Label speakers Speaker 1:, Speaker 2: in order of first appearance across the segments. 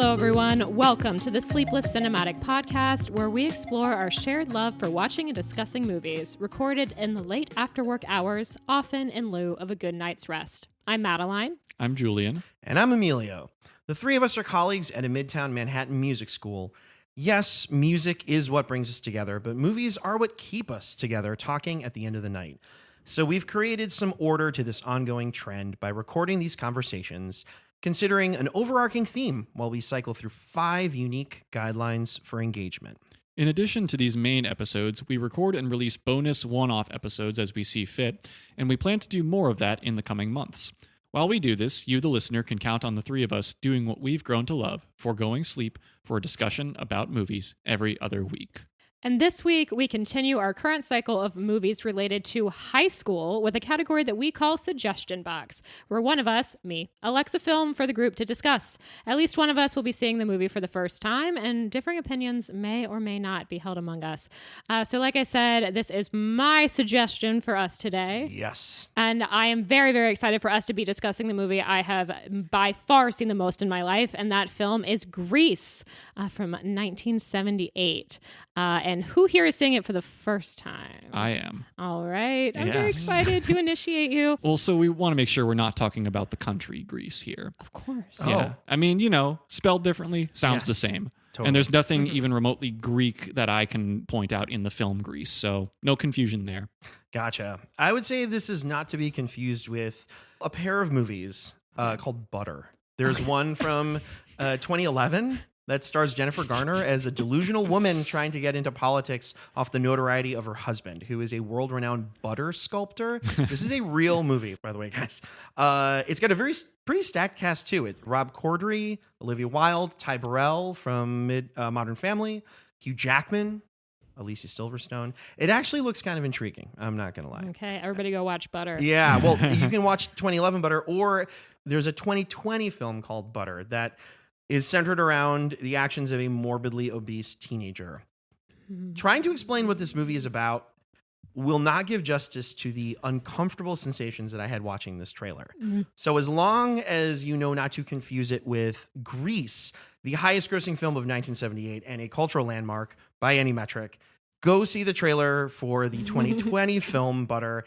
Speaker 1: Hello, everyone. Welcome to the Sleepless Cinematic Podcast, where we explore our shared love for watching and discussing movies, recorded in the late after-work hours, often in lieu of a good night's rest. I'm Madeline.
Speaker 2: I'm Julian.
Speaker 3: And I'm Emilio. The three of us are colleagues at a Midtown Manhattan music school. Yes, music is what brings us together, but movies are what keep us together talking at the end of the night. So we've created some order to this ongoing trend by recording these conversations, considering an overarching theme while we cycle through 5 unique guidelines for engagement.
Speaker 2: In addition to these main episodes, we record and release bonus one-off episodes as we see fit, and we plan to do more of that in the coming months. While we do this, you, the listener, can count on the three of us doing what we've grown to love, foregoing sleep for a discussion about movies every other week.
Speaker 1: And this week, we continue our current cycle of movies related to high school with a category that we call Suggestion Box, where one of us, me, elects a film for the group to discuss. At least one of us will be seeing the movie for the first time, and differing opinions may or may not be held among us. So like I said, this is my suggestion for us today.
Speaker 3: Yes.
Speaker 1: And I am very, very excited for us to be discussing the movie I have by far seen the most in my life, and that film is Grease from 1978. And who here is seeing it for the first time?
Speaker 2: I am.
Speaker 1: All right. I'm very excited to initiate you.
Speaker 2: Well, so we want to make sure we're not talking about the country Greece here.
Speaker 1: Of course.
Speaker 2: Yeah. I mean, you know, spelled differently, sounds the same.
Speaker 3: Totally.
Speaker 2: And there's nothing even remotely Greek that I can point out in the film Grease. So no confusion there.
Speaker 3: Gotcha. I would say this is not to be confused with a pair of movies called Butter. There's one from 2011 that stars Jennifer Garner as a delusional woman trying to get into politics off the notoriety of her husband, who is a world-renowned butter sculptor. This is a real movie, by the way, guys. It's got a pretty stacked cast, too. Rob Corddry, Olivia Wilde, Ty Burrell from Modern Family, Hugh Jackman, Alicia Silverstone. It actually looks kind of intriguing. I'm not going to lie.
Speaker 1: Okay, everybody go watch Butter.
Speaker 3: Yeah, well, you can watch 2011 Butter, or there's a 2020 film called Butter that is centered around the actions of a morbidly obese teenager. Trying to explain what this movie is about will not give justice to the uncomfortable sensations that I had watching this trailer. So as long as you know not to confuse it with Grease, the highest grossing film of 1978 and a cultural landmark by any metric, go see the trailer for the 2020 film Butter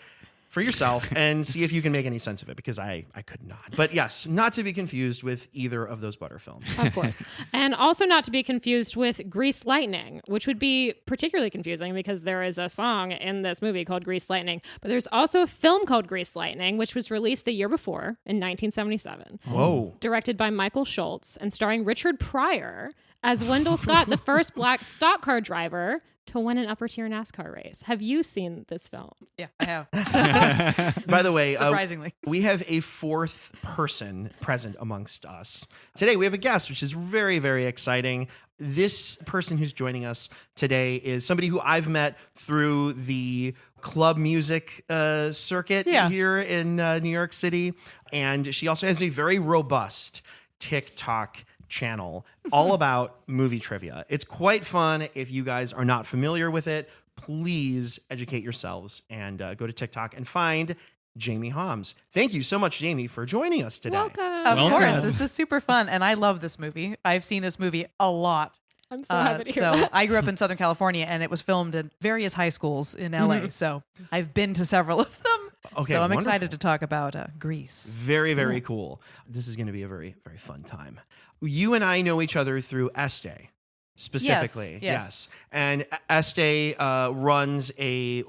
Speaker 3: for yourself and see if you can make any sense of it, because I could not. But yes, not to be confused with either of those Butter films.
Speaker 1: Of course. And also not to be confused with Grease Lightning, which would be particularly confusing because there is a song in this movie called Grease Lightning. But there's also a film called Grease Lightning, which was released the year before in 1977.
Speaker 3: Whoa.
Speaker 1: Directed by Michael Schultz and starring Richard Pryor as Wendell Scott, the first black stock car driver to win an upper tier NASCAR race. Have you seen this film?
Speaker 4: Yeah, I have.
Speaker 3: By the way,
Speaker 4: surprisingly,
Speaker 3: we have a fourth person present amongst us. Today, we have a guest, which is very, very exciting. This person who's joining us today is somebody who I've met through the club music circuit here in New York City. And she also has a very robust TikTok channel all about movie trivia. It's quite fun. If you guys are not familiar with it, please educate yourselves and go to TikTok and find Jamie Homs. Thank you so much, Jamie, for joining us today.
Speaker 1: Welcome.
Speaker 4: Of course, this is super fun, and I love this movie. I've seen this movie a lot.
Speaker 1: I'm so happy to hear that.
Speaker 4: I grew up in Southern California, and it was filmed at various high schools in LA. So I've been to several of them.
Speaker 3: Okay,
Speaker 4: so I'm
Speaker 3: wonderful.
Speaker 4: excited to talk about Grease.
Speaker 3: Very, very cool. This is going to be a very, very fun time. You and I know each other through Estee, specifically.
Speaker 4: Yes.
Speaker 3: And Estee runs an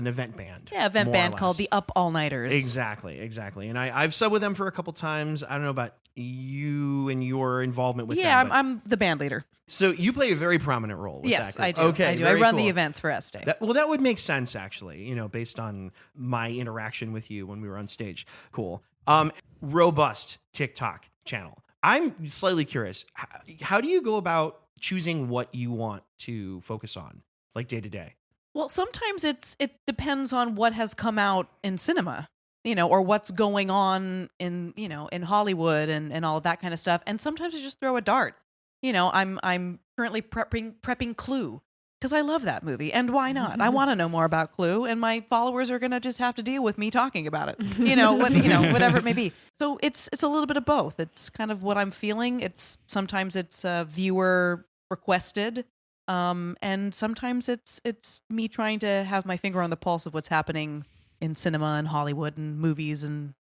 Speaker 3: event band.
Speaker 4: Yeah, event band called the Up All Nighters.
Speaker 3: Exactly. And I've subbed with them for a couple times. I don't know about you and your involvement with them.
Speaker 4: Yeah, I'm the band leader.
Speaker 3: So you play a very prominent role with
Speaker 4: Yes,
Speaker 3: that group.
Speaker 4: I do.
Speaker 3: Okay,
Speaker 4: I do. I
Speaker 3: very
Speaker 4: run
Speaker 3: cool.
Speaker 4: the events for Estee.
Speaker 3: That would make sense, actually, based on my interaction with you when we were on stage. Cool. Robust TikTok channel. I'm slightly curious. How do you go about choosing what you want to focus on, like day to day?
Speaker 4: Well, sometimes it depends on what has come out in cinema, or what's going on in Hollywood and all of that kind of stuff. And sometimes I just throw a dart. I'm currently prepping Clue, because I love that movie, and why not? I want to know more about Clue, and my followers are gonna just have to deal with me talking about it. Whatever it may be. So it's a little bit of both. It's kind of what I'm feeling. Sometimes it's viewer requested, and sometimes it's me trying to have my finger on the pulse of what's happening in cinema and Hollywood and movies and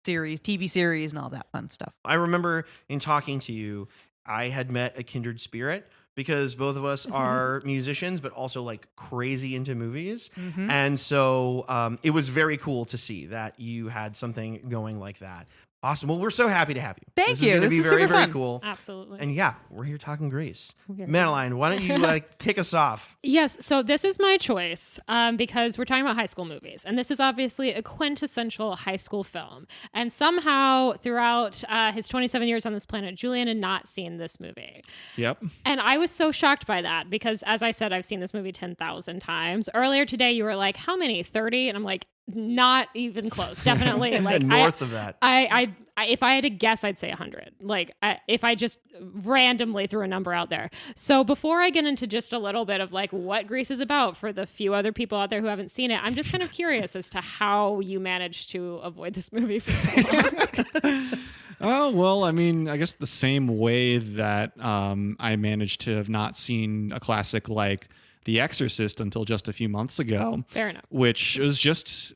Speaker 4: TV series, and all that fun stuff.
Speaker 3: I remember in talking to you, I had met a kindred spirit, because both of us are musicians, but also like crazy into movies. Mm-hmm. And so it was very cool to see that you had something going like that. Awesome. Well, we're so happy to have you.
Speaker 4: Thank you.
Speaker 3: This is
Speaker 4: super
Speaker 3: very
Speaker 4: fun.
Speaker 3: Cool.
Speaker 1: Absolutely.
Speaker 3: And yeah, we're here talking Grease. Madeline, why don't you kick us off?
Speaker 1: Yes. So this is my choice because we're talking about high school movies. And this is obviously a quintessential high school film. And somehow throughout his 27 years on this planet, Julian had not seen this movie.
Speaker 2: Yep.
Speaker 1: And I was so shocked by that because, as I said, I've seen this movie 10,000 times. Earlier today, you were like, how many? 30? And I'm like, not even close. Definitely, like
Speaker 3: north of that.
Speaker 1: I if I had to guess, I'd say 100. Like, if I just randomly threw a number out there. So before I get into just a little bit of like what Grease is about for the few other people out there who haven't seen it, I'm just kind of curious as to how you managed to avoid this movie for so long.
Speaker 2: Oh, well, I mean, I guess the same way that I managed to have not seen a classic like The Exorcist until just a few months ago.
Speaker 1: Fair enough.
Speaker 2: Which was just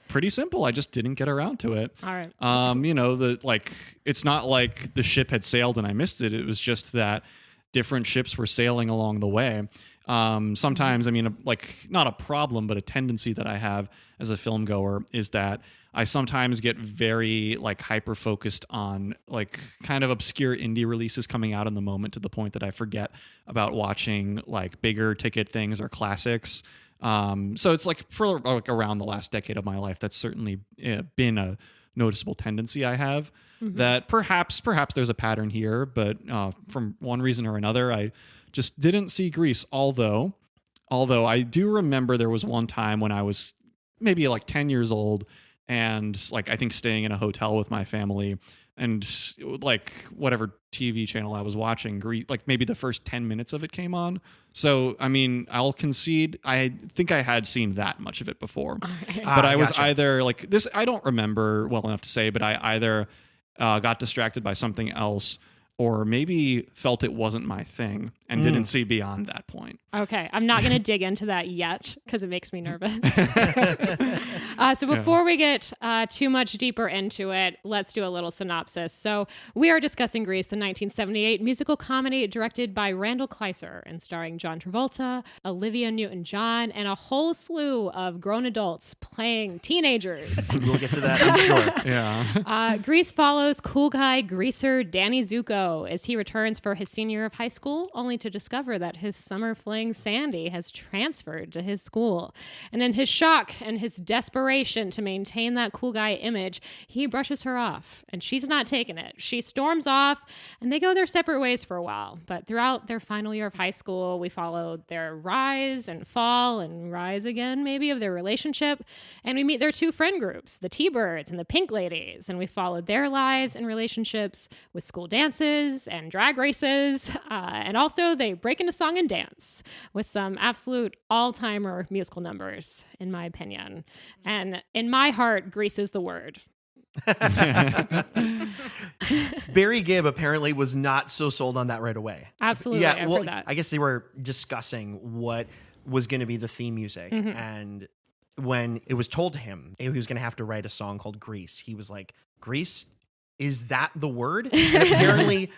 Speaker 2: pretty simple. I just didn't get around to it.
Speaker 1: All right.
Speaker 2: It's not like the ship had sailed and I missed it. It was just that different ships were sailing along the way. Sometimes, I mean, like not a problem, but a tendency that I have as a film goer is that I sometimes get very like hyper focused on like kind of obscure indie releases coming out in the moment to the point that I forget about watching like bigger ticket things or classics. So it's like for like around the last decade of my life, that's certainly been a noticeable tendency I have. Mm-hmm. That perhaps there's a pattern here, but from one reason or another, I just didn't see Grease. Although I do remember there was one time when I was maybe like 10 years old and like I think staying in a hotel with my family, and like whatever TV channel I was watching, like maybe the first 10 minutes of it came on. So, I mean, I'll concede, I think I had seen that much of it before. But I was either like this, I don't remember well enough to say, but I either got distracted by something else or maybe felt it wasn't my thing and didn't see beyond that point.
Speaker 1: Okay, I'm not going to dig into that yet because it makes me nervous. So before we get too much deeper into it, let's do a little synopsis. So we are discussing Grease, the 1978 musical comedy directed by Randal Kleiser and starring John Travolta, Olivia Newton-John, and a whole slew of grown adults playing teenagers.
Speaker 3: We'll get to that, I'm sure.
Speaker 2: Yeah.
Speaker 1: Grease follows cool guy greaser Danny Zuko as he returns for his senior year of high school, only to discover that his summer fling Sandy has transferred to his school. And in his shock and his desperation to maintain that cool guy image, he brushes her off, and she's not taking it. She storms off, and they go their separate ways for a while. But throughout their final year of high school, we followed their rise and fall and rise again, maybe, of their relationship. And we meet their two friend groups, the T-Birds and the Pink Ladies. And we followed their lives and relationships with school dances and drag races. And also they break into song and dance with some absolute all-timer musical numbers, in my opinion. And in my heart, Grease is the word.
Speaker 3: Barry Gibb apparently was not so sold on that right away.
Speaker 1: Absolutely.
Speaker 3: Yeah,
Speaker 1: I've heard that.
Speaker 3: I guess they were discussing what was going to be the theme music. Mm-hmm. And when it was told to him he was going to have to write a song called Grease, he was like, Grease? Is that the word? And apparently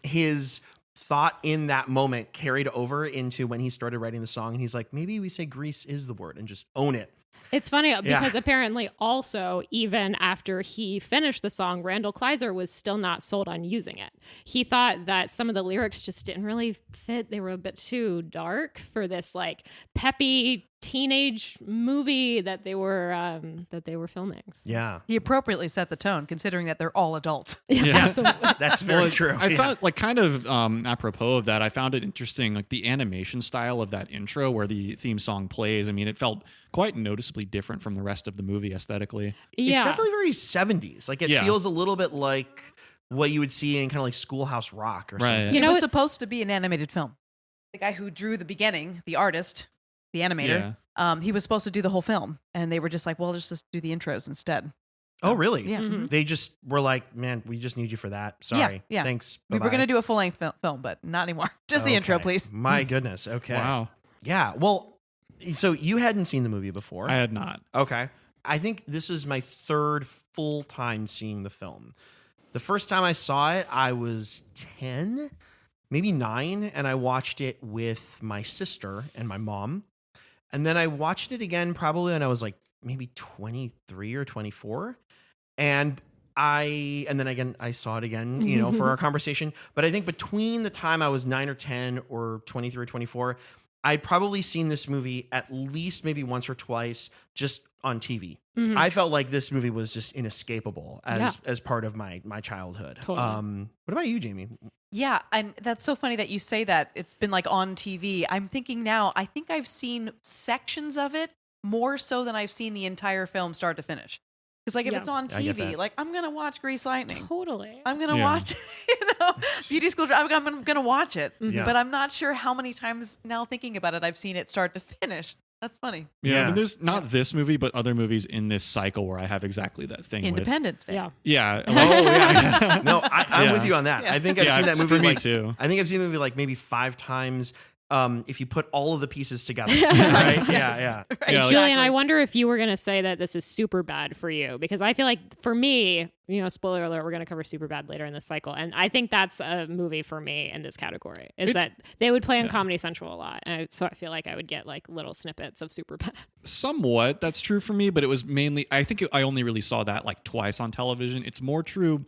Speaker 3: his thought in that moment carried over into when he started writing the song. And he's like, maybe we say Grease is the word and just own it.
Speaker 1: It's funny because apparently also even after he finished the song, Randal Kleiser was still not sold on using it. He thought that some of the lyrics just didn't really fit. They were a bit too dark for this like peppy teenage movie that they were filming. So.
Speaker 3: Yeah.
Speaker 4: He appropriately set the tone considering that they're all adults.
Speaker 1: Yeah. Absolutely.
Speaker 3: That's very true.
Speaker 2: I found like kind of apropos of that, I found it interesting, like the animation style of that intro where the theme song plays. I mean, it felt quite noticeably different from the rest of the movie aesthetically.
Speaker 1: Yeah.
Speaker 3: It's definitely very 70s. Like it feels a little bit like what you would see in kind of like Schoolhouse Rock or something.
Speaker 4: You know, it was supposed to be an animated film. the guy who drew the beginning, the artist, the animator, he was supposed to do the whole film, and they were just like, well, just do the intros instead.
Speaker 3: Oh, really?
Speaker 4: Yeah. Mm-hmm.
Speaker 3: They just were like, man, we just need you for that. Sorry.
Speaker 4: Yeah.
Speaker 3: Thanks.
Speaker 4: We were going to do a full-length film, but not anymore. Just the intro, please.
Speaker 3: My goodness. Okay.
Speaker 2: Wow.
Speaker 3: Yeah. Well, so you hadn't seen the movie before.
Speaker 2: I had not.
Speaker 3: Okay. I think this is my third full time seeing the film. The first time I saw it, I was 10, maybe 9, and I watched it with my sister and my mom. And then I watched it again probably when I was like maybe 23 or 24. And then again, I saw it again, for our conversation. But I think between the time I was 9 or 10 or 23 or 24, I'd probably seen this movie at least maybe once or twice just on TV. Mm-hmm. I felt like this movie was just inescapable as part of my childhood.
Speaker 1: Totally.
Speaker 3: What about you, Jamie?
Speaker 4: Yeah, and that's so funny that you say that. It's been like on TV. I'm thinking now, I think I've seen sections of it more so than I've seen the entire film start to finish. Because like if it's on TV, like I'm gonna watch Grease Lightning.
Speaker 1: Totally.
Speaker 4: I'm gonna watch, Beauty School. I'm gonna watch it. Mm-hmm. But I'm not sure how many times now thinking about it I've seen it start to finish. That's funny.
Speaker 2: Yeah, I mean, there's not this movie, but other movies in this cycle where I have exactly that thing.
Speaker 4: Independence Day.
Speaker 2: Yeah.
Speaker 3: Oh yeah. No, I'm with you on that. Yeah. I think I've seen that movie
Speaker 2: for me too.
Speaker 3: I think I've seen the movie like maybe 5 times. If you put all of the pieces together, right? Yeah.
Speaker 1: Right. Julian, I wonder if you were going to say that this is super bad for you, because I feel like for me, spoiler alert, we're going to cover super bad later in this cycle. And I think that's a movie for me in this category that they would play on Comedy Central a lot. And so I feel like I would get like little snippets of super bad.
Speaker 2: Somewhat. That's true for me, but it was mainly, I think I only really saw that like twice on television. It's more true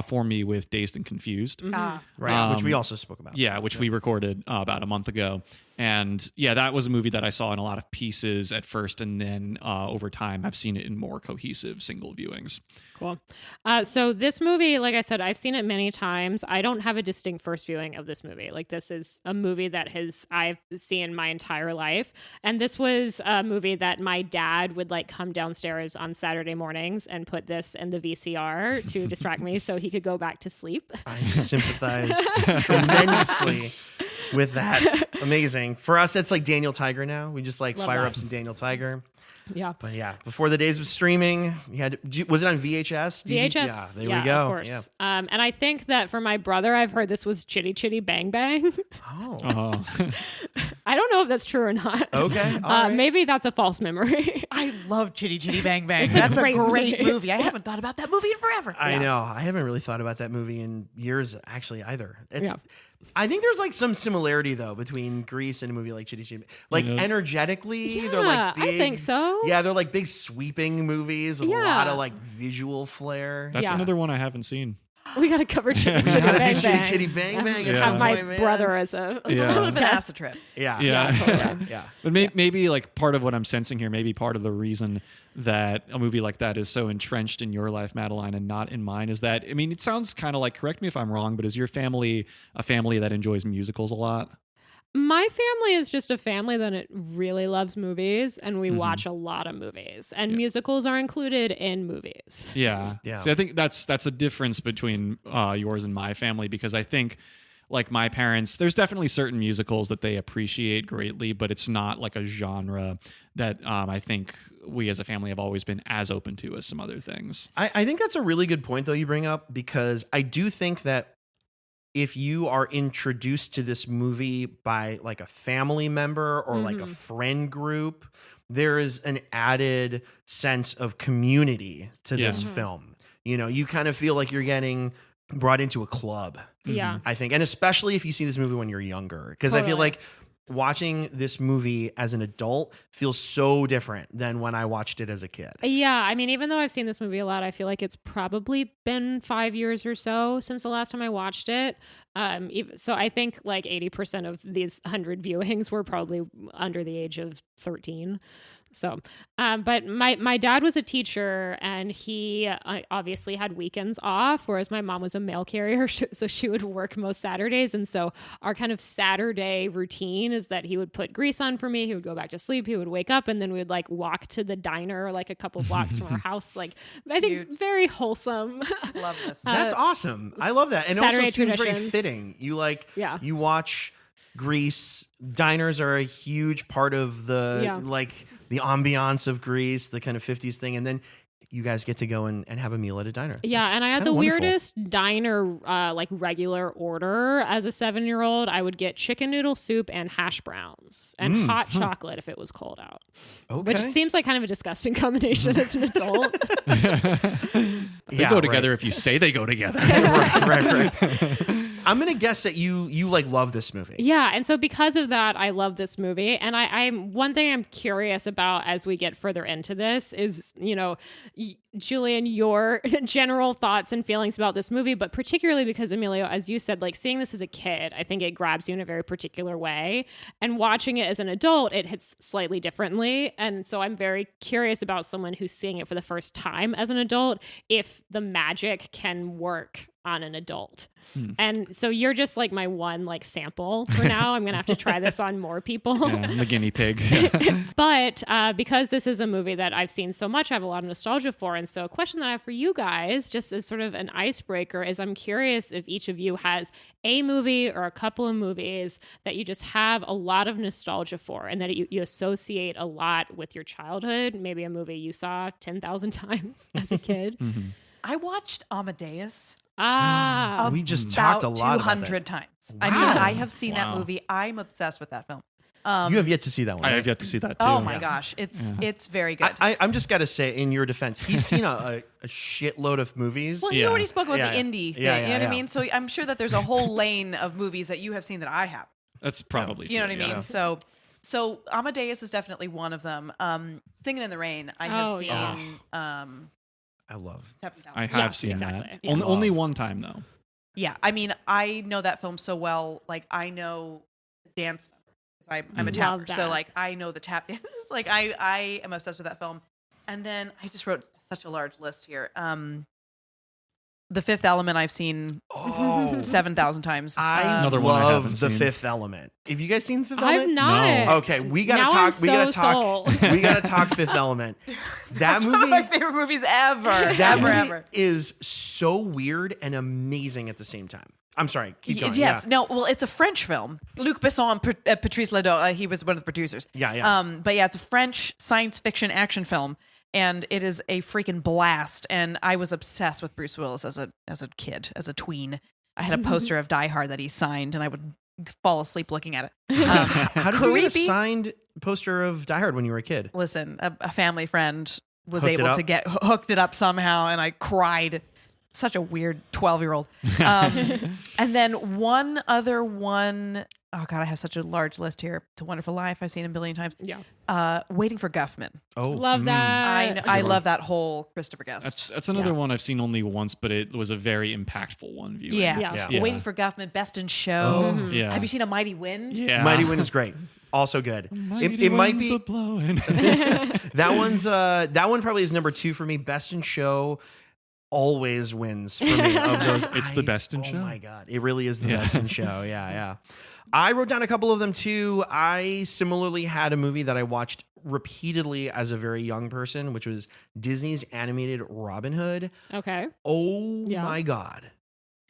Speaker 2: for me with Dazed and Confused.
Speaker 3: Mm-hmm. Right, which we also spoke about.
Speaker 2: Yeah, which we recorded about a month ago. And yeah, that was a movie that I saw in a lot of pieces at first, and then over time I've seen it in more cohesive single viewings.
Speaker 1: Cool. So this movie, like I said, I've seen it many times. I don't have a distinct first viewing of this movie. Like this is a movie that I've seen my entire life. And this was a movie that my dad would like come downstairs on Saturday mornings and put this in the VCR to distract me so he could go back to sleep.
Speaker 3: I sympathize tremendously with that. Amazing. For us, it's like Daniel Tiger now. We just like fire up some Daniel Tiger.
Speaker 1: Yeah.
Speaker 3: But yeah, before the days of streaming, was it on VHS?
Speaker 1: VHS.
Speaker 3: Yeah, there we go.
Speaker 1: Of course. Yeah. And I think that for my brother, I've heard this was Chitty Chitty Bang Bang.
Speaker 3: Oh.
Speaker 1: I don't know if that's true or not.
Speaker 3: Okay. All right.
Speaker 1: Maybe that's a false memory.
Speaker 4: I love Chitty Chitty Bang Bang.
Speaker 1: That's
Speaker 4: a great movie. I haven't thought about that movie in forever.
Speaker 3: I know. I haven't really thought about that movie in years, actually, either. I think there's like some similarity though between Grease and a movie like Chitty Chitty. Like energetically, they're like big.
Speaker 1: I think so.
Speaker 3: Yeah, they're like big sweeping movies with a lot of like visual flair.
Speaker 2: That's another one I haven't seen.
Speaker 1: We got to cover Chitty Chitty Bang Bang.
Speaker 3: Chitty Chitty Bang Bang.
Speaker 1: Have my brother as a
Speaker 4: little bit of an acid trip.
Speaker 3: Yeah.
Speaker 2: But maybe like part of what I'm sensing here, maybe part of the reason that a movie like that is so entrenched in your life, Madeline, and not in mine is that, I mean, it sounds kind of like, correct me if I'm wrong, but is your family a family that enjoys musicals a lot?
Speaker 1: My family is just a family that really loves movies, and we watch a lot of movies, and musicals are included in movies.
Speaker 2: Yeah. So I think that's a difference between yours and my family, because I think like my parents, there's definitely certain musicals that they appreciate greatly, but it's not like a genre that I think we as a family have always been as open to as some other things.
Speaker 3: I think that's a really good point though you bring up, because I do think that if you are introduced to this movie by like a family member or like a friend group, there is an added sense of community to this film. You kind of feel like you're getting brought into a club.
Speaker 1: Yeah.
Speaker 3: I think. And especially if you see this movie when you're younger. Because I feel like watching this movie as an adult feels so different than when I watched it as a kid.
Speaker 1: Yeah, I mean, even though I've seen this movie a lot, I feel like it's probably been 5 years or so since the last time I watched it. So I think like 80% of these 100 viewings were probably under the age of 13. So, but my dad was a teacher, and he obviously had weekends off, whereas my mom was a mail carrier, so she would work most Saturdays. And so our kind of Saturday routine is that he would put Grease on for me. He would go back to sleep. He would wake up, and then we would like walk to the diner, like a couple blocks from our house. Like, I think very wholesome.
Speaker 4: Love this.
Speaker 3: That's awesome. I love that. And
Speaker 1: Saturday
Speaker 3: also seems very
Speaker 1: traditions.
Speaker 3: fitting. You watch Greece. Diners are a huge part of the the ambiance of Greece, the kind of 50s thing. And then you guys get to go and have a meal at a diner.
Speaker 1: Yeah, and I had the weirdest diner like regular order as a 7-year-old. I would get chicken noodle soup and hash browns and hot chocolate if it was cold out.
Speaker 3: Okay.
Speaker 1: Which seems like kind of a disgusting combination as an adult.
Speaker 2: They go together if you say they go together.
Speaker 3: right. I'm gonna guess that you like love this movie.
Speaker 1: Yeah, and so because of that, I love this movie. And I'm one thing I'm curious about as we get further into this is, Julian, your general thoughts and feelings about this movie, but particularly because Emilio, as you said, like seeing this as a kid, I think it grabs you in a very particular way. And watching it as an adult, it hits slightly differently. And so I'm very curious about someone who's seeing it for the first time as an adult, if the magic can work on an adult. And so you're just like my one like sample for now. I'm gonna have to try this on more people.
Speaker 2: Yeah, I'm the guinea pig.
Speaker 1: But because this is a movie that I've seen so much, I have a lot of nostalgia for. And so a question that I have for you guys, just as sort of an icebreaker, is I'm curious if each of you has a movie or a couple of movies that you just have a lot of nostalgia for and that you associate a lot with your childhood. Maybe a movie you saw 10,000 times as a kid.
Speaker 4: I watched Amadeus.
Speaker 3: We just talked a lot about
Speaker 4: 200 times. Wow. I mean, I have seen that movie. I'm obsessed with that film.
Speaker 3: You have yet to see that one.
Speaker 2: I have yet to see that too.
Speaker 4: Oh my gosh, it's very good.
Speaker 3: I'm just gotta say, in your defense, he's seen a shitload of movies.
Speaker 4: Well, he already spoke about the indie thing. You know what I mean? So I'm sure that there's a whole lane of movies that you have seen that I have.
Speaker 2: That's probably
Speaker 4: you know what I mean. So Amadeus is definitely one of them. Singing in the Rain, I have seen.
Speaker 3: I love.
Speaker 2: I have seen that. Only one time though.
Speaker 4: Yeah, I mean, I know that film so well. Like, I know dance. I'm a tapper, so like I know the tap dances. Like, I am obsessed with that film. And then I just wrote such a large list here. The Fifth Element I've seen 7,000 times.
Speaker 2: Another
Speaker 3: love
Speaker 2: one I haven't
Speaker 3: The
Speaker 2: seen.
Speaker 3: Fifth Element. Have you guys seen The Fifth Element?
Speaker 1: I've not.
Speaker 2: No.
Speaker 3: Okay, we gotta
Speaker 1: Now
Speaker 3: talk.
Speaker 1: I'm
Speaker 3: We gotta
Speaker 1: so
Speaker 3: talk.
Speaker 1: sold.
Speaker 3: We gotta talk Fifth Element.
Speaker 4: That's one of my favorite movies ever.
Speaker 3: That movie
Speaker 4: ever.
Speaker 3: is so weird and amazing at the same time. I'm sorry. Keep going.
Speaker 4: Yes.
Speaker 3: Yeah.
Speaker 4: No. Well, it's a French film. Luc Besson and Patrice Ledoux. He was one of the producers.
Speaker 3: Yeah.
Speaker 4: But yeah, it's a French science fiction action film, and it is a freaking blast. And I was obsessed with Bruce Willis as a kid, as a tween. I had a poster of Die Hard that he signed, and I would fall asleep looking at it.
Speaker 3: How did you get a signed poster of Die Hard when you were a kid?
Speaker 4: Listen, a family friend was
Speaker 3: Hooked
Speaker 4: able to get hooked it up somehow, and I cried. Such a weird 12-year-old. And then one other one, oh God, I have such a large list here. It's a Wonderful Life. I've seen it a billion times.
Speaker 1: Yeah.
Speaker 4: Waiting for Guffman.
Speaker 3: Oh,
Speaker 1: love that.
Speaker 4: I love that whole Christopher Guest.
Speaker 2: That's another one I've seen only once, but it was a very impactful one viewing.
Speaker 1: Yeah.
Speaker 4: Waiting for Guffman, Best in Show.
Speaker 2: Yeah.
Speaker 4: Have you seen A Mighty Wind?
Speaker 2: Yeah.
Speaker 3: Mighty Wind is great. Also good. It might be
Speaker 2: blowing.
Speaker 3: that one probably is number 2 for me. Best in Show always wins for me. Of those,
Speaker 2: it's the best in show.
Speaker 3: Oh my God, it really is the best in show. Yeah. I wrote down a couple of them too. I similarly had a movie that I watched repeatedly as a very young person, which was Disney's animated Robin Hood.
Speaker 1: Okay.
Speaker 3: Oh my God.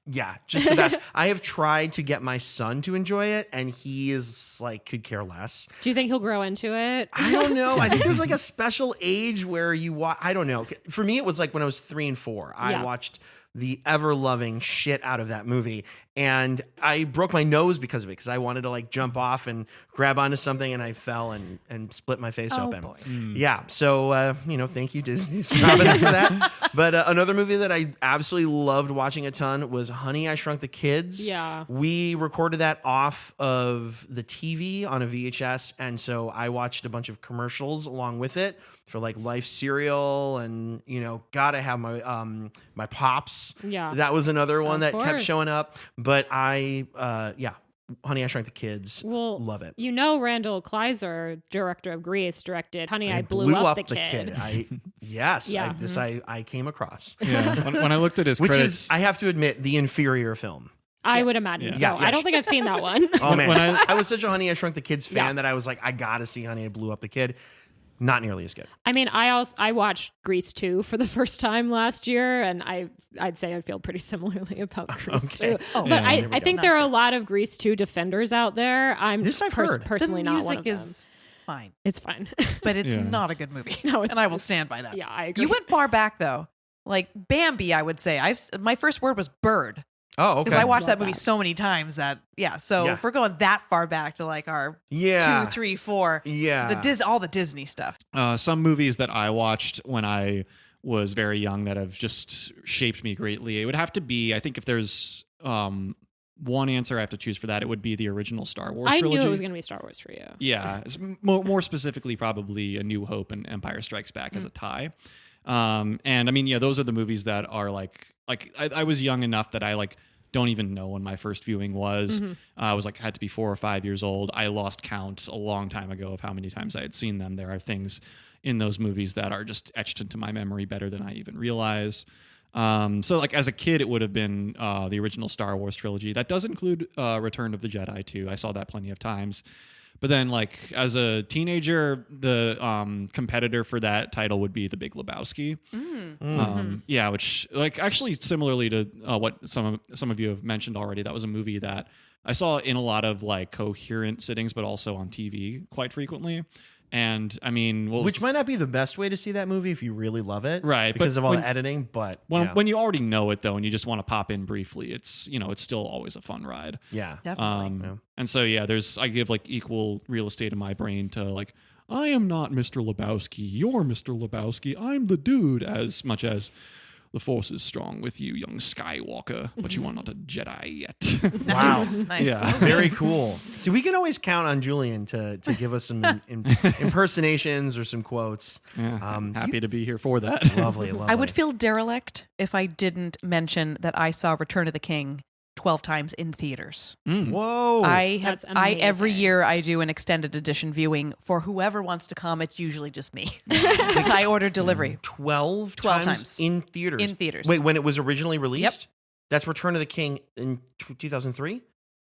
Speaker 3: Yeah, just the best. I have tried to get my son to enjoy it, and he is like, could care less.
Speaker 1: Do you think he'll grow into it?
Speaker 3: I don't know. I think there's like a special age where you watch. I don't know. For me, it was like when I was 3 and 4. I watched the ever-loving shit out of that movie, and I broke my nose because of it, because I wanted to like jump off and grab onto something, and I fell and split my face open.
Speaker 4: Boy.
Speaker 3: Yeah, so thank you, Disney, for that. But another movie that I absolutely loved watching a ton was Honey, I Shrunk the Kids.
Speaker 1: Yeah.
Speaker 3: We recorded that off of the TV on a VHS, and so I watched a bunch of commercials along with it for like Life cereal, and gotta have my my Pops.
Speaker 1: Yeah.
Speaker 3: That was another one that kept
Speaker 1: course.
Speaker 3: showing up. But Honey, I Shrunk the Kids. Love it.
Speaker 1: Randal Kleiser, director of Grease, directed Honey, I Blew Up the Kid.
Speaker 3: I came across.
Speaker 2: Yeah. When I looked at his
Speaker 3: Which
Speaker 2: credits,
Speaker 3: is, I have to admit, the inferior film.
Speaker 1: I would imagine so.
Speaker 3: Yeah.
Speaker 1: I don't think I've seen that one.
Speaker 3: Oh man, I was such a Honey, I Shrunk the Kids fan that I was like, I gotta see Honey, I Blew Up the Kid. Not nearly as good.
Speaker 1: I mean, I watched Grease 2 for the first time last year, and I'd say I feel pretty similarly about Grease 2.
Speaker 4: Oh,
Speaker 1: but
Speaker 2: yeah.
Speaker 1: I think there are a lot of Grease 2 defenders out there. I'm
Speaker 3: heard.
Speaker 1: personally
Speaker 4: the
Speaker 1: not one
Speaker 4: music
Speaker 1: of them.
Speaker 4: is fine,
Speaker 1: It's fine.
Speaker 4: but it's
Speaker 2: Yeah.
Speaker 4: not a good movie.
Speaker 1: No,
Speaker 4: and I will stand by that.
Speaker 1: Yeah, I agree.
Speaker 4: You went far back though, like Bambi. I would say my first word was bird.
Speaker 3: Oh, okay.
Speaker 4: Because I watched
Speaker 1: Love
Speaker 4: that movie
Speaker 1: that.
Speaker 4: so many times that so
Speaker 3: Yeah.
Speaker 4: if we're going that far back to like our 2, 3, 4, all the Disney stuff.
Speaker 2: Some movies that I watched when I was very young that have just shaped me greatly. It would have to be, I think if there's one answer I have to choose for that, it would be the original Star Wars
Speaker 1: I
Speaker 2: trilogy.
Speaker 1: knew it was going to be Star Wars for you.
Speaker 2: Yeah, it's more specifically probably A New Hope and Empire Strikes Back as a tie. And I mean, yeah, those are the movies that are like I was young enough that I like don't even know when my first viewing was. I was like had to be 4 or 5 years old. I lost count a long time ago of how many times I had seen them. There are things in those movies that are just etched into my memory better than I even realize. So like as a kid, it would have been the original Star Wars trilogy. That does include Return of the Jedi too. I saw that plenty of times. But then, like, as a teenager, the competitor for that title would be The Big Lebowski. Yeah, which, like, actually similarly to what some of you have mentioned already, that was a movie that I saw in a lot of, like, coherent sittings, but also on TV quite frequently. And, I mean... Well,
Speaker 3: which might not be the best way to see that movie if you really love it.
Speaker 2: Right.
Speaker 3: Because of all the editing, but...
Speaker 2: When you already know it, though, and you just want to pop in briefly, it's, it's still always a fun ride.
Speaker 3: Yeah.
Speaker 4: Definitely.
Speaker 2: And so, yeah, I give, like, equal real estate in my brain to, like, I am not Mr. Lebowski. You're Mr. Lebowski. I'm the dude, as much as... The Force is strong with you, young Skywalker, but you are not a Jedi yet.
Speaker 3: Wow.
Speaker 4: Nice.
Speaker 2: Yeah.
Speaker 3: Very cool. See, we can always count on Julian to give us some impersonations or some quotes.
Speaker 2: Yeah, happy to be here for that.
Speaker 3: Lovely.
Speaker 4: I would feel derelict if I didn't mention that I saw Return of the King 12 times in theaters.
Speaker 3: Whoa.
Speaker 1: That's
Speaker 4: Every
Speaker 1: amazing.
Speaker 4: year I do an extended edition viewing for whoever wants to come. It's usually just me. I order delivery.
Speaker 3: 12
Speaker 4: times.
Speaker 3: in theaters.
Speaker 4: In theaters.
Speaker 3: Wait, when it was originally released?
Speaker 4: Yep.
Speaker 3: That's Return of the King in 2003?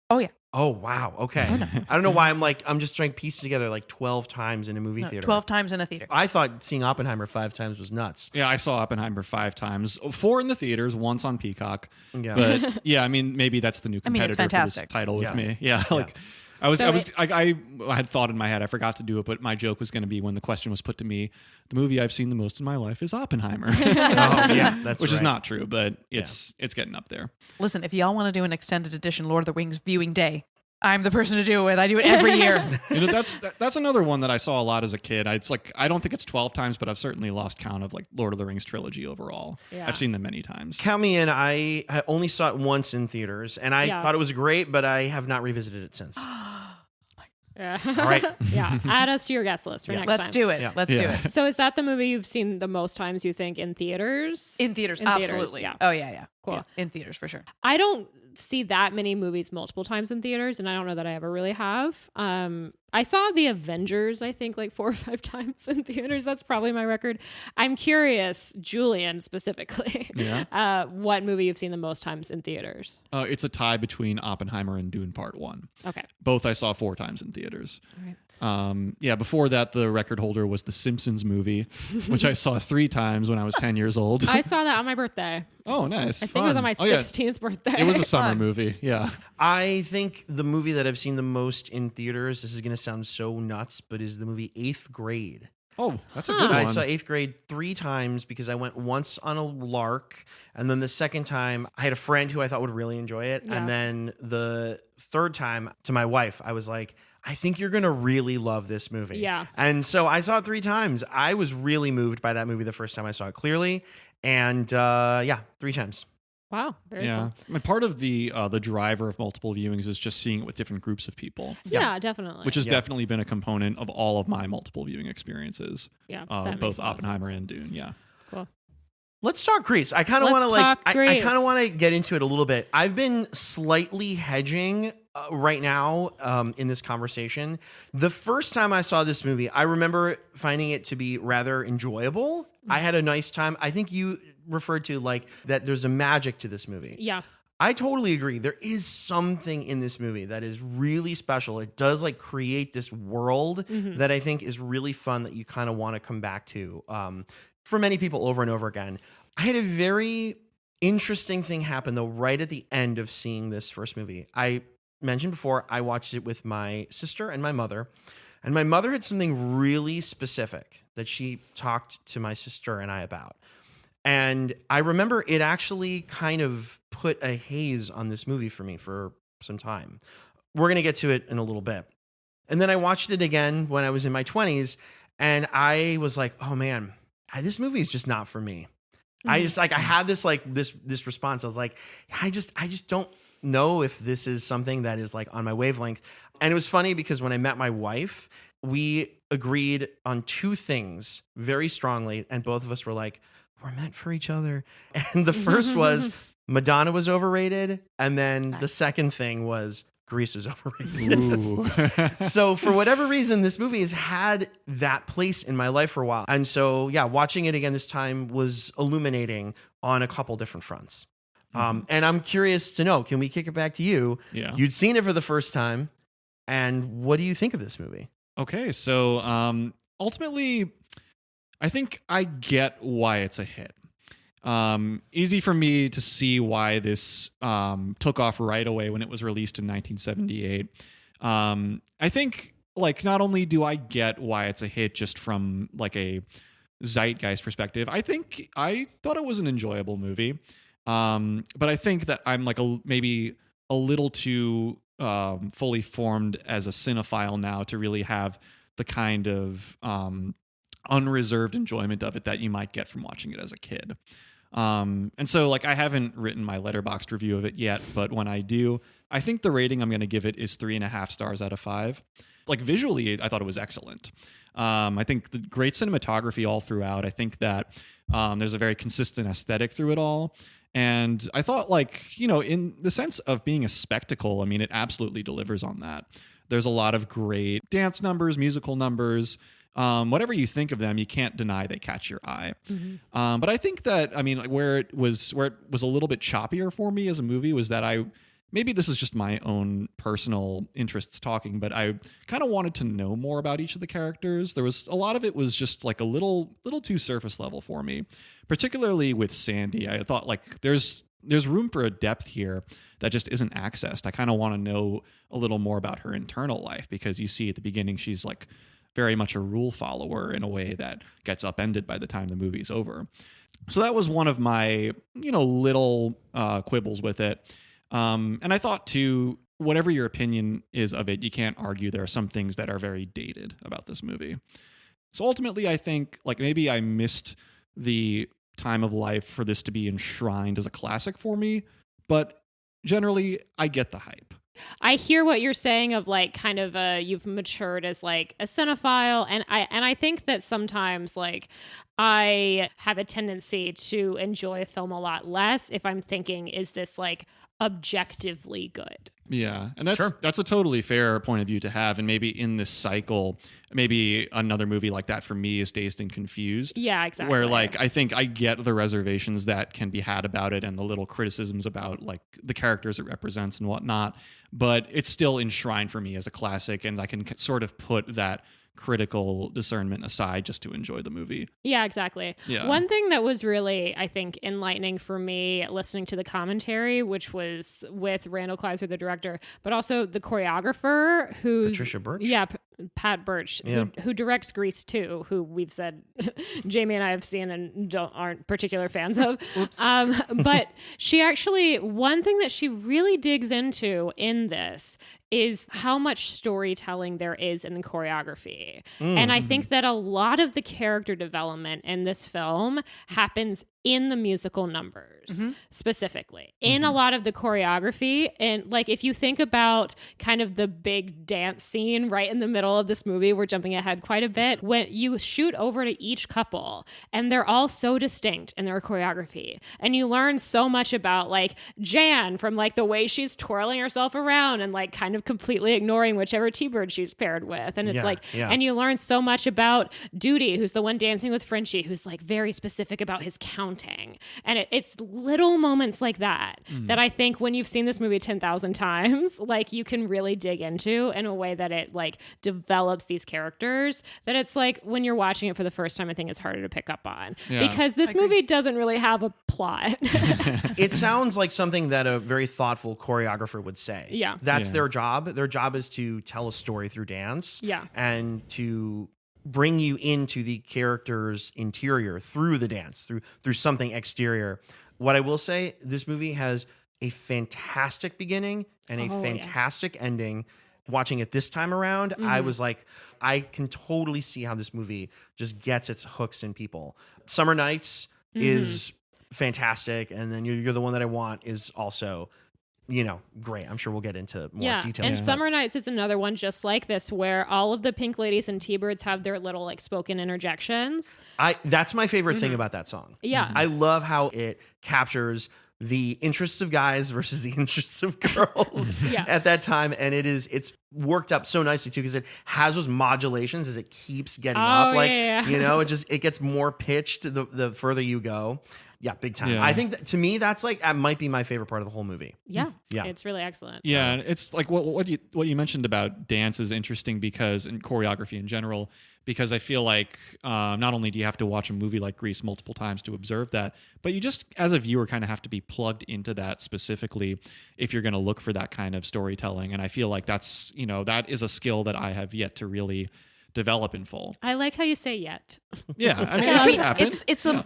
Speaker 4: Oh yeah.
Speaker 3: Oh, wow. Okay. I don't know why I'm just trying to piece together like 12 times in a movie theater.
Speaker 4: 12 times in a theater.
Speaker 3: I thought seeing Oppenheimer 5 times was nuts.
Speaker 2: Yeah, I saw Oppenheimer 5 times. 4 in the theaters, once on Peacock.
Speaker 3: Yeah.
Speaker 2: But yeah, I mean, maybe that's the new
Speaker 4: it's
Speaker 2: competitor for this
Speaker 4: fantastic.
Speaker 2: title with
Speaker 3: Yeah.
Speaker 2: me. Yeah, like I had thought in my head, I forgot to do it, but my joke was going to be when the question was put to me, the movie I've seen the most in my life is Oppenheimer.
Speaker 3: Oh, yeah, that's
Speaker 2: Which is
Speaker 3: right.
Speaker 2: not true, but it's getting up there.
Speaker 4: Listen, if y'all want to do an extended edition Lord of the Rings viewing day, I'm the person to do it with. I do it every year.
Speaker 2: That's another one that I saw a lot as a kid. It's like I don't think it's 12 times, but I've certainly lost count of like Lord of the Rings trilogy overall.
Speaker 1: Yeah.
Speaker 2: I've seen them many times.
Speaker 3: Count me in. I only saw it once in theaters, and I thought it was great, but I have not revisited it since.
Speaker 1: Yeah.
Speaker 3: All right.
Speaker 1: Yeah. Add us to your guest list for next
Speaker 4: Let's
Speaker 1: time.
Speaker 4: do it.
Speaker 3: Yeah.
Speaker 4: Let's do
Speaker 2: Yeah.
Speaker 4: it.
Speaker 1: So is that the movie you've seen the most times, you think, in theaters?
Speaker 4: In theaters,
Speaker 1: In theaters,
Speaker 4: absolutely.
Speaker 1: yeah.
Speaker 4: Oh yeah.
Speaker 1: Cool.
Speaker 4: Yeah, in theaters for sure.
Speaker 1: I don't see that many movies multiple times in theaters, and I don't know that I ever really have. I saw The Avengers, I think, like 4 or 5 times in theaters. That's probably my record. I'm curious, Julian specifically, what movie you've seen the most times in theaters?
Speaker 2: It's a tie between Oppenheimer and Dune Part 1.
Speaker 1: Okay.
Speaker 2: Both I saw 4 times in theaters.
Speaker 1: All right.
Speaker 2: Before that, the record holder was the Simpsons movie, which I saw 3 times when I was 10 years old.
Speaker 1: I saw that on my birthday.
Speaker 2: Oh, nice.
Speaker 1: I think it was on my
Speaker 2: Oh, yeah.
Speaker 1: 16th birthday.
Speaker 2: It was a summer
Speaker 1: Fun.
Speaker 2: movie. Yeah.
Speaker 3: I think the movie that I've seen the most in theaters, this is going to sound so nuts, but is the movie 8th Grade.
Speaker 2: Oh, that's a good
Speaker 3: I
Speaker 2: one.
Speaker 3: saw 8th Grade 3 times because I went once on a lark, and then the second time I had a friend who I thought would really enjoy it,
Speaker 1: Yeah.
Speaker 3: and then the third time to my wife, I was like, I think you're going to really love this movie.
Speaker 1: Yeah.
Speaker 3: And so I saw it 3 times. I was really moved by that movie the first time I saw it clearly, and 3 times.
Speaker 1: Wow. Very
Speaker 2: yeah.
Speaker 1: cool.
Speaker 2: I mean, part of the driver of multiple viewings is just seeing it with different groups of people.
Speaker 1: Yeah, definitely.
Speaker 2: Which has definitely been a component of all of my multiple viewing experiences.
Speaker 1: Yeah, that makes
Speaker 2: Both
Speaker 1: a lot of
Speaker 2: Oppenheimer and Dune. Yeah.
Speaker 1: Cool.
Speaker 3: Let's talk Grease. I kind of
Speaker 1: Let's
Speaker 3: want to
Speaker 1: talk
Speaker 3: I
Speaker 1: Grease.
Speaker 3: kind of want to get into it a little bit. I've been slightly hedging right now in this conversation. The first time I saw this movie, I remember finding it to be rather enjoyable. I had a nice time. I think you referred to like that there's a magic to this movie.
Speaker 1: Yeah.
Speaker 3: I totally agree. There is something in this movie that is really special. It does like create this world that I think is really fun that you kind of want to come back to for many people over and over again. I had a very interesting thing happen though right at the end of seeing this first movie. I mentioned before I watched it with my sister and my mother. And my mother had something really specific that she talked to my sister and I about. And I remember it actually kind of put a haze on this movie for me for some time. We're going to get to it in a little bit. And then I watched it again when I was in my 20s, and I was like, oh man, this movie is just not for me. I just like, I had this like this response. I was like, I just don't know if this is something that is like on my wavelength. And it was funny because when I met my wife, we agreed on two things very strongly. And both of us were like, we're meant for each other. And the first was Madonna was overrated. And then the second thing was Grease is overrated. So for whatever reason, this movie has had that place in my life for a while. And so, yeah, watching it again this time was illuminating on a couple different fronts. And I'm curious to know, can we kick it back to you?
Speaker 2: Yeah.
Speaker 3: You'd seen it for the first time. And what do you think of this movie?
Speaker 2: Okay, so ultimately, I think I get why it's a hit. Easy for me to see why this took off right away when it was released in 1978. I think, like, not only do I get why it's a hit just from like a zeitgeist perspective, I think I thought it was an enjoyable movie. But I think that I'm like maybe a little too fully formed as a cinephile now to really have the kind of unreserved enjoyment of it that you might get from watching it as a kid. And so like I haven't written my Letterboxd review of it yet, but when I do, I think the rating I'm going to give it is 3.5 stars out of 5. Like visually, I thought it was excellent. I think the great cinematography all throughout. I think that there's a very consistent aesthetic through it all. And I thought, like, you know, in the sense of being a spectacle, I mean, it absolutely delivers on that. There's a lot of great dance numbers, musical numbers. Whatever you think of them, you can't deny they catch your eye. But I think that, I mean, like where it was a little bit choppier for me as a movie was that maybe this is just my own personal interests talking, but I kind of wanted to know more about each of the characters. There was a lot of it was just like a little too surface level for me, particularly with Sandy. I thought like there's room for a depth here that just isn't accessed. I kind of want to know a little more about her internal life because you see at the beginning she's like very much a rule follower in a way that gets upended by the time the movie's over. So that was one of my, you know, little quibbles with it. And I thought too, whatever your opinion is of it, you can't argue there are some things that are very dated about this movie. So ultimately, I think like maybe I missed the time of life for this to be enshrined as a classic for me, but generally I get the hype.
Speaker 1: I hear what you're saying of like kind of you've matured as like a cinephile, and I think that sometimes like I have a tendency to enjoy a film a lot less if I'm thinking, is this like objectively good?
Speaker 2: Yeah, and that's a totally fair point of view to have, and maybe in this cycle, maybe another movie like that for me is Dazed and Confused.
Speaker 1: Yeah, exactly.
Speaker 2: Where like I think I get the reservations that can be had about it and the little criticisms about like the characters it represents and whatnot, but it's still enshrined for me as a classic, and I can sort of put that critical discernment aside just to enjoy the movie.
Speaker 1: Yeah, exactly.
Speaker 2: Yeah.
Speaker 1: One thing that was really, I think, enlightening for me listening to the commentary, which was with Randal Kleiser, the director, but also the choreographer, who's
Speaker 3: Patricia Birch?
Speaker 1: Yeah, Pat Birch, who directs Grease 2, who we've said Jamie and I have seen and aren't particular fans of. But she actually, one thing that she really digs into in this is how much storytelling there is in the choreography. And I think that a lot of the character development in this film happens in the musical numbers, specifically. In a lot of the choreography. And like, if you think about kind of the big dance scene right in the middle of this movie, we're jumping ahead quite a bit, when you shoot over to each couple and they're all so distinct in their choreography. And you learn so much about like Jan from like the way she's twirling herself around and like kind of completely ignoring whichever T-bird she's paired with. And it's and you learn so much about Duty, who's the one dancing with Frenchie, who's like very specific about his counting haunting. And it's little moments like that that I think when you've seen this movie 10,000 times, like you can really dig into in a way that it like develops these characters, that it's like when you're watching it for the first time, I think it's harder to pick up on because this movie doesn't really have a plot.
Speaker 3: It sounds like something that a very thoughtful choreographer would say.
Speaker 1: Yeah.
Speaker 3: That's their job. Their job is to tell a story through dance.
Speaker 1: Yeah.
Speaker 3: And to bring you into the character's interior through the dance, through something exterior. What I will say, this movie has a fantastic beginning and a fantastic ending. Watching it this time around, I was like, I can totally see how this movie just gets its hooks in people. Summer Nights is fantastic, and then You're the One That I Want is also, great. I'm sure we'll get into more details.
Speaker 1: And Summer Nights is another one just like this, where all of the Pink Ladies and T-Birds have their little like spoken interjections.
Speaker 3: That's my favorite thing about that song.
Speaker 1: Yeah.
Speaker 3: I love how it captures the interests of guys versus the interests of girls at that time. And it's worked up so nicely too, because it has those modulations as it keeps getting up. Like, it gets more pitched the further you go. Yeah, big time. Yeah. I think that, to me, that's like, that might be my favorite part of the whole movie.
Speaker 1: Yeah. It's really excellent.
Speaker 2: Yeah. It's like what you mentioned about dance is interesting because, and choreography in general, because I feel like not only do you have to watch a movie like Grease multiple times to observe that, but you just, as a viewer, kind of have to be plugged into that specifically if you're going to look for that kind of storytelling. And I feel like that's, that is a skill that I have yet to really develop in full.
Speaker 1: I like how you say yet.
Speaker 2: Yeah, I mean, it could happen.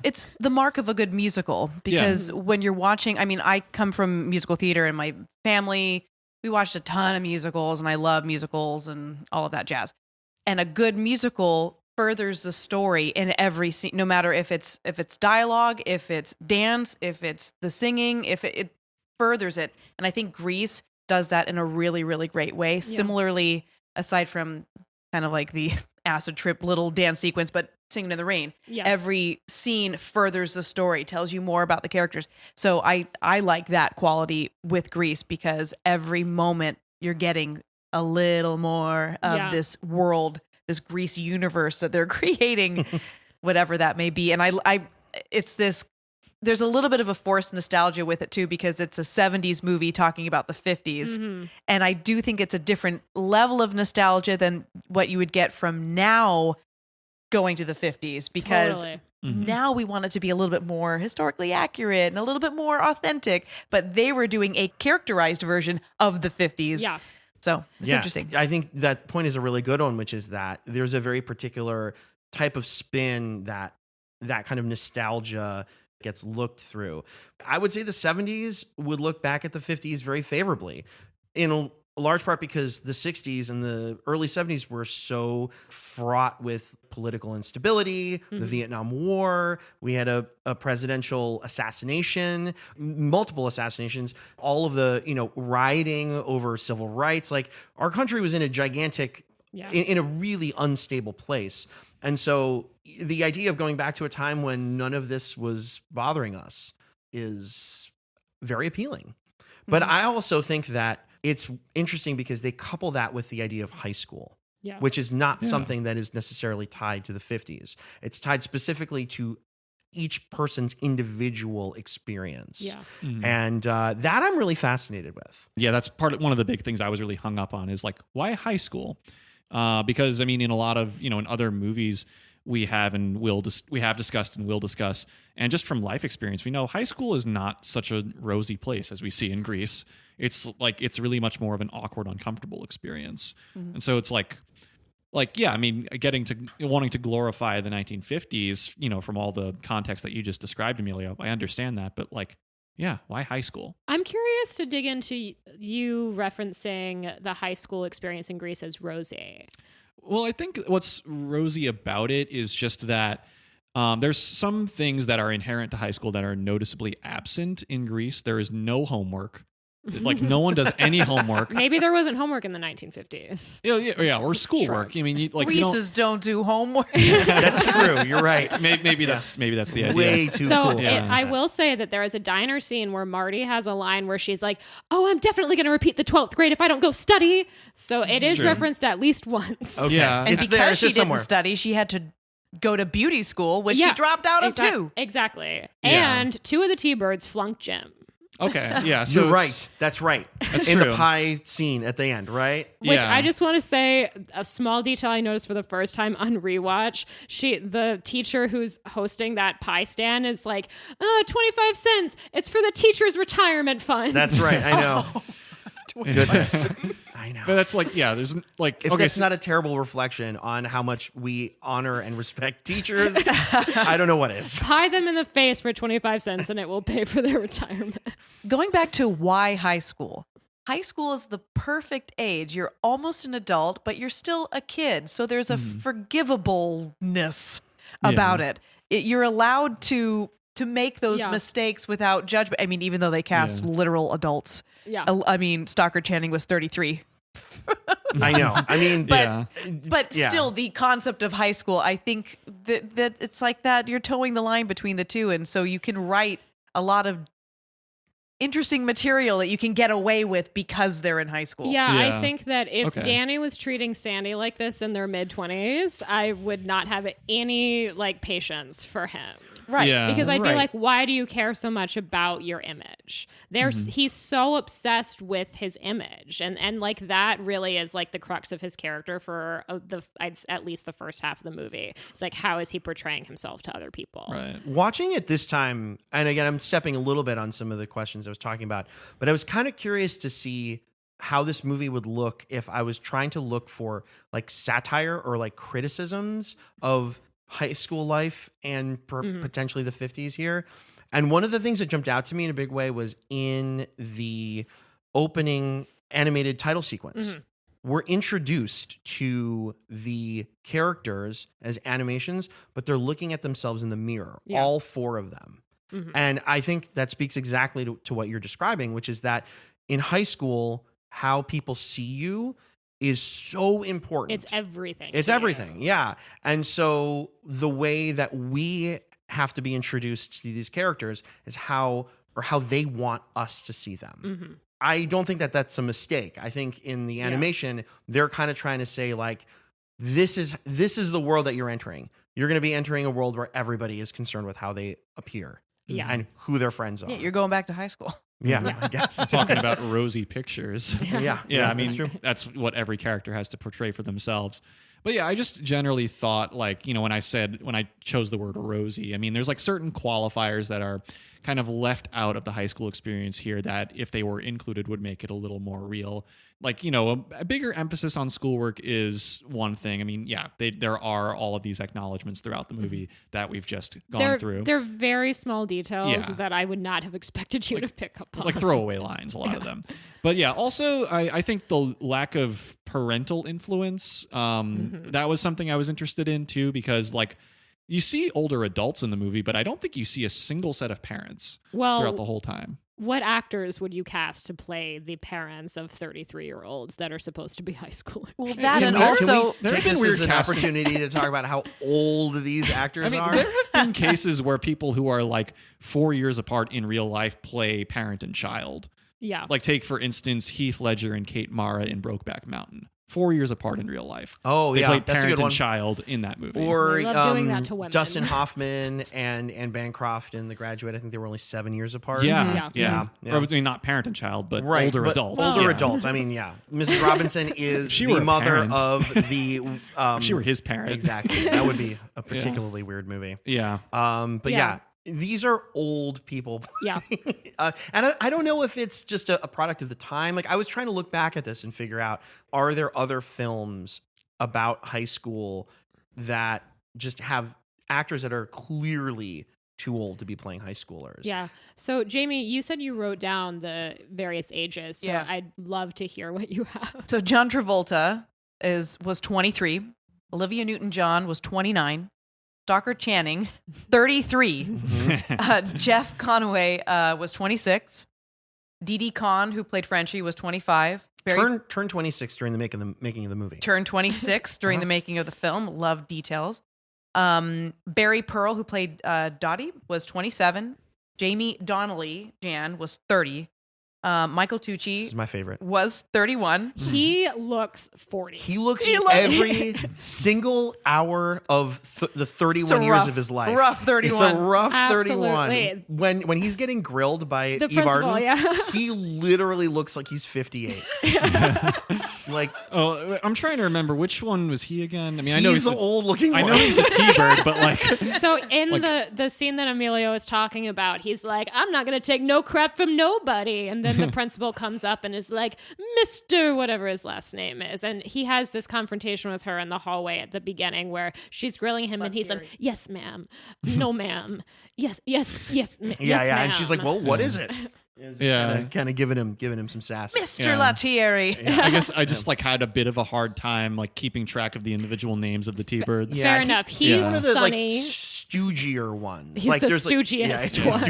Speaker 4: It's the mark of a good musical, because when you're watching, I mean, I come from musical theater, and my family, we watched a ton of musicals, and I love musicals and all of that jazz. And a good musical furthers the story in every scene, no matter if it's dialogue, if it's dance, if it's the singing, if it furthers it. And I think Grease does that in a really, really great way. Yeah. Similarly, aside from kind of like the acid trip little dance sequence, but Singing in the Rain. Yeah. Every scene furthers the story, tells you more about the characters. So I like that quality with Grease, because every moment you're getting a little more of this world, this Grease universe that they're creating, whatever that may be. And it's this, there's a little bit of a forced nostalgia with it too, because it's a 70s movie talking about the 50s. Mm-hmm. And I do think it's a different level of nostalgia than what you would get from now going to the 50s, because now we want it to be a little bit more historically accurate and a little bit more authentic, but they were doing a characterized version of the 50s. Yeah. So it's interesting.
Speaker 3: I think that point is a really good one, which is that there's a very particular type of spin that kind of nostalgia gets looked through. I would say the 70s would look back at the 50s very favorably, in a large part because the 60s and the early 70s were so fraught with political instability, the Vietnam War. We had a presidential assassination, multiple assassinations, all of the, rioting over civil rights. Like, our country was in a gigantic, in a really unstable place. And so the idea of going back to a time when none of this was bothering us is very appealing. But I also think that it's interesting because they couple that with the idea of high school, which is not something that is necessarily tied to the 50s. It's tied specifically to each person's individual experience. Yeah. Mm-hmm. And that I'm really fascinated with.
Speaker 2: Yeah, that's one of the big things I was really hung up on, is like, why high school? Because I mean, in a lot of, in other movies we have discussed and will discuss, and just from life experience, we know high school is not such a rosy place as we see in Grease. It's really much more of an awkward, uncomfortable experience. Mm-hmm. And so it's like, I mean, wanting to glorify the 1950s, from all the context that you just described, Emilio, I understand that, but why high school?
Speaker 1: I'm curious to dig into you referencing the high school experience in Grease as rosy.
Speaker 2: Well, I think what's rosy about it is just that there's some things that are inherent to high school that are noticeably absent in Grease. There is no homework. Like, no one does any homework.
Speaker 1: Maybe there wasn't homework in the 1950s.
Speaker 2: Yeah, or schoolwork. I mean,
Speaker 4: Reese's don't do homework.
Speaker 3: That's true. You're right.
Speaker 2: Maybe that's the idea.
Speaker 3: Way too cool.
Speaker 1: I will say that there is a diner scene where Marty has a line where she's like, "Oh, I'm definitely going to repeat the 12th grade if I don't go study." So it is referenced at least once.
Speaker 3: Okay.
Speaker 2: Yeah,
Speaker 4: and because she didn't study, she had to go to beauty school, which she dropped out of too.
Speaker 1: Exactly.
Speaker 2: Yeah.
Speaker 1: And 2 of the T-Birds flunked gym.
Speaker 2: Okay, yeah. So
Speaker 3: You're right. That's right.
Speaker 2: That's
Speaker 3: in
Speaker 2: true.
Speaker 3: the pie scene at the end, right?
Speaker 1: Which
Speaker 2: Yeah.
Speaker 1: I just want to say, a small detail I noticed for the first time on rewatch. The teacher who's hosting that pie stand is like, 25 cents. It's for the teacher's retirement fund.
Speaker 3: That's right. I know. Goodness. I know.
Speaker 2: But that's like, yeah, there's like,
Speaker 3: If
Speaker 2: okay,
Speaker 3: that's not a terrible reflection on how much we honor and respect teachers, I don't know what is.
Speaker 1: Pie them in the face for 25 cents and it will pay for their retirement.
Speaker 4: Going back to why high school. High school is the perfect age. You're almost an adult, but you're still a kid. So there's a forgivableness about it. You're allowed to make those mistakes without judgment. I mean, even though they cast literal adults.
Speaker 1: Yeah.
Speaker 4: I mean, Stockard Channing was 33.
Speaker 3: I know. I mean,
Speaker 4: But still, the concept of high school, I think that it's like that. You're towing the line between the two. And so you can write a lot of interesting material that you can get away with because they're in high school.
Speaker 1: Yeah,
Speaker 2: Yeah.
Speaker 1: I think that if
Speaker 2: Okay.
Speaker 1: Danny was treating Sandy like this in their mid-20s, I would not have any patience for him.
Speaker 4: Right.
Speaker 2: Yeah.
Speaker 1: Because I'd be
Speaker 3: Right.
Speaker 1: like, why do you care so much about your image? He's so obsessed with his image. And like that really is like the crux of his character for at least the first half of the movie. It's like, how is he portraying himself to other people?
Speaker 2: right.
Speaker 3: watching it this time, and again, I'm stepping a little bit on some of the questions I was talking about, but I was kind of curious to see how this movie would look if I was trying to look for like satire or like criticisms of high school life and potentially the 50s here. And one of the things that jumped out to me in a big way was in the opening animated title sequence. We're introduced to the characters as animations, but they're looking at themselves in the mirror, all 4 of them. And I think that speaks exactly to what you're describing, which is that in high school, how people see you is so important.
Speaker 1: It's everything.
Speaker 3: It's
Speaker 1: to
Speaker 3: everything.
Speaker 1: you.
Speaker 3: Yeah. And so the way that we have to be introduced to these characters is how they want us to see them. I don't think that that's a mistake. I think in the animation, they're kind of trying to say like, this is the world that you're entering. You're going to be entering a world where everybody is concerned with how they appear.
Speaker 1: Yeah.
Speaker 3: And who their friends are.
Speaker 4: Yeah, you're going back to high school.
Speaker 3: Yeah, I guess.
Speaker 2: Talking about rosy pictures.
Speaker 3: Yeah.
Speaker 2: Yeah, I
Speaker 3: that's
Speaker 2: mean,
Speaker 3: true.
Speaker 2: that's what every character has to portray for themselves. But yeah, I just generally thought like, when I chose the word rosy, I mean, there's like certain qualifiers that are kind of left out of the high school experience here that if they were included would make it a little more real. Like, a bigger emphasis on schoolwork is one thing. I mean, yeah, there are all of these acknowledgments throughout the movie that we've just gone through.
Speaker 1: They're very small details
Speaker 2: Yeah.
Speaker 1: that I would not have expected you to pick up on.
Speaker 2: Like throwaway lines, a lot of them. But yeah, also I think the lack of parental influence, that was something I was interested in too, because like you see older adults in the movie, but I don't think you see a single set of parents throughout the whole time.
Speaker 1: What actors would you cast to play the parents of 33-year-olds that are supposed to be high schoolers?
Speaker 4: Well, that
Speaker 3: Can
Speaker 4: and
Speaker 3: we-
Speaker 4: also
Speaker 3: can we
Speaker 2: there have
Speaker 3: take
Speaker 2: been
Speaker 3: this
Speaker 2: weird
Speaker 3: as an
Speaker 2: casting.
Speaker 3: opportunity to talk about how old these actors
Speaker 2: I mean,
Speaker 3: are.
Speaker 2: there have been cases where people who are like 4 years apart in real life play parent and child.
Speaker 1: Yeah.
Speaker 2: Like take, for instance, Heath Ledger and Kate Mara in Brokeback Mountain. 4 years apart in real life.
Speaker 3: Oh,
Speaker 2: they
Speaker 3: yeah,
Speaker 2: played
Speaker 3: that's a
Speaker 2: parent
Speaker 3: good one.
Speaker 2: and child in that movie.
Speaker 3: Or
Speaker 1: They love doing that to women.
Speaker 3: Dustin Hoffman and Bancroft in The Graduate. I think they were only 7 years apart.
Speaker 2: yeah.
Speaker 3: Yeah.
Speaker 2: Or I mean, not parent and child, but
Speaker 3: Right,
Speaker 2: older
Speaker 3: but
Speaker 2: adults.
Speaker 3: Older
Speaker 2: Yeah.
Speaker 3: adults. I mean, yeah. Mrs. Robinson is
Speaker 2: she
Speaker 3: the
Speaker 2: were a
Speaker 3: mother
Speaker 2: parent.
Speaker 3: of the.
Speaker 2: If she were his parent.
Speaker 3: Exactly. That would be a particularly weird movie.
Speaker 2: Yeah.
Speaker 3: But
Speaker 1: Yeah.
Speaker 3: these are old people.
Speaker 1: Yeah.
Speaker 3: And I don't know if it's just a product of the time. Like I was trying to look back at this and figure out, are there other films about high school that just have actors that are clearly too old to be playing high schoolers?
Speaker 1: Yeah. So, Jamie, you said you wrote down the various ages. So
Speaker 4: Yeah.
Speaker 1: I'd love to hear what you have.
Speaker 4: So John Travolta was 23. Olivia Newton-John was 29. Stockard Channing, 33. Jeff Conaway was 26. Didi Khan, who played Frenchie, was 25.
Speaker 3: Turn 26 during the making of the movie.
Speaker 4: Turned 26 during the making of the film. Love details. Barry Pearl, who played Dottie, was 27. Jamie Donnelly, Jan, was 30. Michael
Speaker 3: This
Speaker 4: Tucci
Speaker 3: is my favorite.
Speaker 4: was 31.
Speaker 1: He looks 40.
Speaker 3: He looks every single hour of the 31 years of his life.
Speaker 4: Rough 31.
Speaker 3: It's a rough
Speaker 1: Absolutely.
Speaker 3: 31. When he's getting grilled by
Speaker 1: The
Speaker 3: Eve
Speaker 1: principal,
Speaker 3: Arden,
Speaker 1: yeah.
Speaker 3: he literally looks like he's 58. Like,
Speaker 2: Oh, I'm trying to remember which one was he again. I mean, I know
Speaker 3: he's
Speaker 2: he's
Speaker 3: the old looking one.
Speaker 2: I know he's a T-bird, but like,
Speaker 1: So in the scene that Emilio is talking about, he's like, I'm not going to take no crap from nobody. And then the principal comes up and is like, Mr. whatever his last name is. And he has this confrontation with her in the hallway at the beginning where she's grilling him and he's like, yes, ma'am. No, ma'am. Yes, yes,
Speaker 3: yeah,
Speaker 1: yes, ma'am.
Speaker 3: and she's like, well, what is it?
Speaker 2: yeah.
Speaker 3: Kind of giving him some sass.
Speaker 4: Mr.
Speaker 2: Yeah.
Speaker 4: Latieri.
Speaker 2: I guess I just like had a bit of a hard time like keeping track of the individual names of the T-birds.
Speaker 3: Yeah,
Speaker 1: Fair enough. He's
Speaker 3: one of the like
Speaker 1: Sonny.
Speaker 3: stoogier ones.
Speaker 1: He's
Speaker 3: like,
Speaker 1: the
Speaker 3: there's, like-
Speaker 1: stoogiest
Speaker 3: yeah,
Speaker 1: one.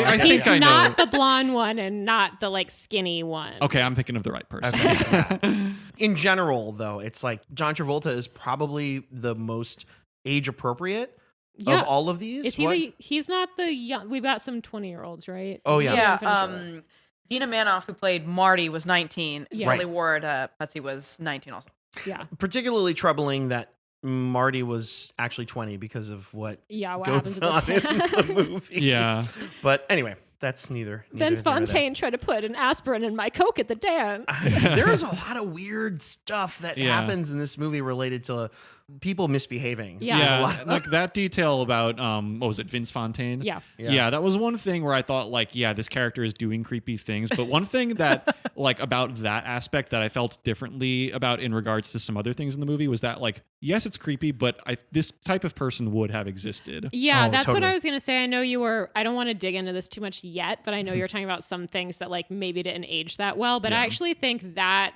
Speaker 2: I
Speaker 1: He's
Speaker 2: think I know.
Speaker 1: not the blonde one and not the like skinny one.
Speaker 2: Okay, I'm thinking of the right person.
Speaker 3: In general, though, it's like John Travolta is probably the most age appropriate
Speaker 1: Yeah.
Speaker 3: of all of these.
Speaker 1: Is he he's not the young, we've got some 20-year-olds, right?
Speaker 3: Oh, yeah.
Speaker 1: We haven't
Speaker 4: Yeah.
Speaker 1: finished with this.
Speaker 4: Dina Manoff, who played Marty, was 19.
Speaker 1: Yeah.
Speaker 4: Billy
Speaker 3: Right.
Speaker 4: Ward, Patsy, was 19 also.
Speaker 1: Yeah.
Speaker 3: particularly troubling that Marty was actually 20 because of what
Speaker 1: Yeah, what
Speaker 3: goes
Speaker 1: happens
Speaker 3: on
Speaker 1: with
Speaker 3: in the movie.
Speaker 2: Yeah.
Speaker 3: But anyway, that's neither.
Speaker 1: Then
Speaker 3: here nor there.
Speaker 1: Fontaine tried to put an aspirin in my Coke at the dance.
Speaker 3: There is a lot of weird stuff that
Speaker 2: Yeah.
Speaker 3: happens in this movie related to people misbehaving.
Speaker 1: Yeah.
Speaker 3: There's a
Speaker 2: Yeah,
Speaker 3: lot
Speaker 2: like that detail about what was it, Vince Fontaine?
Speaker 1: Yeah.
Speaker 3: Yeah.
Speaker 2: That was one thing where I thought like, yeah, this character is doing creepy things. But one thing that like about that aspect that I felt differently about in regards to some other things in the movie was that like, yes, it's creepy, but this type of person would have existed.
Speaker 1: Yeah,
Speaker 3: Oh,
Speaker 1: that's what
Speaker 3: totally.
Speaker 1: I was going to say. I know I don't want to dig into this too much yet, but I know you're talking about some things that like maybe didn't age that well. But I actually think that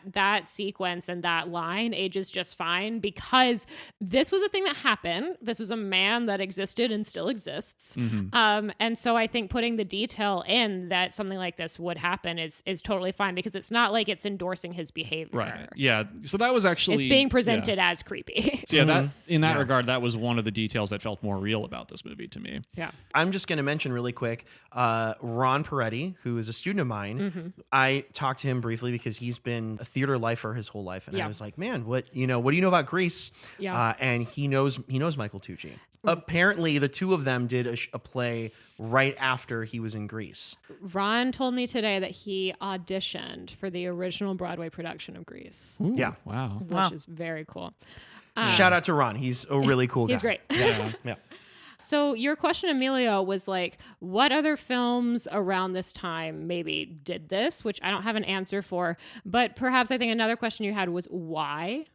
Speaker 1: sequence and that line ages just fine because this was a thing that happened. This was a man that existed and still exists. And so I think putting the detail in that something like this would happen is totally fine because it's not like it's endorsing his behavior.
Speaker 2: Right. Yeah. So that was actually
Speaker 1: It's being presented as creepy.
Speaker 2: So yeah, that in that
Speaker 3: Yeah.
Speaker 2: regard, that was one of the details that felt more real about this movie to me.
Speaker 1: Yeah.
Speaker 3: I'm just going to mention really quick, Ron Peretti, who is a student of mine. I talked to him briefly because he's been a theater lifer his whole life, and
Speaker 1: Yeah.
Speaker 3: I was like, "Man, what do you know about Grease?"
Speaker 1: Yeah.
Speaker 3: And he knows Michael Tucci. Apparently, the two of them did a play right after he was in Grease.
Speaker 1: Ron told me today that he auditioned for the original Broadway production of Grease,
Speaker 2: Ooh,
Speaker 3: Yeah.
Speaker 2: Wow.
Speaker 1: which is very cool.
Speaker 3: Shout out to Ron; he's a really cool guy.
Speaker 1: He's great.
Speaker 2: Yeah.
Speaker 3: Yeah.
Speaker 1: So your question, Emilio, was like, what other films around this time maybe did this, which I don't have an answer for, but perhaps I think another question you had was why?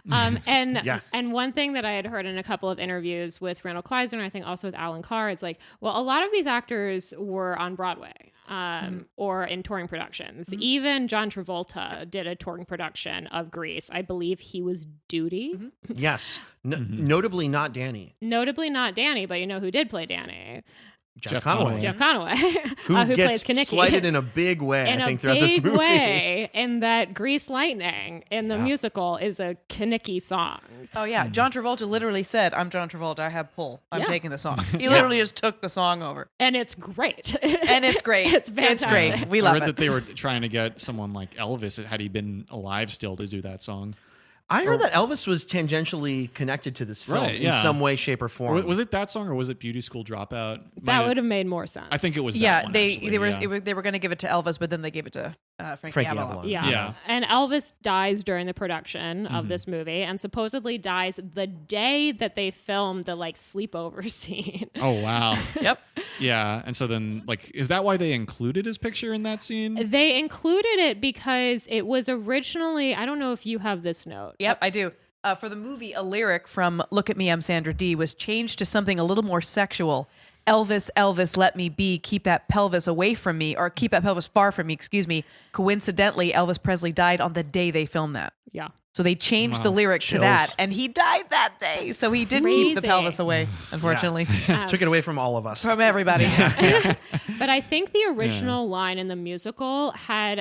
Speaker 3: Yeah.
Speaker 1: And one thing that I had heard in a couple of interviews with Randal Kleiser and I think also with Alan Carr is like, well, a lot of these actors were on Broadway or in touring productions. Even John Travolta did a touring production of Grease. I believe he was Duty.
Speaker 3: Yes. Notably not Danny.
Speaker 1: Notably not Danny, but you know who did play Danny?
Speaker 3: Jeff
Speaker 2: Conaway.
Speaker 3: Conaway.
Speaker 1: Jeff Conaway,
Speaker 3: Who
Speaker 1: plays
Speaker 3: gets
Speaker 1: Kinnicky.
Speaker 3: slighted in a big way,
Speaker 1: In
Speaker 3: I
Speaker 1: a
Speaker 3: think, throughout this
Speaker 1: big
Speaker 3: movie.
Speaker 1: way, in that Grease Lightning in the musical is a Kinnicky song.
Speaker 4: Oh, yeah. John Travolta literally said, I'm John Travolta. I have pull. I'm
Speaker 1: Yeah.
Speaker 4: taking the song. He literally just took the song over.
Speaker 1: And it's great.
Speaker 4: And it's great.
Speaker 1: It's
Speaker 4: It's
Speaker 1: fantastic.
Speaker 4: great. We
Speaker 2: I
Speaker 4: love
Speaker 2: read
Speaker 4: it.
Speaker 2: that they were trying to get someone like Elvis, had he been alive still, to do that song.
Speaker 3: I heard that Elvis was tangentially connected to this film
Speaker 2: Right,
Speaker 3: in
Speaker 2: yeah.
Speaker 3: some way, shape, or form.
Speaker 2: Was it that song or was it Beauty School Dropout?
Speaker 1: That would have made more sense.
Speaker 2: I think it was.
Speaker 4: Yeah,
Speaker 2: that one,
Speaker 4: they
Speaker 2: actually,
Speaker 4: they were
Speaker 2: yeah.
Speaker 4: they were going to give it to Elvis, but then they gave it to Frankie Avalon.
Speaker 3: Avalon.
Speaker 1: Yeah.
Speaker 2: Yeah.
Speaker 1: And Elvis dies during the production
Speaker 2: Mm-hmm.
Speaker 1: of this movie and supposedly dies the day that they filmed the like sleepover scene.
Speaker 2: Oh wow.
Speaker 4: Yep.
Speaker 2: Yeah, and so then like, is that why they included his picture in that scene?
Speaker 1: They included it because it was originally, I don't know if you have this note.
Speaker 4: Yep, I do. For the movie, a lyric from Look at Me, I'm Sandra Dee was changed to something a little more sexual. Elvis, Elvis, let me be. Keep that pelvis away from me, or keep that pelvis far from me, excuse me. Coincidentally, Elvis Presley died on the day they filmed that.
Speaker 1: Yeah.
Speaker 4: So they changed the lyric to
Speaker 3: Chills.
Speaker 4: that, and he died that day. So he did keep the
Speaker 1: Crazy.
Speaker 4: pelvis away, unfortunately,
Speaker 3: Took it away from all of us.
Speaker 4: from everybody.
Speaker 1: But I think the original line in the musical had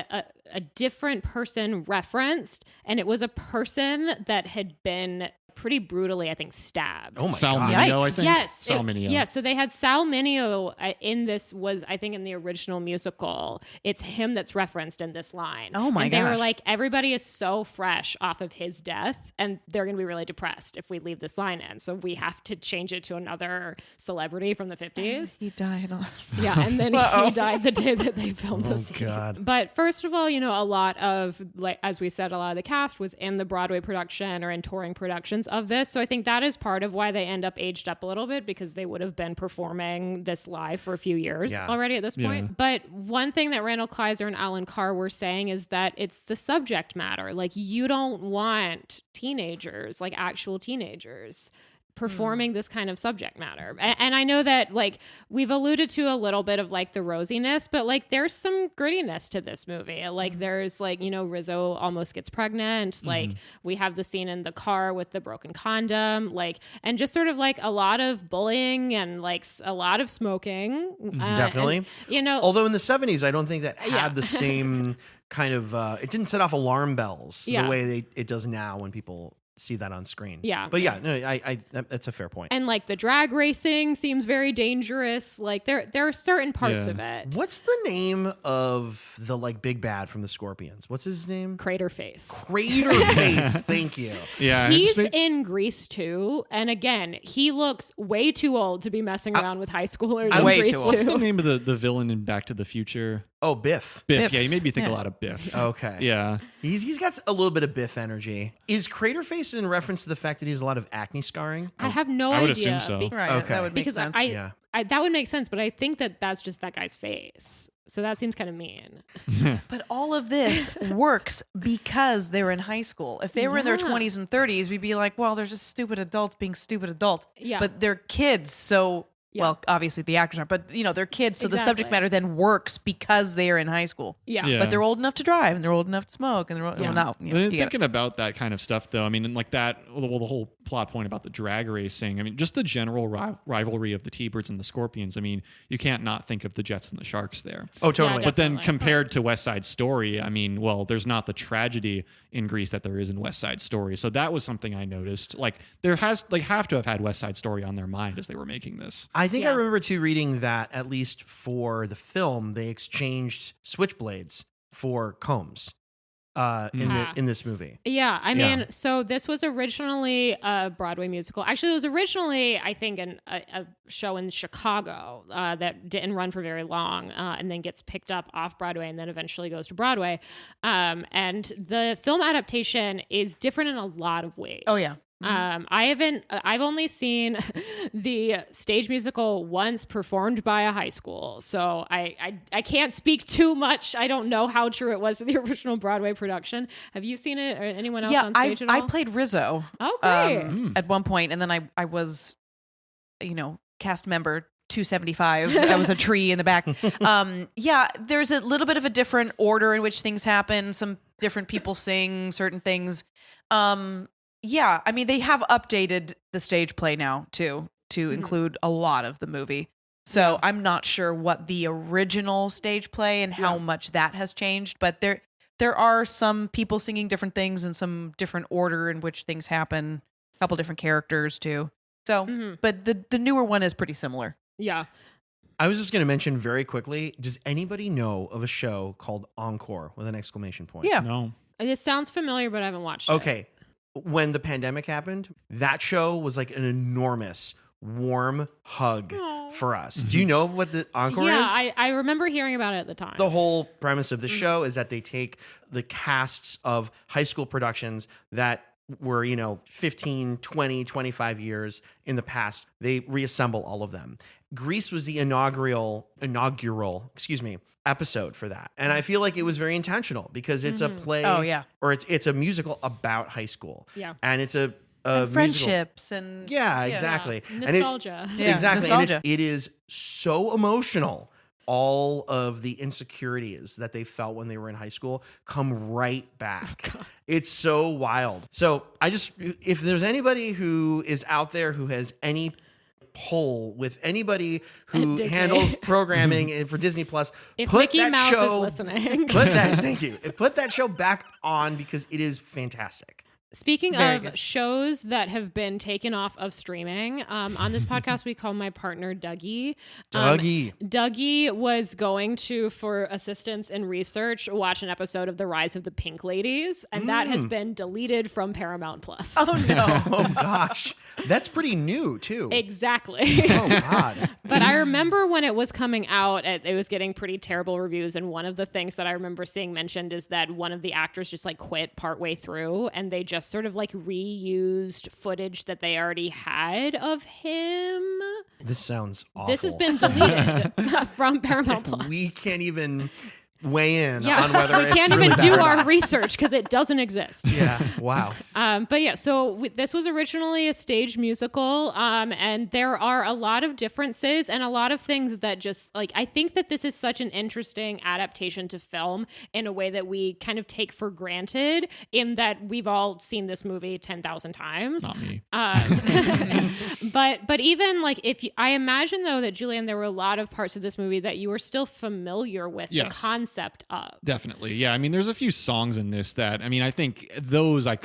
Speaker 1: a different person referenced, and it was a person that had been pretty brutally, I think, stabbed.
Speaker 3: Oh my
Speaker 2: Sal
Speaker 3: God.
Speaker 2: Mineo, I
Speaker 4: Yikes.
Speaker 2: think.
Speaker 1: Yes.
Speaker 2: Sal Mineo.
Speaker 1: Yeah. So they had Sal Mineo in this was, I think, in the original musical. It's him that's referenced in this line.
Speaker 4: Oh my
Speaker 1: And they were
Speaker 4: gosh.
Speaker 1: like, everybody is so fresh off of his death, and they're going to be really depressed if we leave this line in. So we have to change it to another celebrity from the 50s.
Speaker 4: He died on.
Speaker 1: Yeah, and then he died the day that they filmed the scene.
Speaker 3: God.
Speaker 1: But first of all, you know, a lot of, like, as we said, a lot of the cast was in the Broadway production or in touring productions of this. So I think that is part of why they end up aged up a little bit, because they would have been performing this live for a few years already at this point.
Speaker 2: Yeah.
Speaker 1: But one thing that Randal Kleiser and Alan Carr were saying is that it's the subject matter. Like, you don't want teenagers, like actual teenagers, performing this kind of subject matter. And I know that, like, we've alluded to a little bit of like the rosiness, but like there's some grittiness to this movie. Like there's like, you know, Rizzo almost gets pregnant. Like we have the scene in the car with the broken condom, like, and just sort of like a lot of bullying and like a lot of smoking.
Speaker 3: Definitely.
Speaker 1: And, you know,
Speaker 3: Although in the 70s, I don't think that had the same kind of, it didn't set off alarm bells the way it does now when people see that on screen.
Speaker 1: Yeah.
Speaker 3: But yeah, no, I that's a fair point.
Speaker 1: and like the drag racing seems very dangerous. Like there are certain parts of it.
Speaker 3: What's the name of the like big bad from the Scorpions? What's his name?
Speaker 1: Crater Face.
Speaker 3: Crater Face. Thank you.
Speaker 2: Yeah.
Speaker 1: He's in Grease too, and again, he looks way too old to be messing around with high schoolers. In
Speaker 4: way
Speaker 1: Grease
Speaker 4: too old.
Speaker 2: What's the
Speaker 1: too.
Speaker 2: name of the villain in Back to the Future?
Speaker 3: Oh, Biff.
Speaker 2: Biff. Yeah, he made me think a lot of Biff.
Speaker 3: Okay.
Speaker 2: Yeah.
Speaker 3: He's got a little bit of Biff energy. Is Crater Face in reference to the fact that he has a lot of acne scarring?
Speaker 1: I have no
Speaker 2: I would
Speaker 1: idea.
Speaker 2: assume so.
Speaker 4: Right.
Speaker 3: Okay.
Speaker 4: That would make
Speaker 1: Because
Speaker 4: sense.
Speaker 3: Yeah.
Speaker 1: that would make sense, but I think that that's just that guy's face. So that seems kind of mean.
Speaker 4: But all of this works because they were in high school. If they were in their 20s and 30s, we'd be like, well, they're just stupid adults being stupid adults.
Speaker 1: Yeah.
Speaker 4: But they're kids, so... Well, obviously the actors aren't, but you know, they're kids, so the subject matter then works because they are in high school.
Speaker 1: Yeah.
Speaker 4: But they're old enough to drive, and they're old enough to smoke, and they're old, well, you get it.
Speaker 2: Thinking about that kind of stuff, though, I mean, like that, well, the whole plot point about the drag racing, I mean, just the general rivalry of the T-Birds and the Scorpions, I mean, you can't not think of the Jets and the Sharks there.
Speaker 3: Oh, totally.
Speaker 1: Yeah,
Speaker 2: But then
Speaker 1: Definitely.
Speaker 2: compared to West Side Story, I mean, well, there's not the tragedy in Grease that there is in West Side Story. So that was something I noticed. Like there has, like, have to have had West Side Story on their mind as they were making this.
Speaker 3: I think I
Speaker 1: Yeah.
Speaker 3: remember too reading that at least for the film, they exchanged switchblades for combs in this movie.
Speaker 1: Yeah, I mean, so this was originally a Broadway musical. Actually, it was originally, I think, a show in Chicago that didn't run for very long and then gets picked up off Broadway and then eventually goes to Broadway. And the film adaptation is different in a lot of ways.
Speaker 4: Oh, yeah.
Speaker 1: I've only seen the stage musical once performed by a high school. So I can't speak too much. I don't know how true it was to the original Broadway production. Have you seen it or anyone else on stage at all?
Speaker 4: I played Rizzo
Speaker 1: Oh, great.
Speaker 4: at one point, and then I was, you know, cast member 275. I was a tree in the back. Yeah, there's a little bit of a different order in which things happen. Some different people sing certain things. Yeah, I mean, they have updated the stage play now, too, to include a lot of the movie. So I'm not sure what the original stage play and how much that has changed, but there are some people singing different things and some different order in which things happen, a couple different characters, too. So, but the newer one is pretty similar.
Speaker 1: Yeah.
Speaker 3: I was just going to mention very quickly, does anybody know of a show called Encore with an exclamation point?
Speaker 4: Yeah.
Speaker 2: No.
Speaker 1: It sounds familiar, but I haven't watched it.
Speaker 3: Okay. When the pandemic happened, that show was like an enormous warm hug for us. Do you know what the Encore
Speaker 1: Yeah,
Speaker 3: is?
Speaker 1: I remember hearing about it at the time.
Speaker 3: The whole premise of the show is that they take the casts of high school productions that were, 15, 20, 25 years in the past. They reassemble all of them. Grease was the inaugural, episode for that. And I feel like it was very intentional because it's a play or it's a musical about high school.
Speaker 1: Yeah.
Speaker 3: And it's a
Speaker 4: Friendships and...
Speaker 3: Yeah, exactly.
Speaker 1: Nostalgia.
Speaker 3: Exactly.
Speaker 4: Nostalgia.
Speaker 3: And it is so emotional. All of the insecurities that they felt when they were in high school come right back. It's so wild. So if there's anybody who is out there who has any pull with anybody who handles programming for Disney Plus,
Speaker 1: If
Speaker 3: put
Speaker 1: Mickey
Speaker 3: that
Speaker 1: Mouse
Speaker 3: show,
Speaker 1: is listening.
Speaker 3: thank you. Put that show back on because it is fantastic.
Speaker 1: Speaking
Speaker 4: Very
Speaker 1: of
Speaker 4: good.
Speaker 1: shows that have been taken off of streaming, on this podcast, we call my partner Dougie. Dougie was going to, for assistance in research, watch an episode of The Rise of the Pink Ladies, and that has been deleted from Paramount Plus.
Speaker 4: Oh no.
Speaker 3: Oh gosh, that's pretty new too.
Speaker 1: Exactly.
Speaker 3: Oh God.
Speaker 1: But I remember when it was coming out, it was getting pretty terrible reviews. And one of the things that I remember seeing mentioned is that one of the actors just like quit partway through, and they just sort of like reused footage that they already had of him.
Speaker 3: This sounds awful.
Speaker 1: This has been deleted from Paramount Plus.
Speaker 3: We can't even weigh in
Speaker 1: Yeah,
Speaker 3: on whether
Speaker 1: we
Speaker 3: it's
Speaker 1: can't
Speaker 3: really
Speaker 1: even
Speaker 3: bad
Speaker 1: do
Speaker 3: or
Speaker 1: our
Speaker 3: not.
Speaker 1: research because it doesn't exist.
Speaker 3: Yeah. Wow.
Speaker 1: But yeah, so this was originally a stage musical, and there are a lot of differences and a lot of things that just like, I think that this is such an interesting adaptation to film in a way that we kind of take for granted, in that we've all seen this movie 10,000 times.
Speaker 2: Not me.
Speaker 1: But even like I imagine though that, Julian, there were a lot of parts of this movie that you were still familiar with the
Speaker 2: Yes.
Speaker 1: concept of.
Speaker 2: Definitely. Yeah. I mean, there's a few songs in this that, I mean, I think those I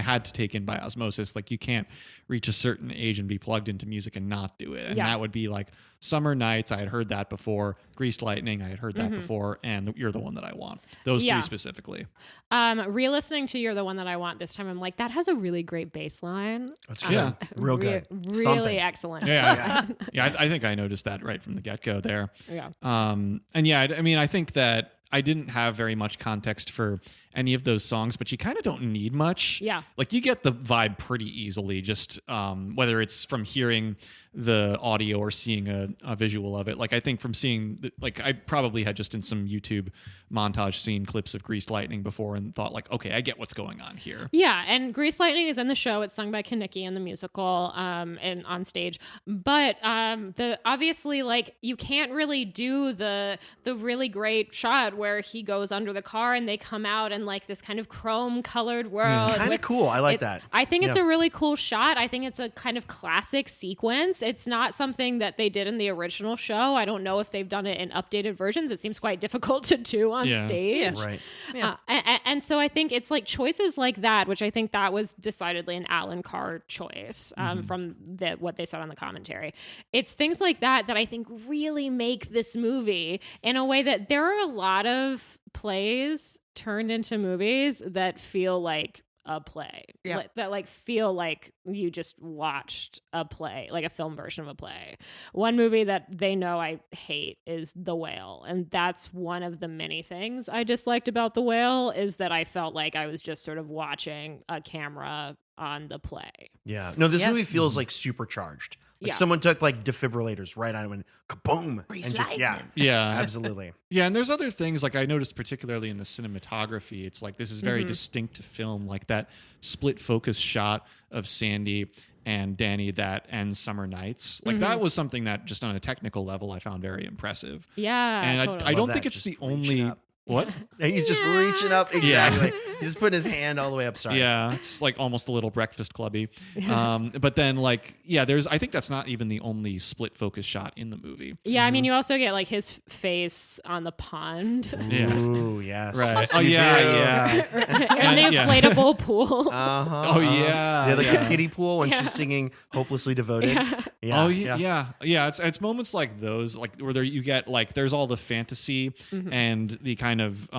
Speaker 2: had to take in by osmosis. Like, you can't reach a certain age and be plugged into music and not do it. And that would be like Summer Nights. I had heard that before. Greased Lightning. I had heard that before. And You're the One That I Want. Those three specifically.
Speaker 1: Re-listening to You're the One That I Want this time, I'm like, that has a really great bass line.
Speaker 3: That's good.
Speaker 2: Yeah.
Speaker 3: Real good.
Speaker 1: Really
Speaker 3: Thumping.
Speaker 1: excellent.
Speaker 2: Yeah. I think I noticed that right from the get-go there.
Speaker 1: Yeah.
Speaker 2: And yeah, I mean, I think that I didn't have very much context for any of those songs, but you kind of don't need much.
Speaker 1: Yeah.
Speaker 2: Like, you get the vibe pretty easily, just whether it's from hearing the audio or seeing a visual of it. Like, I think from seeing, I probably had just in some YouTube montage seen clips of Greased Lightning before and thought like, okay, I get what's going on here.
Speaker 1: Yeah, and Greased Lightning is in the show. It's sung by Kaneki in the musical, and on stage. But the obviously, like, you can't really do the really great shot where he goes under the car and they come out in like this kind of chrome colored world.
Speaker 3: Kind of cool. I like that.
Speaker 1: I think it's a really cool shot. I think it's a kind of classic sequence. It's not something that they did in the original show. I don't know if they've done it in updated versions. It seems quite difficult to do on stage.
Speaker 3: Right.
Speaker 4: Yeah.
Speaker 1: And so I think it's like choices like that, which I think that was decidedly an Alan Carr choice from what they said on the commentary. It's things like that that I think really make this movie in a way that there are a lot of plays turned into movies that feel like a play.
Speaker 4: Yeah.
Speaker 1: That like feel like you just watched a play, like a film version of a play. One movie that they know I hate is The Whale, and that's one of the many things I disliked about The Whale, is that I felt like I was just sort of watching a camera on the play.
Speaker 3: Yeah. No, this
Speaker 4: Yes.
Speaker 3: movie feels like supercharged. Like
Speaker 1: Yeah.
Speaker 3: someone took like defibrillators right on it and kaboom.
Speaker 4: Greased
Speaker 3: And just, yeah.
Speaker 4: lightning.
Speaker 2: Yeah.
Speaker 3: Absolutely.
Speaker 2: Yeah, and there's other things like I noticed particularly in the cinematography. It's like this is very distinct to film, like that split focus shot of Sandy and Danny that ends Summer Nights. Like that was something that just on a technical level I found very impressive.
Speaker 1: Yeah,
Speaker 2: And
Speaker 1: totally.
Speaker 2: I don't
Speaker 3: Love
Speaker 2: think
Speaker 3: that,
Speaker 2: it's
Speaker 3: just
Speaker 2: the
Speaker 3: reaching
Speaker 2: only
Speaker 3: up.
Speaker 2: what?
Speaker 3: Yeah, he's just reaching up. Exactly. He's just putting his hand all the way up. Sorry.
Speaker 2: Yeah, it's like almost a little Breakfast Clubby. But then like, yeah, I think that's not even the only split focus shot in the movie.
Speaker 1: Yeah, I mean, you also get like his face on the pond
Speaker 2: Yeah.
Speaker 3: Ooh, yes.
Speaker 2: Right.
Speaker 3: Yes,
Speaker 2: Oh
Speaker 3: you
Speaker 2: yeah,
Speaker 3: do.
Speaker 2: yeah.
Speaker 1: and the
Speaker 2: yeah.
Speaker 1: inflatable pool.
Speaker 3: Uh-huh.
Speaker 2: Oh, yeah,
Speaker 3: Yeah, like
Speaker 2: yeah.
Speaker 3: the kiddie pool when she's singing "Hopelessly Devoted." Yeah.
Speaker 2: Oh yeah. It's moments like those, like where you get like there's all the fantasy and the kind of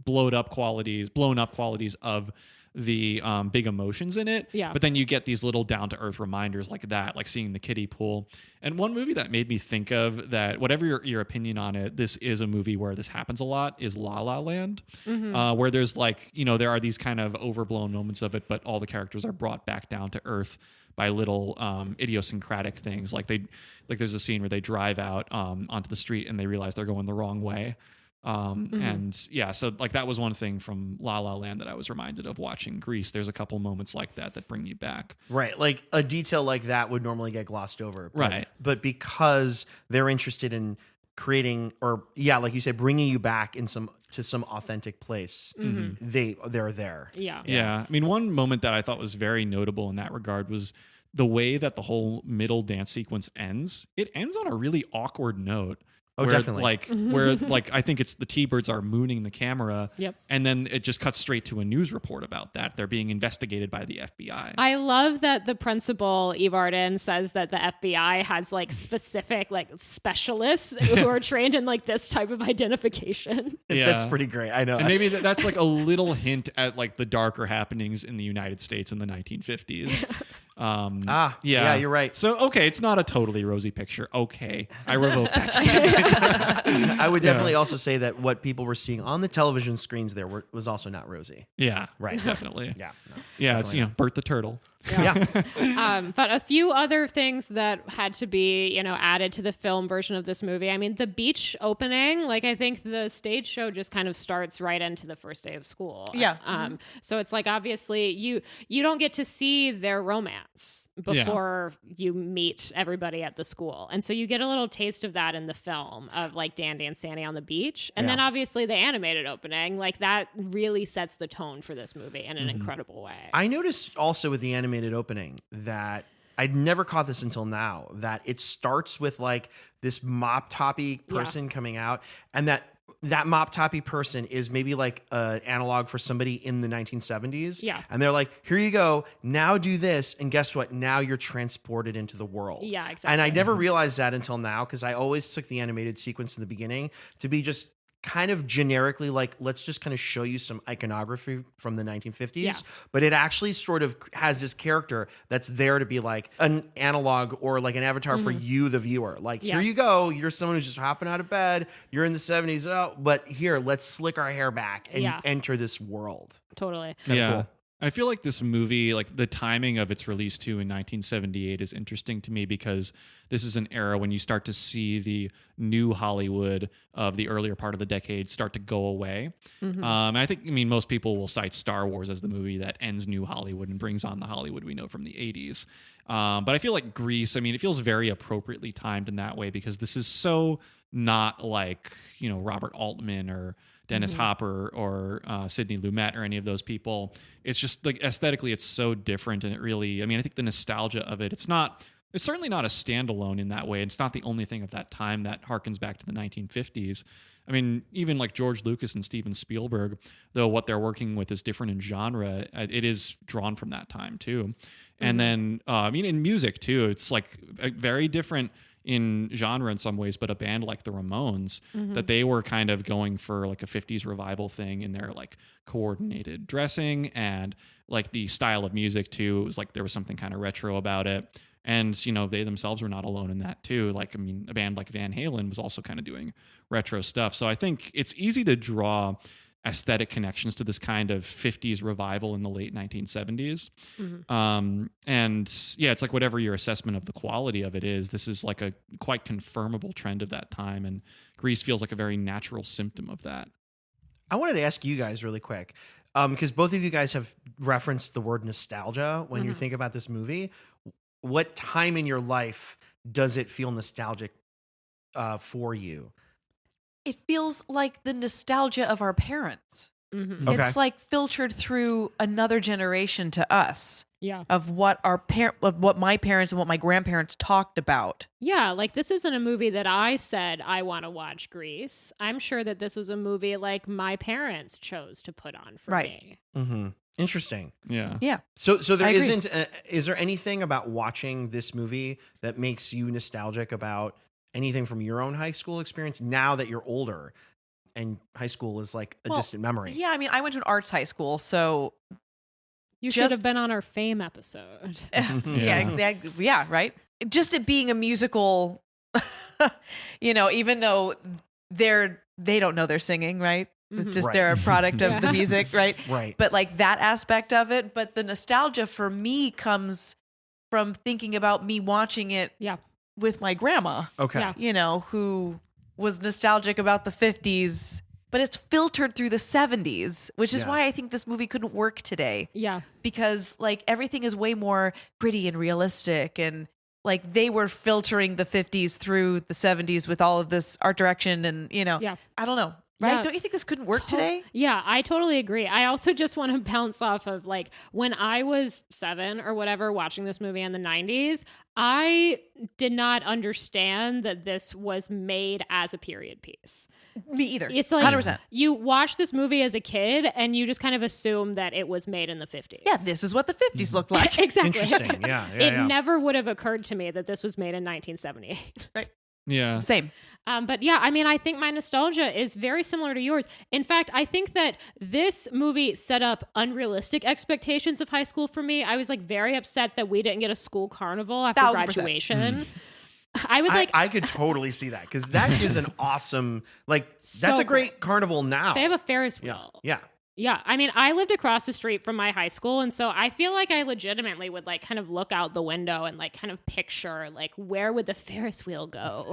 Speaker 2: blown up qualities of the big emotions in it.
Speaker 1: Yeah.
Speaker 2: But then you get these little down to earth reminders like that, like seeing the kiddie pool. And one movie that made me think of that, whatever your opinion on it, this is a movie where this happens a lot, is La La Land, where there's like, there are these kind of overblown moments of it, but all the characters are brought back down to earth by little idiosyncratic things. Like there's a scene where they drive out onto the street and they realize they're going the wrong way. And yeah, so like that was one thing from La La Land that I was reminded of watching Grease. There's a couple moments like that bring you back.
Speaker 3: Right. Like a detail like that would normally get glossed over.
Speaker 2: Right.
Speaker 3: But because they're interested in creating, or like you said, bringing you back to some authentic place, they're there.
Speaker 1: Yeah.
Speaker 2: Yeah. I mean, one moment that I thought was very notable in that regard was the way that the whole middle dance sequence ends. It ends on a really awkward note.
Speaker 3: Oh,
Speaker 2: where,
Speaker 3: definitely.
Speaker 2: Like where like I think it's the T-Birds are mooning the camera.
Speaker 1: Yep.
Speaker 2: And then it just cuts straight to a news report about that. They're being investigated by the FBI.
Speaker 1: I love that the principal, Eve Arden, says that the FBI has like specific like specialists who are trained in like this type of identification.
Speaker 2: Yeah.
Speaker 3: That's pretty great. I know.
Speaker 2: And maybe that's like a little hint at like the darker happenings in the United States in the 1950s.
Speaker 3: Yeah, you're right.
Speaker 2: So, okay, it's not a totally rosy picture. Okay, I revoke that statement.
Speaker 3: I would definitely also say that what people were seeing on the television screens there was also not rosy.
Speaker 2: Yeah,
Speaker 3: Right.
Speaker 2: definitely.
Speaker 3: Yeah. No,
Speaker 2: Yeah, it's, Bert the Turtle.
Speaker 3: yeah.
Speaker 1: But a few other things that had to be, added to the film version of this movie. I mean, the beach opening, like I think the stage show just kind of starts right into the first day of school.
Speaker 4: Yeah.
Speaker 1: So it's like obviously you don't get to see their romance before you meet everybody at the school. And so you get a little taste of that in the film of like Dandy and Sandy on the beach. And then obviously the animated opening, like that really sets the tone for this movie in an incredible way.
Speaker 3: I noticed also with the animated opening that I'd never caught this until now, that it starts with like this mop toppy person coming out, and that mop toppy person is maybe like an analog for somebody in the 1970s.
Speaker 1: Yeah.
Speaker 3: And they're like, here you go. Now do this. And guess what? Now you're transported into the world.
Speaker 1: Yeah, exactly.
Speaker 3: And I never realized that until now, because I always took the animated sequence in the beginning to be just kind of generically like, let's just kind of show you some iconography from the 1950s.
Speaker 1: Yeah.
Speaker 3: But it actually sort of has this character that's there to be like an analog or like an avatar for you, the viewer. Like, here you go. You're someone who's just hopping out of bed. You're in the 70s. Oh, but here, let's slick our hair back and enter this world.
Speaker 1: Totally.
Speaker 2: Yeah.
Speaker 3: Cool.
Speaker 2: I feel like this movie, like the timing of its release too in 1978 is interesting to me because this is an era when you start to see the new Hollywood of the earlier part of the decade start to go away. Most people will cite Star Wars as the movie that ends new Hollywood and brings on the Hollywood we know from the 80s. But I feel like Grease, it feels very appropriately timed in that way because this is so not like, Robert Altman or Dennis Hopper or Sidney Lumet or any of those people. It's just like aesthetically, it's so different. And it really, I think the nostalgia of it, it's certainly not a standalone in that way. It's not the only thing of that time that harkens back to the 1950s. Even like George Lucas and Steven Spielberg, though what they're working with is different in genre, it is drawn from that time too. And then, in music too, it's like very different in genre in some ways, but a band like the Ramones, that they were kind of going for like a 50s revival thing in their like coordinated dressing and like the style of music too. It was like there was something kind of retro about it. And, they themselves were not alone in that too. Like, a band like Van Halen was also kind of doing retro stuff. So I think it's easy to draw aesthetic connections to this kind of 50s revival in the late 1970s. It's like whatever your assessment of the quality of it is, this is like a quite confirmable trend of that time. And Grease feels like a very natural symptom of that.
Speaker 3: I wanted to ask you guys really quick, because both of you guys have referenced the word nostalgia when you think about this movie. What time in your life does it feel nostalgic for you?
Speaker 4: It feels like the nostalgia of our parents.
Speaker 3: Okay.
Speaker 4: It's like filtered through another generation to us.
Speaker 1: Yeah.
Speaker 4: Of what what my parents and what my grandparents talked about.
Speaker 1: Yeah, like this isn't a movie that I said I want to watch Grease. I'm sure that this was a movie like my parents chose to put on for me.
Speaker 3: Mm-hmm. Interesting.
Speaker 2: Yeah.
Speaker 4: Yeah.
Speaker 3: So there isn't. Is there anything about watching this movie that makes you nostalgic about anything from your own high school experience now that you're older and high school is like a distant memory?
Speaker 4: Yeah, I went to an arts high school, so
Speaker 1: you should have been on our Fame episode.
Speaker 4: yeah, right. Just it being a musical, even though they don't know they're singing, right? It's just they're a product of the music, right?
Speaker 3: Right.
Speaker 4: But like that aspect of it, but the nostalgia for me comes from thinking about me watching it with my grandma.
Speaker 3: Okay.
Speaker 1: Yeah.
Speaker 4: Who was nostalgic about the 50s, but it's filtered through the 70s, which is why I think this movie couldn't work today.
Speaker 1: Yeah.
Speaker 4: Because like everything is way more gritty and realistic, and like they were filtering the 50s through the 70s with all of this art direction and, I don't know. Right?
Speaker 1: Yeah.
Speaker 4: Don't you think this couldn't work today?
Speaker 1: Yeah, I totally agree. I also just want to bounce off of like when I was 7 or whatever watching this movie in the 90s, I did not understand that this was made as a period piece.
Speaker 4: Me either.
Speaker 1: It's like
Speaker 4: 100%.
Speaker 1: you watch this movie as a kid and you just kind of assume that it was made in the 50s.
Speaker 4: Yeah, this is what the 50s looked like.
Speaker 1: Exactly.
Speaker 3: Interesting. Yeah.
Speaker 1: It never would have occurred to me that this was made in 1978.
Speaker 4: Right.
Speaker 2: Yeah.
Speaker 4: Same.
Speaker 1: But yeah, I mean, I think my nostalgia is very similar to yours. In fact, I think that this movie set up unrealistic expectations of high school for me. I was like very upset that we didn't get a school carnival after
Speaker 4: 1000%.
Speaker 1: graduation. I would
Speaker 3: I could totally see that because that is an awesome, like, that's
Speaker 1: So
Speaker 3: a great carnival now.
Speaker 1: they have a Ferris
Speaker 3: yeah.
Speaker 1: wheel.
Speaker 3: Yeah.
Speaker 1: Yeah, I mean, I lived across the street from my high school, and so I feel like I legitimately would like kind of look out the window and like kind of picture like where would the Ferris wheel go?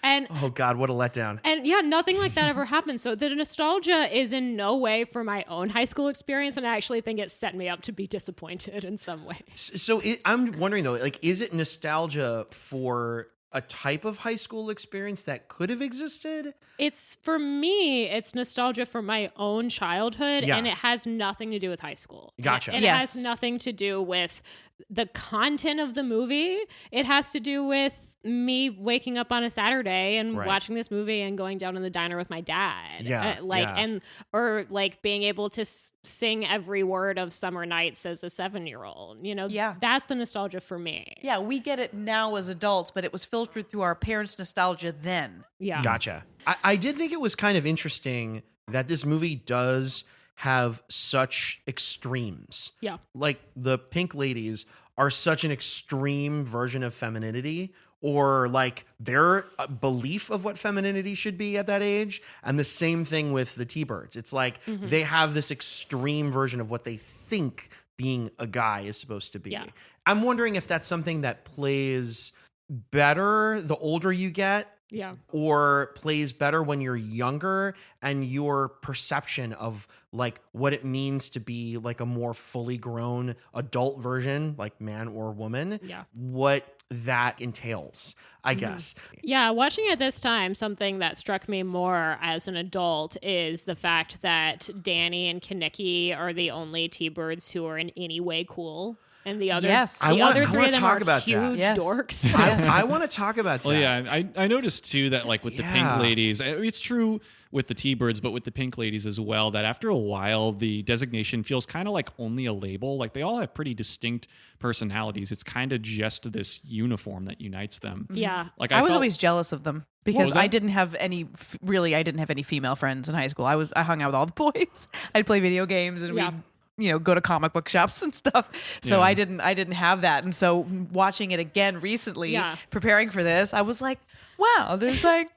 Speaker 1: And
Speaker 3: Oh God, what a letdown.
Speaker 1: and yeah, nothing like that ever happened. So the nostalgia is in no way for my own high school experience, and I actually think it set me up to be disappointed in some way.
Speaker 3: So I'm wondering though, like, is it nostalgia for a type of high school experience that could have existed?
Speaker 1: It's for me, it's nostalgia for my own childhood,
Speaker 3: Yeah.
Speaker 1: and it has nothing to do with high school.
Speaker 3: Gotcha.
Speaker 1: And
Speaker 4: Yes.
Speaker 1: it has nothing to do with the content of the movie. It has to do with me waking up on a Saturday and
Speaker 3: Right.
Speaker 1: watching this movie and going down in the diner with my dad.
Speaker 3: Yeah, yeah.
Speaker 1: And or like being able to sing every word of Summer Nights as a 7-year-old. You know,
Speaker 4: Yeah.
Speaker 1: that's the nostalgia for me.
Speaker 4: Yeah, we get it now as adults, but it was filtered through our parents' nostalgia then.
Speaker 1: Yeah.
Speaker 3: Gotcha. I did think it was kind of interesting that this movie does have such extremes.
Speaker 1: Yeah.
Speaker 3: Like the Pink Ladies are such an extreme version of femininity, or like their belief of what femininity should be at that age. And the same thing with the T-Birds. It's like they have this extreme version of what they think being a guy is supposed to be.
Speaker 1: Yeah.
Speaker 3: I'm wondering if that's something that plays better the older you get,
Speaker 1: Yeah.
Speaker 3: or plays better when you're younger, and your perception of like what it means to be like a more fully grown adult version, like man or woman,
Speaker 1: Yeah.
Speaker 3: what that entails, I guess.
Speaker 1: Yeah, watching it this time, something that struck me more as an adult is the fact that Danny and Kaneki are the only T-Birds who are in any way cool. And the other,
Speaker 4: Yes.
Speaker 1: the
Speaker 3: I wanna-
Speaker 1: other
Speaker 3: I
Speaker 1: three
Speaker 3: wanna
Speaker 1: of them
Speaker 3: talk
Speaker 1: are
Speaker 3: about that.
Speaker 1: huge
Speaker 4: Yes.
Speaker 1: dorks.
Speaker 3: I want to talk about that.
Speaker 2: Well, yeah, I noticed too that like with the
Speaker 3: Yeah.
Speaker 2: Pink Ladies, it's true with the T-Birds, but with the Pink Ladies as well, that after a while, the designation feels kind of like only a label. Like they all have pretty distinct personalities. It's kind of just this uniform that unites them.
Speaker 1: Yeah.
Speaker 2: Like
Speaker 4: I was
Speaker 2: felt-
Speaker 4: always jealous of them
Speaker 2: was
Speaker 4: because
Speaker 2: that?
Speaker 4: I didn't have any. I didn't have any female friends in high school. I hung out with all the boys. I'd play video games and
Speaker 1: Yeah.
Speaker 4: we'd go to comic book shops and stuff. So
Speaker 2: Yeah.
Speaker 4: I didn't have that. And so watching it again recently,
Speaker 1: Yeah.
Speaker 4: preparing for this, I was like, wow, there's like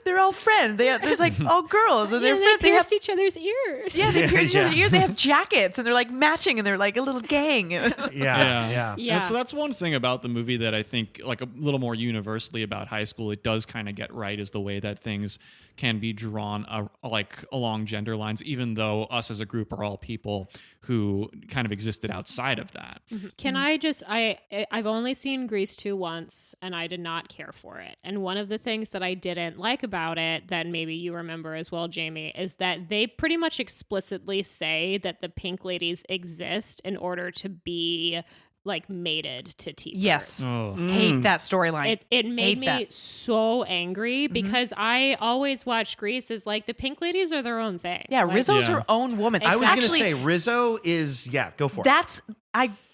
Speaker 4: they're all friends. There's like all girls and
Speaker 1: Yeah,
Speaker 4: they're
Speaker 1: they
Speaker 4: friends. They have,
Speaker 1: pierced each other's ears.
Speaker 4: yeah, they pierce each other's
Speaker 3: Yeah.
Speaker 4: ears. They have jackets and they're like matching and they're like a little gang.
Speaker 3: Yeah.
Speaker 1: Yeah.
Speaker 2: And so that's one thing about the movie that I think like a little more universally about high school, it does kind of get right, is the way that things can be drawn like along gender lines, even though us as a group are all people who kind of existed outside of that.
Speaker 1: Can I just I've only seen Grease 2 once and I did not care for it. And one of the things that I didn't like about it that maybe you remember as well, Jamie, is that they pretty much explicitly say that the Pink Ladies exist in order to be like mated to T-Birds.
Speaker 4: Yes.
Speaker 2: Oh.
Speaker 4: Hate that storyline.
Speaker 1: It made
Speaker 4: Hate
Speaker 1: me
Speaker 4: that.
Speaker 1: so angry because I always watched Grease as like the Pink Ladies are their own thing.
Speaker 4: Yeah,
Speaker 1: Like,
Speaker 4: Rizzo's
Speaker 2: Yeah.
Speaker 4: her own woman.
Speaker 3: I was going to
Speaker 4: Actually,
Speaker 3: say Rizzo is, go for it.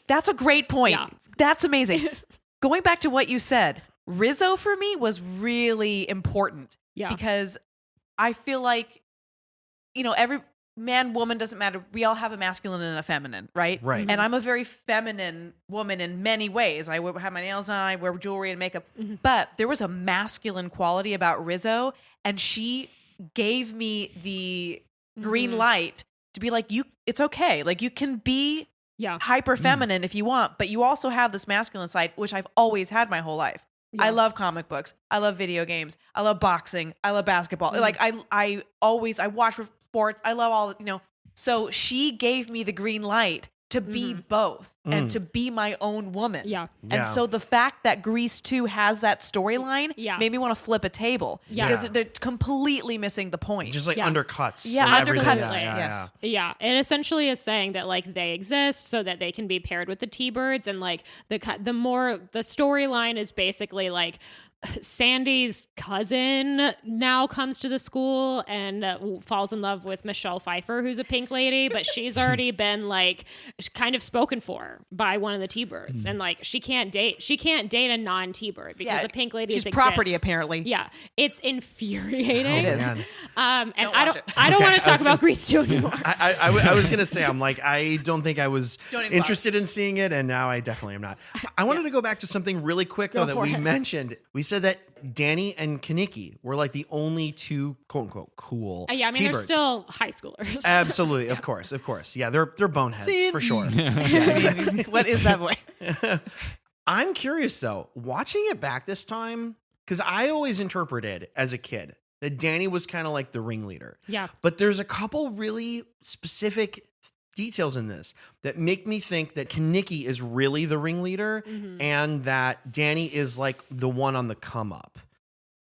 Speaker 4: That's a great point.
Speaker 1: Yeah.
Speaker 4: That's amazing. Going back to what you said, Rizzo for me was really important
Speaker 1: Yeah.
Speaker 4: because I feel like every man, woman doesn't matter. We all have a masculine and a feminine, right?
Speaker 3: Right.
Speaker 4: And I'm a very feminine woman in many ways. I have my nails on, I wear jewelry and makeup, but there was a masculine quality about Rizzo, and she gave me the green light to be like, it's okay. Like you can be
Speaker 1: Yeah.
Speaker 4: hyper feminine if you want, but you also have this masculine side, which I've always had my whole life.
Speaker 1: Yeah.
Speaker 4: I love comic books. I love video games. I love boxing. I love basketball. Like I watch sports. I love all, So she gave me the green light to be both and to be my own woman.
Speaker 1: Yeah.
Speaker 4: And so the fact that Grease 2 has that storyline made me want to flip a table because they're completely missing the point.
Speaker 3: Just like undercuts.
Speaker 4: Yeah,
Speaker 3: everything.
Speaker 4: undercuts.
Speaker 3: Yeah.
Speaker 1: Yeah, it essentially is saying that like they exist so that they can be paired with the T-Birds, and like the storyline is basically like Sandy's cousin now comes to the school and falls in love with Michelle Pfeiffer, who's a pink lady, but she's already been like kind of spoken for by one of the T-Birds, and like she can't date a non-T-Bird because the pink lady
Speaker 4: she's property apparently.
Speaker 1: Yeah, it's infuriating.
Speaker 4: It is.
Speaker 1: And I don't want to talk about Grease 2 anymore.
Speaker 3: I was gonna say, I'm like, I don't think I was interested in seeing it, and now I definitely am not. I wanted to go back to something really quick though that we mentioned. We said that Danny and Kenickie were like the only two quote unquote cool.
Speaker 1: Yeah, I mean
Speaker 3: T-Birds.
Speaker 1: they're still high schoolers.
Speaker 3: Absolutely, of course. Yeah, they're boneheads for sure.
Speaker 4: What is that voice?
Speaker 3: I'm curious though, watching it back this time, because I always interpreted as a kid that Danny was kind of like the ringleader.
Speaker 1: Yeah.
Speaker 3: But there's a couple really specific details in this that make me think that Kenickie is really the ringleader and that Danny is like the one on the come up.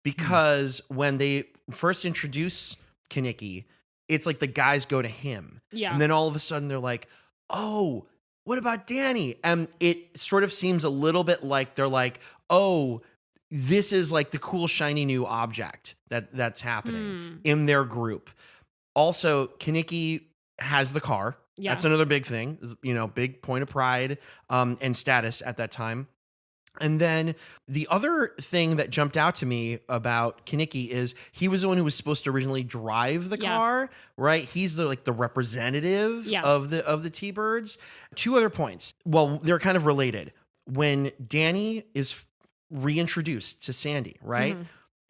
Speaker 3: Because when they first introduce Kenickie, it's like the guys go to him.
Speaker 1: Yeah.
Speaker 3: And then all of a sudden they're like, oh, what about Danny? And it sort of seems a little bit like they're like, oh, this is like the cool shiny new object that's happening in their group. Also, Kenickie has the car. Yeah. That's another big thing, big point of pride and status at that time. And then the other thing that jumped out to me about Kenickie is he was the one who was supposed to originally drive the car, right? He's the representative of the T-Birds. Two other points. Well, they're kind of related. When Danny is reintroduced to Sandy, right?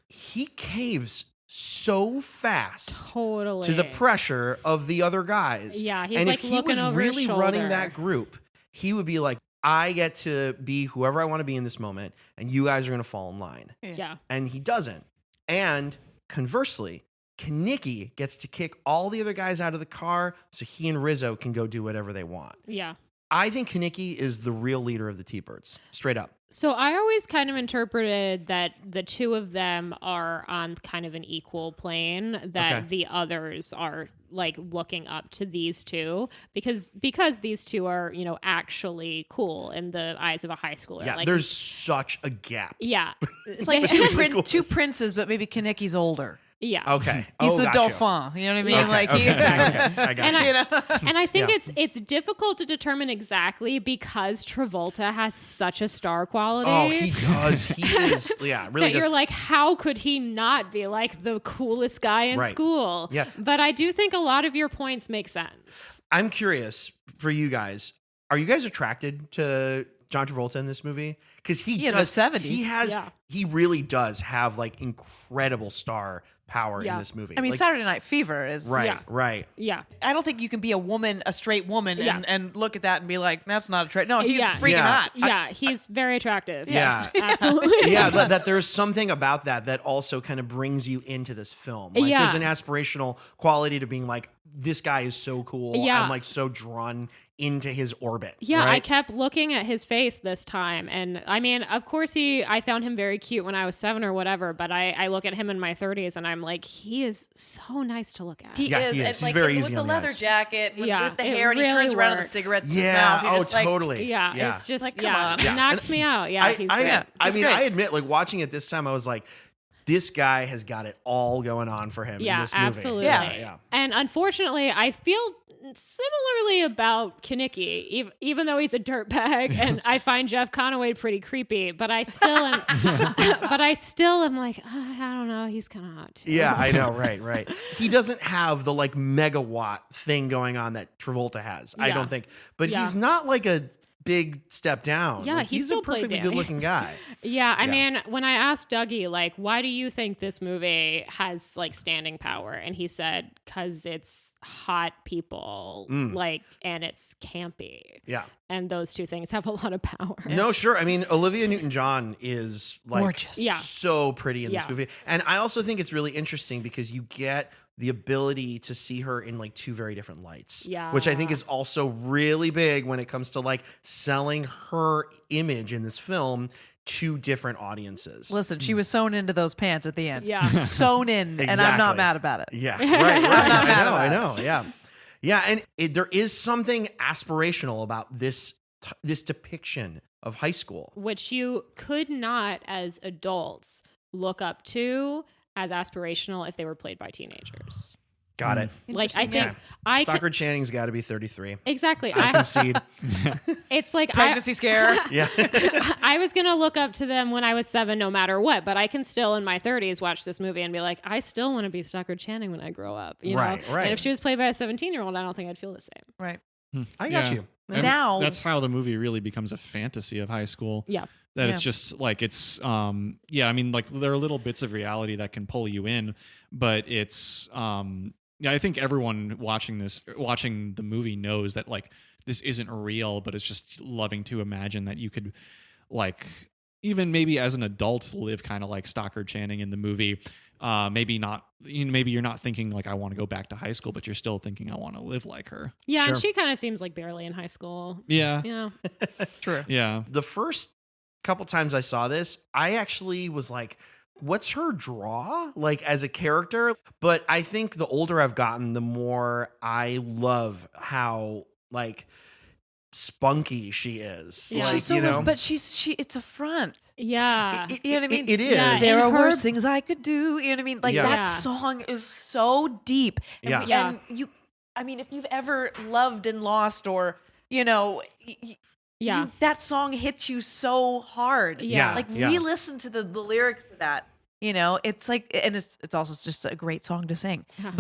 Speaker 3: He caves so fast to the pressure of the other guys.
Speaker 1: Yeah, he's
Speaker 3: and
Speaker 1: like
Speaker 3: if he
Speaker 1: looking
Speaker 3: was
Speaker 1: over
Speaker 3: really
Speaker 1: his
Speaker 3: running
Speaker 1: shoulder.
Speaker 3: that group, he would be like, I get to be whoever I want to be in this moment, and you guys are going to fall in line.
Speaker 1: Yeah.
Speaker 3: And he doesn't. And conversely, Kenickie gets to kick all the other guys out of the car so he and Rizzo can go do whatever they want.
Speaker 1: Yeah.
Speaker 3: I think Kenickie is the real leader of the T-Birds, straight up.
Speaker 1: So I always kind of interpreted that the two of them are on kind of an equal plane, that the others are like looking up to these two because these two are, actually cool in the eyes of a high schooler.
Speaker 3: Yeah,
Speaker 1: like,
Speaker 3: there's such a gap.
Speaker 1: Yeah.
Speaker 4: It's like two princes, but maybe Kenickie's older.
Speaker 1: Yeah.
Speaker 3: Okay.
Speaker 4: He's the
Speaker 3: gotcha.
Speaker 4: dauphin. You know what I mean?
Speaker 3: Okay,
Speaker 4: Like
Speaker 3: okay,
Speaker 4: exactly.
Speaker 3: I got you.
Speaker 1: And I think it's difficult to determine exactly because Travolta has such a star quality.
Speaker 3: Oh, he does. He is. Yeah, really
Speaker 1: that
Speaker 3: does.
Speaker 1: you're like, how could he not be like the coolest guy in school?
Speaker 3: Yeah.
Speaker 1: But I do think a lot of your points make sense.
Speaker 3: I'm curious for you guys. Are you guys attracted to John Travolta in this movie? Because he does.
Speaker 4: The 70s.
Speaker 3: He has.
Speaker 1: Yeah.
Speaker 3: He really does have like incredible star power in this movie.
Speaker 4: I mean,
Speaker 3: like,
Speaker 4: Saturday Night Fever is
Speaker 3: right.
Speaker 1: Yeah.
Speaker 4: I don't think you can be a straight woman, and look at that and be like, that's not attractive. No, he's freaking hot.
Speaker 1: Yeah, he's very attractive.
Speaker 3: Yeah.
Speaker 1: Yes, absolutely.
Speaker 3: Yeah, that there's something about that also kind of brings you into this film. Like, there's an aspirational quality to being like, this guy is so cool.
Speaker 1: Yeah.
Speaker 3: I'm like so drawn into his orbit.
Speaker 1: Yeah,
Speaker 3: right?
Speaker 1: I kept looking at his face this time. And I mean, of course I found him very cute when I was 7 or whatever, but I look at him in my 30s and I'm like, he is so nice to look at.
Speaker 4: He is.
Speaker 3: He's
Speaker 4: like
Speaker 3: very
Speaker 4: with
Speaker 3: easy
Speaker 4: the
Speaker 3: on the
Speaker 4: leather
Speaker 3: eyes.
Speaker 4: jacket, with the
Speaker 1: it
Speaker 4: hair, and he
Speaker 1: really
Speaker 4: turns around with the
Speaker 1: works.
Speaker 4: cigarette in his mouth. You're just like,
Speaker 3: totally.
Speaker 1: Yeah, it's just
Speaker 4: like, come on.
Speaker 1: It knocks me out. Yeah, he's great.
Speaker 3: I mean,
Speaker 4: great.
Speaker 3: I admit, like watching it this time, I was like, this guy has got it all going on for him in this movie.
Speaker 1: Absolutely.
Speaker 3: Yeah.
Speaker 1: And unfortunately, I feel similarly about Kenickie, even though he's a dirtbag, and I find Jeff Conaway pretty creepy, but I still am like, I don't know, he's kind of hot too.
Speaker 3: Yeah, I know, right. He doesn't have the like megawatt thing going on that Travolta has, I don't think. But he's not like a big step down.
Speaker 1: Yeah,
Speaker 3: like,
Speaker 1: he
Speaker 3: he's
Speaker 1: still
Speaker 3: a
Speaker 1: played
Speaker 3: perfectly
Speaker 1: Danny.
Speaker 3: good-looking guy.
Speaker 1: Yeah, I mean, when I asked Dougie, like, why do you think this movie has like standing power? And he said, because it's hot people, like, and it's campy.
Speaker 3: Yeah.
Speaker 1: And those two things have a lot of power.
Speaker 3: No, sure. I mean, Olivia Newton-John is like
Speaker 4: gorgeous.
Speaker 3: so pretty in this movie. And I also think it's really interesting because you get the ability to see her in like two very different lights.
Speaker 1: Yeah.
Speaker 3: Which I think is also really big when it comes to like selling her image in this film to different audiences.
Speaker 4: Listen, she was sewn into those pants at the end.
Speaker 1: Yeah.
Speaker 4: Sewn in, and I'm not
Speaker 3: Exactly.
Speaker 4: mad about it.
Speaker 3: Yeah, right.
Speaker 4: I'm not mad
Speaker 3: I
Speaker 4: about
Speaker 3: know. Yeah. Yeah, and there is something aspirational about this depiction of high school.
Speaker 1: Which you could not, as adults, look up to as aspirational if they were played by teenagers.
Speaker 3: Got it.
Speaker 1: Like, I think
Speaker 3: Yeah.
Speaker 1: I
Speaker 3: Stockard
Speaker 1: could,
Speaker 3: Channing's got to be 33.
Speaker 1: exactly.
Speaker 3: I concede.
Speaker 1: It's like
Speaker 4: Pregnancy scare.
Speaker 3: Yeah.
Speaker 1: I was gonna look up to them when I was 7, no matter what. But I can still, in my 30s, watch this movie and be like, I still want to be Stockard Channing when I grow up. You know?
Speaker 3: Right.
Speaker 1: And if she was played by a 17-year-old, I don't think I'd feel the same.
Speaker 4: Right.
Speaker 3: I got
Speaker 2: Yeah.
Speaker 3: you.
Speaker 2: And
Speaker 4: Now-
Speaker 2: that's how the movie really becomes a fantasy of high school.
Speaker 1: Yeah.
Speaker 2: That it's just like it's I mean, like there are little bits of reality that can pull you in, but it's yeah, I think everyone watching the movie knows that like this isn't real, but it's just loving to imagine that you could like even maybe as an adult live kind of like Stockard Channing in the movie. Maybe not, maybe you're not thinking like I want to go back to high school, but you're still thinking I want to live like her.
Speaker 1: Yeah,
Speaker 3: Sure.
Speaker 1: and she kind of seems like barely in high school.
Speaker 2: Yeah.
Speaker 1: You know?
Speaker 4: True.
Speaker 2: Yeah.
Speaker 3: The first couple times I saw this, I actually was like, what's her draw like as a character? But I think the older I've gotten, the more I love how like spunky she is.
Speaker 1: Yeah.
Speaker 3: Like,
Speaker 4: She's so,
Speaker 3: you know,
Speaker 4: but it's a front.
Speaker 1: Yeah.
Speaker 4: You know what I mean?
Speaker 3: It is.
Speaker 1: Yeah,
Speaker 4: There are
Speaker 1: her-
Speaker 4: worse things I could do. You know what I mean? Like
Speaker 3: Yeah.
Speaker 4: that
Speaker 1: Yeah.
Speaker 4: song is so deep. And
Speaker 3: Yeah.
Speaker 1: Yeah.
Speaker 4: and you, I mean, if you've ever loved and lost, or you know,
Speaker 1: Yeah.
Speaker 4: that song hits you so hard.
Speaker 1: Yeah.
Speaker 4: Like
Speaker 3: Yeah.
Speaker 4: re-listen to the lyrics of that. You know, it's like, and it's also just a great song to sing.
Speaker 1: Yeah.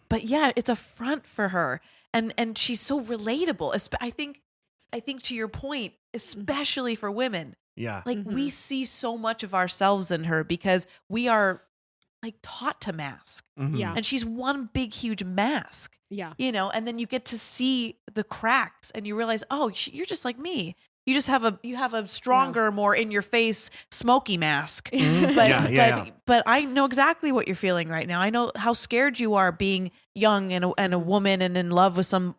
Speaker 4: But yeah, it's a front for her, and she's so relatable. I think to your point, especially for women,
Speaker 3: yeah.
Speaker 4: like we see so much of ourselves in her because we are like taught to mask,
Speaker 3: Mhm.
Speaker 1: Yeah.
Speaker 4: and she's one big huge mask.
Speaker 1: Yeah.
Speaker 4: You know, and then you get to see the cracks, and you realize, oh, you're just like me. You just have a stronger, more in your face, smoky mask.
Speaker 3: Mhm.
Speaker 4: But,
Speaker 3: Yeah.
Speaker 4: but I know exactly what you're feeling right now. I know how scared you are being young and a woman and in love with some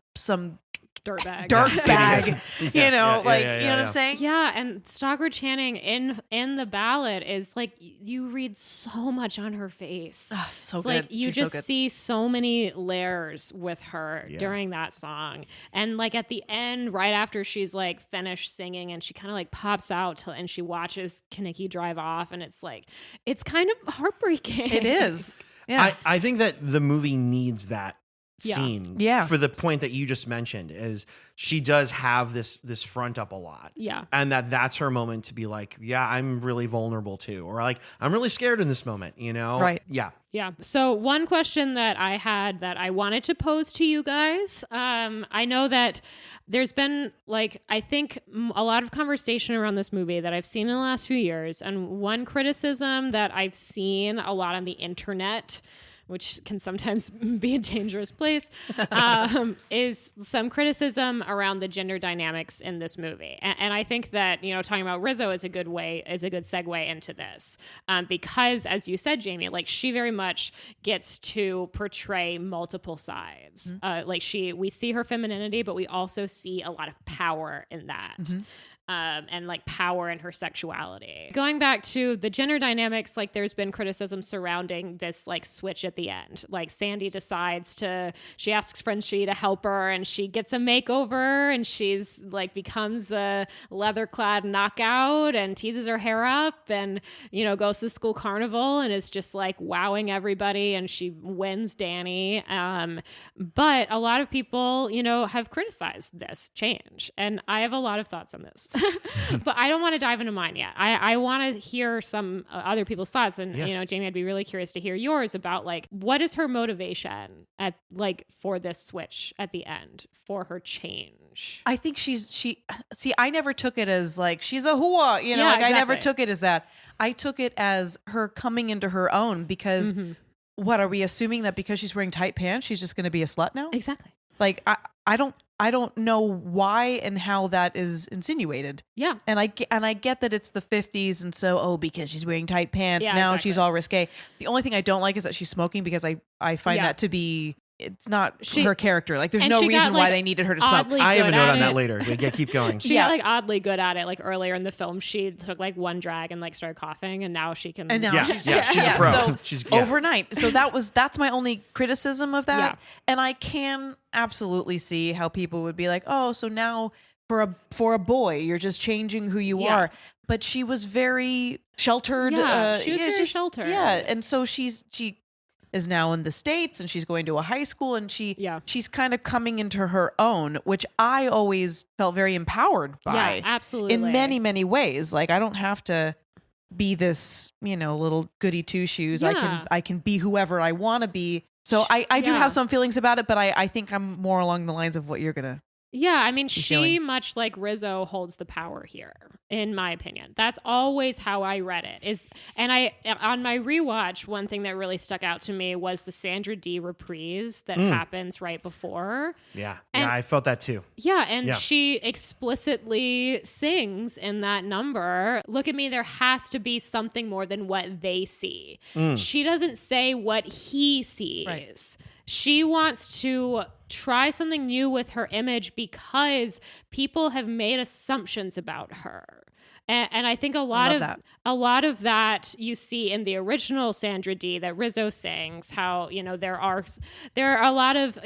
Speaker 1: Dirtbag.
Speaker 4: dirtbag.
Speaker 3: Yeah,
Speaker 4: You know,
Speaker 3: yeah,
Speaker 4: like
Speaker 3: yeah,
Speaker 4: you know what
Speaker 3: yeah.
Speaker 4: I'm saying?
Speaker 1: Yeah, and Stockard Channing in the ballad is like you read so much on her face.
Speaker 4: Oh, so
Speaker 1: It's
Speaker 4: good.
Speaker 1: like you
Speaker 4: She's so
Speaker 1: just
Speaker 4: good.
Speaker 1: see so many layers with her
Speaker 3: Yeah.
Speaker 1: during that song. And like at the end, right after she's like finished singing and she kind of like pops out and she watches Kaneki drive off, and it's like it's kind of heartbreaking.
Speaker 4: It is. Yeah.
Speaker 3: I think that the movie needs that
Speaker 1: Yeah.
Speaker 3: scene.
Speaker 4: Yeah.
Speaker 3: For the point that you just mentioned, is she does have this front up a lot.
Speaker 1: Yeah.
Speaker 3: And that's her moment to be like, yeah, I'm really vulnerable too. Or like, I'm really scared in this moment, you know?
Speaker 4: Right.
Speaker 3: Yeah.
Speaker 1: Yeah. So one question that I had that I wanted to pose to you guys, I know that there's been like, I think a lot of conversation around this movie that I've seen in the last few years. And one criticism that I've seen a lot on the internet, which can sometimes be a dangerous place, is some criticism around the gender dynamics in this movie. And I think that, you know, talking about Rizzo is a good segue into this. Because as you said, Jamie, like she very much gets to portray multiple sides. We see her femininity, but we also see a lot of power in that. And like power in her sexuality. Going back to the gender dynamics, like there's been criticism surrounding this like switch at the end. Like Sandy she asks Frenchie to help her, and she gets a makeover, and she's like becomes a leather clad knockout and teases her hair up, and you know goes to school carnival and is just like wowing everybody, and she wins Danny. But a lot of people, you know, have criticized this change, and I have a lot of thoughts on this. But I don't want to dive into mine yet. I want to hear some other people's thoughts, and you know, Jamie, I'd be really curious to hear yours about like what is her motivation at like for this switch at the end for her change.
Speaker 4: I think I never took it as like she's a hooah, you know,
Speaker 1: Yeah,
Speaker 4: like I never
Speaker 1: exactly.
Speaker 4: took it as that. I took it as her coming into her own because what are we assuming that because she's wearing tight pants, she's just going to be a slut now?
Speaker 1: Exactly.
Speaker 4: Like I don't I don't know why and how that is insinuated.
Speaker 1: Yeah.
Speaker 4: And I get that it's the 50s, and so, because she's wearing tight pants, now
Speaker 1: exactly.
Speaker 4: she's all risque. The only thing I don't like is that she's smoking, because I find that to be, it's not her character. Like, there's no reason why they needed her to smoke.
Speaker 3: I have a note on that later. Keep going.
Speaker 1: She got like oddly good at it. Like earlier in the film, she took like one drag and like started coughing, and now she can.
Speaker 4: And now
Speaker 3: she's a pro.
Speaker 4: So
Speaker 3: she's
Speaker 4: overnight. So that's my only criticism of that. Yeah. And I can absolutely see how people would be like, oh, so now for a boy, you're just changing who you are. But she was very sheltered.
Speaker 1: Yeah, she was very sheltered.
Speaker 4: Yeah, and so she is now in the States, and she's going to a high school, and she's kind of coming into her own, which I always felt very empowered by.
Speaker 1: Yeah, absolutely.
Speaker 4: In many, many ways. Like, I don't have to be this, little goody two shoes.
Speaker 1: Yeah.
Speaker 4: I can be whoever I want to be. So I do have some feelings about it, but I think I'm more along the lines of what you're gonna.
Speaker 1: Yeah, I mean, she, much like Rizzo, holds the power here, in my opinion. That's always how I read it. And on my rewatch, one thing that really stuck out to me was the Sandra Dee reprise that happens right before.
Speaker 3: Yeah, I felt that too.
Speaker 1: Yeah, and she explicitly sings in that number, look at me, there has to be something more than what they see. She doesn't say what he sees. Right. She wants to try something new with her image because people have made assumptions about her. And I think a lot of that you see in the original Sandra Dee that Rizzo sings, how, there are a lot of,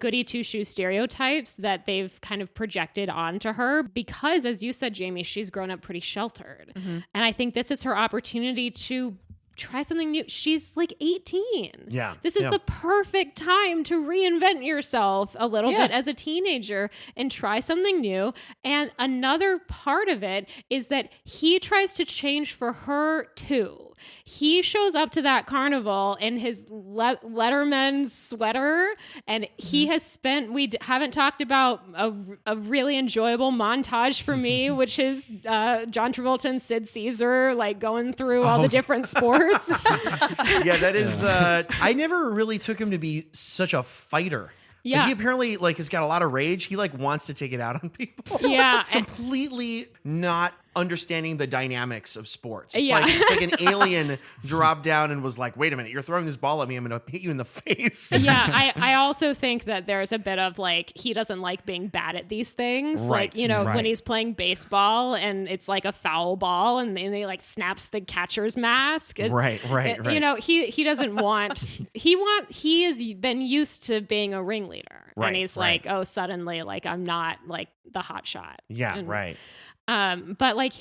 Speaker 1: goody two-shoes stereotypes that they've kind of projected onto her because, as you said, Jamie, she's grown up pretty sheltered. Mm-hmm. And I think this is her opportunity to try something new. She's like 18.
Speaker 3: Yeah.
Speaker 1: This is the perfect time to reinvent yourself a little bit as a teenager and try something new. And another part of it is that he tries to change for her too. He shows up to that carnival in his Letterman sweater, and he has spent, haven't talked about a really enjoyable montage for me, which is John Travolta and Sid Caesar, like going through all the different sports.
Speaker 3: Yeah, that is, I never really took him to be such a fighter.
Speaker 1: Yeah.
Speaker 3: But he apparently has got a lot of rage. He wants to take it out on people.
Speaker 1: Yeah.
Speaker 3: It's completely not understanding the dynamics of sports. It's
Speaker 1: Yeah.
Speaker 3: it's like an alien dropped down and was like, wait a minute, you're throwing this ball at me, I'm going to hit you in the face.
Speaker 1: Yeah, I also think that there's a bit of he doesn't like being bad at these things.
Speaker 3: Right.
Speaker 1: When he's playing baseball and it's like a foul ball and then he snaps the catcher's mask.
Speaker 3: Right.
Speaker 1: He doesn't want, he has been used to being a ringleader.
Speaker 3: Right,
Speaker 1: and he's like, oh, suddenly I'm not the hot shot.
Speaker 3: Yeah, right.
Speaker 1: But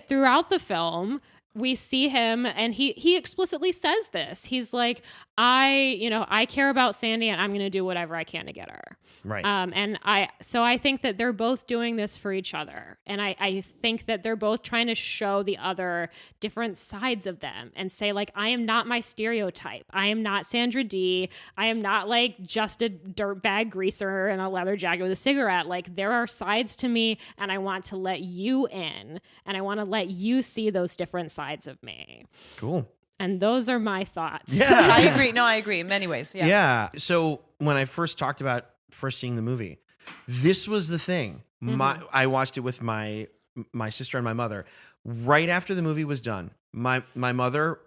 Speaker 1: throughout the film, we see him and he explicitly says this. He's like, I care about Sandy and I'm going to do whatever I can to get her.
Speaker 3: Right.
Speaker 1: So I think that they're both doing this for each other. And I think that they're both trying to show the other different sides of them and say I am not my stereotype. I am not Sandra Dee. I am not just a dirtbag greaser in a leather jacket with a cigarette. There are sides to me and I want to let you in and I want to let you see those different sides of me.
Speaker 3: Cool.
Speaker 1: And those are my thoughts.
Speaker 3: Yeah.
Speaker 4: I agree. No, I agree in many ways. Yeah.
Speaker 3: Yeah. So when I first talked about seeing the movie, this was the thing. Mm-hmm. I watched it with my sister and my mother. Right after the movie was done, my mother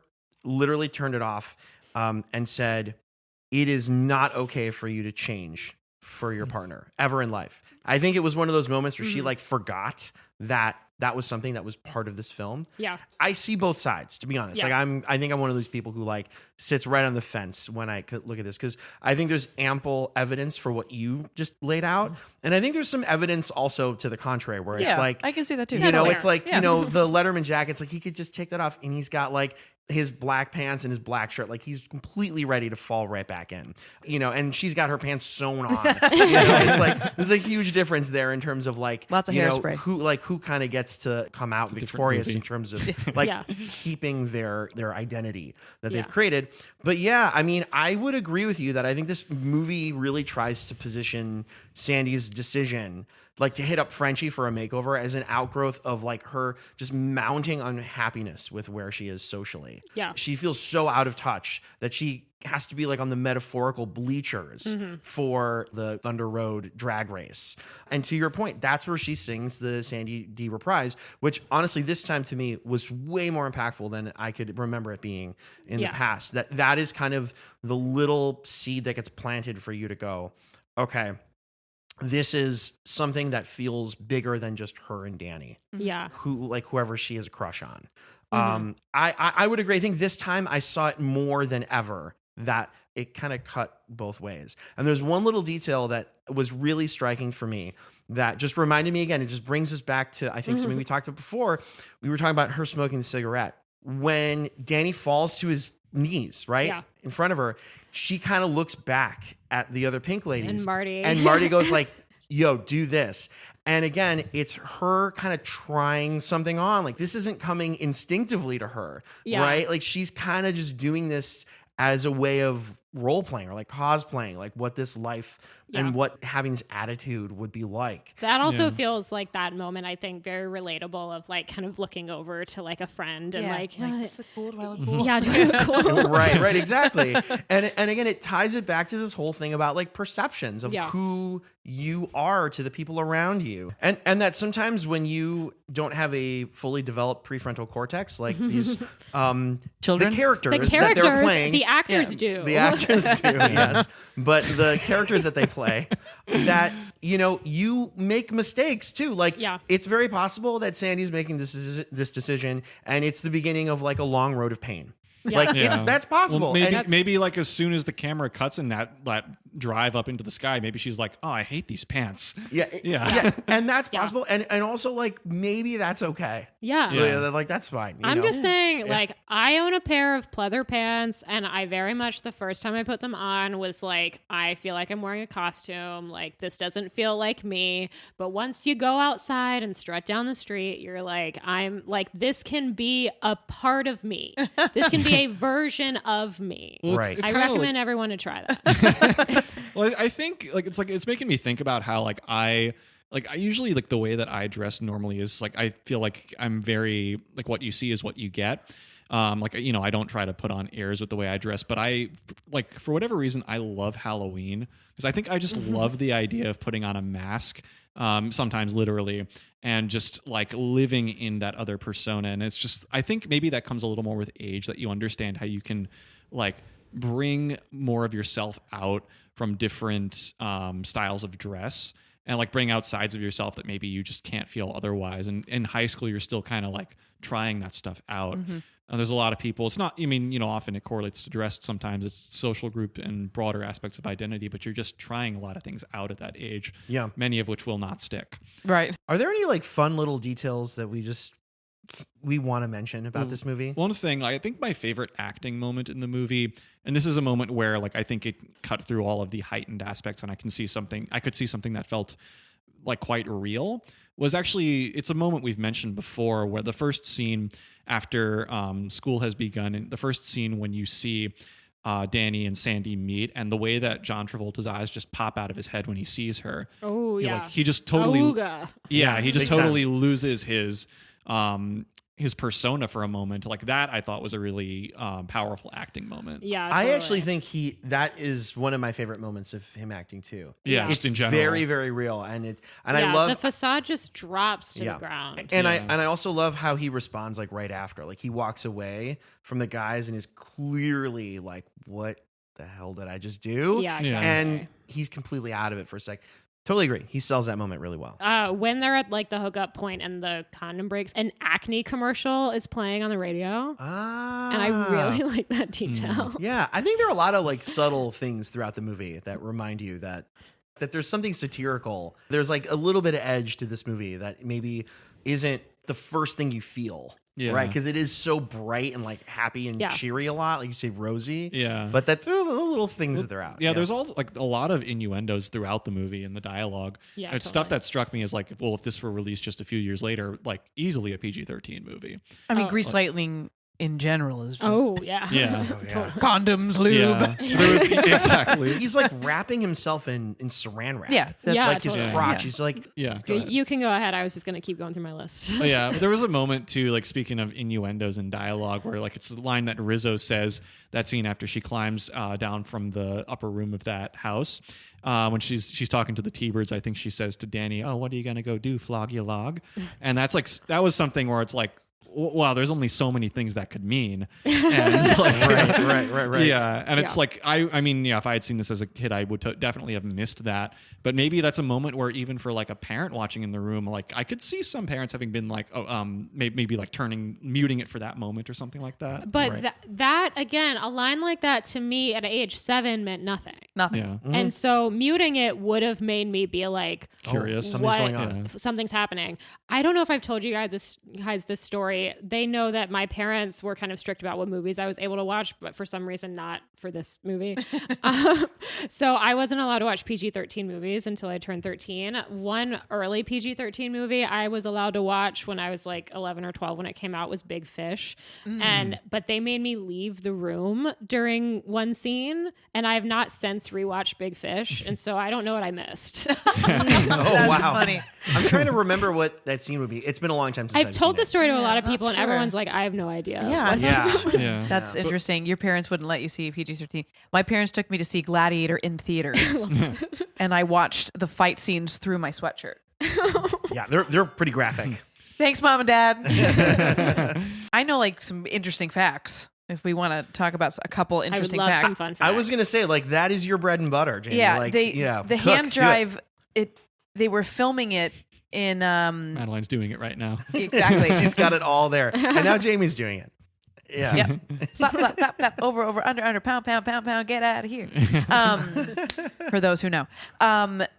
Speaker 3: literally turned it off and said, it is not okay for you to change for your partner ever in life. I think it was one of those moments where she forgot that was something that was part of this film.
Speaker 1: Yeah.
Speaker 3: I see both sides, to be honest.
Speaker 1: Yeah.
Speaker 3: I think I'm one of those people who sits right on the fence when I could look at this, because I think there's ample evidence for what you just laid out. And I think there's some evidence also to the contrary where it's
Speaker 4: I can see that too.
Speaker 3: the Letterman jackets, he could just take that off and he's got his black pants and his black shirt, he's completely ready to fall right back in, and she's got her pants sewn on. It's there's a huge difference there in terms of lots
Speaker 4: of hairspray.
Speaker 3: Who kind of gets to come out victorious in terms of keeping their identity that they've created. But yeah, I mean, I would agree with you that I think this movie really tries to position Sandy's decision like to hit up Frenchie for a makeover as an outgrowth of like her just mounting unhappiness with where she is socially.
Speaker 1: Yeah.
Speaker 3: She feels so out of touch that she has to be like on the metaphorical bleachers for the Thunder Road drag race. And to your point, that's where she sings the Sandy D reprise, which honestly this time to me was way more impactful than I could remember it being in the past. That is kind of the little seed that gets planted for you to go, okay, this is something that feels bigger than just her and Danny.
Speaker 1: Yeah.
Speaker 3: Whoever she has a crush on. I would agree. I think this time I saw it more than ever that it kind of cut both ways. And there's one little detail that was really striking for me that just reminded me again, it just brings us back to, I think something we talked about before. We were talking about her smoking the cigarette. When Danny falls to his knees, right?
Speaker 1: Yeah.
Speaker 3: In front of her, she kind of looks back at the other pink ladies.
Speaker 1: And
Speaker 3: Marty goes like, yo, do this. And again, it's her kind of trying something on. Like this isn't coming instinctively to her, right? Like she's kind of just doing this as a way of role playing or like cosplaying, like what this life and what having this attitude would be like.
Speaker 1: That also feels like that moment, I think, very relatable of like kind of looking over to like a friend and like
Speaker 4: is it cool? Do I look cool?
Speaker 1: Yeah, do I look cool?
Speaker 3: right, exactly. And again, it ties it back to this whole thing about like perceptions of who you are to the people around you. And that sometimes when you don't have a fully developed prefrontal cortex, like these
Speaker 4: children,
Speaker 3: the characters that they're playing,
Speaker 1: the actors do.
Speaker 3: The actors do, yes. But the characters that they play, that, you know, you make mistakes too. Like, it's very possible that Sandy's making this decision and it's the beginning of like a long road of pain.
Speaker 1: Yeah.
Speaker 3: Like that's possible.
Speaker 2: Well, maybe like as soon as the camera cuts in that drive up into the sky, maybe she's like, oh, I hate these pants.
Speaker 3: Yeah. And that's possible. And also like maybe that's okay.
Speaker 1: Yeah.
Speaker 3: Like that's fine.
Speaker 1: I'm just saying, like, I own a pair of pleather pants, and I very much the first time I put them on was like, I feel like I'm wearing a costume. Like, this doesn't feel like me. But once you go outside and strut down the street, you're like, I'm like, this can be a part of me. This can be a version of me.
Speaker 2: Well,
Speaker 3: right.
Speaker 1: I recommend everyone to try that.
Speaker 2: Well, I think like it's making me think about how I usually like the way that I dress normally is like I feel like I'm very like what you see is what you get. Like, you know, I don't try to put on airs with the way I dress, but I like for whatever reason I love Halloween because I think I just love the idea of putting on a mask, sometimes literally, and just like living in that other persona. And it's just I think maybe that comes a little more with age, that you understand how you can like bring more of yourself out from different styles of dress and like bring out sides of yourself that maybe you just can't feel otherwise. And in high school, you're still kind of like trying that stuff out. There's a lot of people, it's not, I mean, you know, often it correlates to dress. Sometimes it's social group and broader aspects of identity, but you're just trying a lot of things out at that age. Yeah. Many of which will not stick.
Speaker 4: Right.
Speaker 3: Are there any like fun little details that we want to mention about this movie?
Speaker 2: One thing, I think my favorite acting moment in the movie, and this is a moment where like I think it cut through all of the heightened aspects and I could see something that felt like quite real, was actually, it's a moment we've mentioned before where the first scene after school has begun, and the first scene when you see Danny and Sandy meet, and the way that John Travolta's eyes just pop out of his head when he sees her.
Speaker 1: Oh, yeah.
Speaker 2: Like, he just totally, he just totally loses his persona for a moment. Like that, I thought was a really powerful acting moment.
Speaker 1: Yeah, totally.
Speaker 3: I actually think that is one of my favorite moments of him acting too.
Speaker 2: Yeah,
Speaker 3: it's
Speaker 2: just in general,
Speaker 3: very, very real, and I love
Speaker 1: the facade just drops to the ground.
Speaker 3: And I also love how he responds like right after, like he walks away from the guys and is clearly like, "What the hell did I just do?"
Speaker 1: Yeah, exactly.
Speaker 3: And he's completely out of it for a sec. Totally agree. He sells that moment really well.
Speaker 1: When they're at like the hookup point and the condom breaks, an Acne commercial is playing on the radio. And I really like that detail.
Speaker 3: Yeah, I think there are a lot of like subtle things throughout the movie that remind you that there's something satirical. There's like a little bit of edge to this movie that maybe isn't the first thing you feel. Yeah. Right, because it is so bright and like happy and cheery a lot, like you say, rosy.
Speaker 2: Yeah,
Speaker 3: but the little things that they're out.
Speaker 2: Yeah, there's all like a lot of innuendos throughout the movie and the dialogue. Yeah, it's stuff that struck me as like, well, if this were released just a few years later, like easily a PG-13 movie.
Speaker 4: I mean, Grease Lightning in general is just
Speaker 1: Oh, yeah.
Speaker 2: Yeah.
Speaker 4: condoms, lube.
Speaker 2: Yeah. There was, exactly.
Speaker 3: He's like wrapping himself in saran wrap.
Speaker 4: Yeah, that's-
Speaker 1: Yeah,
Speaker 3: like his
Speaker 1: totally.
Speaker 3: crotch.
Speaker 4: Yeah.
Speaker 3: He's like,
Speaker 2: Yeah.
Speaker 1: You can go ahead. I was just going to keep going through my list.
Speaker 2: Oh, yeah, there was a moment too, like speaking of innuendos and dialogue, where like it's the line that Rizzo says, that scene after she climbs down from the upper room of that house, when she's talking to the T-Birds. I think she says to Danny, "Oh, what are you gonna go do? Flog your log?" And that's like that was something where it's like, wow, there's only so many things that could mean. And it's like,
Speaker 3: right.
Speaker 2: Yeah, and it's
Speaker 1: Yeah.
Speaker 2: like I mean, yeah, if I had seen this as a kid, I would definitely have missed that. But maybe that's a moment where even for like a parent watching in the room, like I could see some parents having been like, maybe like muting it for that moment or something like that.
Speaker 1: But
Speaker 3: Right.
Speaker 1: that again, a line like that to me at age 7 meant nothing.
Speaker 4: Nothing.
Speaker 2: Yeah,
Speaker 1: And so muting it would have made me be like,
Speaker 2: curious.
Speaker 3: something's
Speaker 1: what?
Speaker 3: going on.
Speaker 2: Yeah.
Speaker 1: Something's happening. I don't know if I've told you guys this story. They know that my parents were kind of strict about what movies I was able to watch, but for some reason not for this movie. So I wasn't allowed to watch PG-13 movies until I turned 13. One early PG-13 movie I was allowed to watch when I was like 11 or 12 when it came out was Big Fish. But they made me leave the room during one scene, and I have not since rewatched Big Fish, and so I don't know what I missed.
Speaker 3: Oh, wow.
Speaker 4: funny.
Speaker 3: I'm trying to remember what that scene would be. It's been a long time since
Speaker 1: I've told
Speaker 3: seen
Speaker 1: this story to a lot of
Speaker 4: not
Speaker 1: people, and
Speaker 4: sure.
Speaker 1: everyone's like, I have no idea.
Speaker 4: Yeah.
Speaker 3: it. Yeah.
Speaker 2: Yeah.
Speaker 4: That's interesting. Your parents wouldn't let you see PG-13. My parents took me to see Gladiator in theaters, and I watched the fight scenes through my sweatshirt.
Speaker 3: Yeah, they're pretty graphic.
Speaker 4: Thanks, Mom and Dad. I know like some interesting facts. If we want to talk about a couple
Speaker 1: I would
Speaker 4: interesting
Speaker 1: love
Speaker 4: facts.
Speaker 1: some fun facts.
Speaker 3: I was gonna say like that is your bread and butter, Jamie.
Speaker 4: Yeah,
Speaker 3: like,
Speaker 4: the
Speaker 3: cook,
Speaker 4: hand
Speaker 3: do it.
Speaker 4: drive. They were filming it in
Speaker 2: Madeline's doing it right now.
Speaker 4: exactly.
Speaker 3: She's got it all there, and now Jamie's doing it. Yeah.
Speaker 4: Yep. Slap, slap, tap, tap, over, under, pound, get out of here. For those who know.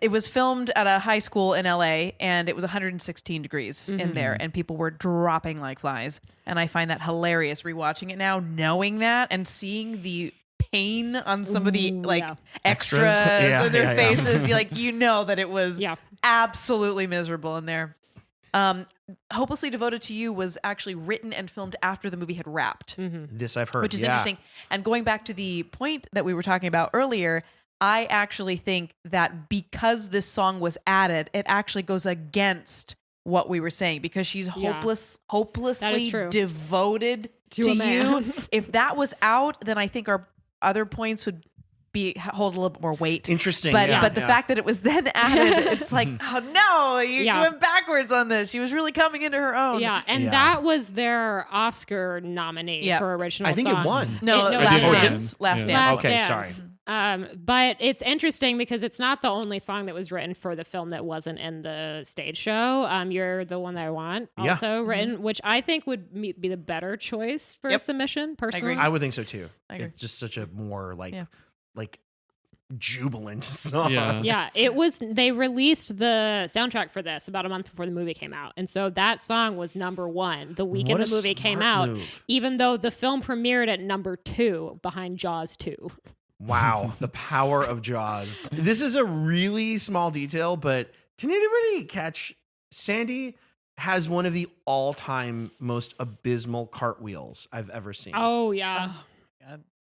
Speaker 4: It was filmed at a high school in LA, and it was 116 degrees in there, and people were dropping like flies. And I find that hilarious rewatching it now, knowing that and seeing the pain on some of the like
Speaker 1: yeah.
Speaker 4: extras
Speaker 3: Yeah,
Speaker 4: in their
Speaker 3: yeah.
Speaker 4: faces. You know that it was
Speaker 1: Yeah.
Speaker 4: absolutely miserable in there. Hopelessly Devoted to You was actually written and filmed after the movie had wrapped,
Speaker 3: This I've heard,
Speaker 4: which is
Speaker 3: yeah.
Speaker 4: interesting. And going back to the point that we were talking about earlier, I actually think that because this song was added, it actually goes against what we were saying because she's hopelessly
Speaker 1: true.
Speaker 4: devoted
Speaker 1: To
Speaker 4: to
Speaker 1: a
Speaker 4: you.
Speaker 1: man.
Speaker 4: If that was out, then I think our other points would hold a little bit more weight.
Speaker 3: Interesting,
Speaker 4: But
Speaker 3: yeah,
Speaker 4: but the
Speaker 3: yeah.
Speaker 4: fact that it was then added, it's like, oh no, you
Speaker 1: Yeah.
Speaker 4: went backwards on this. She was really coming into her own.
Speaker 1: Yeah, and
Speaker 3: Yeah.
Speaker 1: that was their Oscar nominee
Speaker 4: Yeah.
Speaker 1: for original
Speaker 3: I think
Speaker 1: song.
Speaker 3: it won.
Speaker 4: No,
Speaker 1: It
Speaker 4: Last
Speaker 1: did.
Speaker 4: Dance. Last
Speaker 2: Yeah.
Speaker 4: Dance.
Speaker 1: Last
Speaker 3: Okay,
Speaker 1: Dance. But it's interesting because it's not the only song that was written for the film that wasn't in the stage show. You're the One That I Want,
Speaker 3: Yeah.
Speaker 1: also written, which I think would be the better choice for a
Speaker 4: Yep.
Speaker 1: submission, personally.
Speaker 3: I would think so too.
Speaker 4: I agree.
Speaker 3: It's just such a more like
Speaker 4: Yeah.
Speaker 3: jubilant song.
Speaker 2: Yeah.
Speaker 1: Yeah, it was. They released the soundtrack for this about a month before the movie came out, and so that song was #1 the weekend
Speaker 3: What
Speaker 1: the
Speaker 3: a
Speaker 1: movie came
Speaker 3: smart
Speaker 1: out.
Speaker 3: move.
Speaker 1: Even though the film premiered at #2 behind Jaws 2.
Speaker 3: Wow, the power of Jaws. This is a really small detail, but did anybody catch Sandy has one of the all-time most abysmal cartwheels I've ever seen.
Speaker 1: Oh yeah,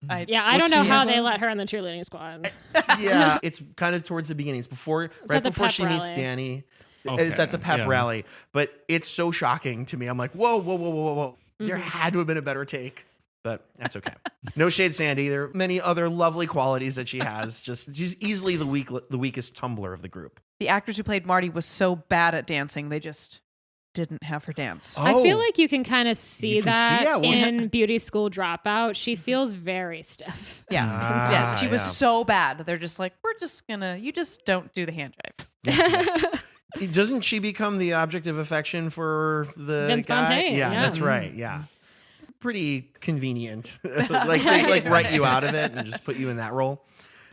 Speaker 4: I
Speaker 1: I don't know
Speaker 3: What's
Speaker 1: how
Speaker 3: the-
Speaker 1: they let her on the cheerleading squad.
Speaker 3: Yeah, it's kind of towards the beginning. It's before,
Speaker 1: at
Speaker 3: right
Speaker 1: the
Speaker 3: before
Speaker 1: pep
Speaker 3: she meets
Speaker 1: rally.
Speaker 3: Danny.
Speaker 2: Okay,
Speaker 3: It's at the pep
Speaker 2: yeah.
Speaker 3: rally, but it's so shocking to me. I'm like, whoa. There had to have been a better take, but that's okay. No shade, Sandy. There are many other lovely qualities that she has. Just she's easily the weakest tumbler of the group.
Speaker 4: The actress who played Marty was so bad at dancing, they just didn't have her dance.
Speaker 3: Oh.
Speaker 1: I feel like you can kind of see
Speaker 3: You can
Speaker 1: that
Speaker 3: see, yeah, well,
Speaker 1: in Beauty School Dropout. She feels very stiff.
Speaker 4: Yeah.
Speaker 3: Ah,
Speaker 4: Yeah. She was
Speaker 3: yeah.
Speaker 4: so bad. They're just like, you just don't do the hand drive.
Speaker 3: Doesn't she become the object of affection for the
Speaker 1: Vince
Speaker 3: guy?
Speaker 1: Fontaine,
Speaker 3: Yeah,
Speaker 1: yeah.
Speaker 3: that's right. Yeah, pretty convenient. Like they write you out of it and just put you in that role.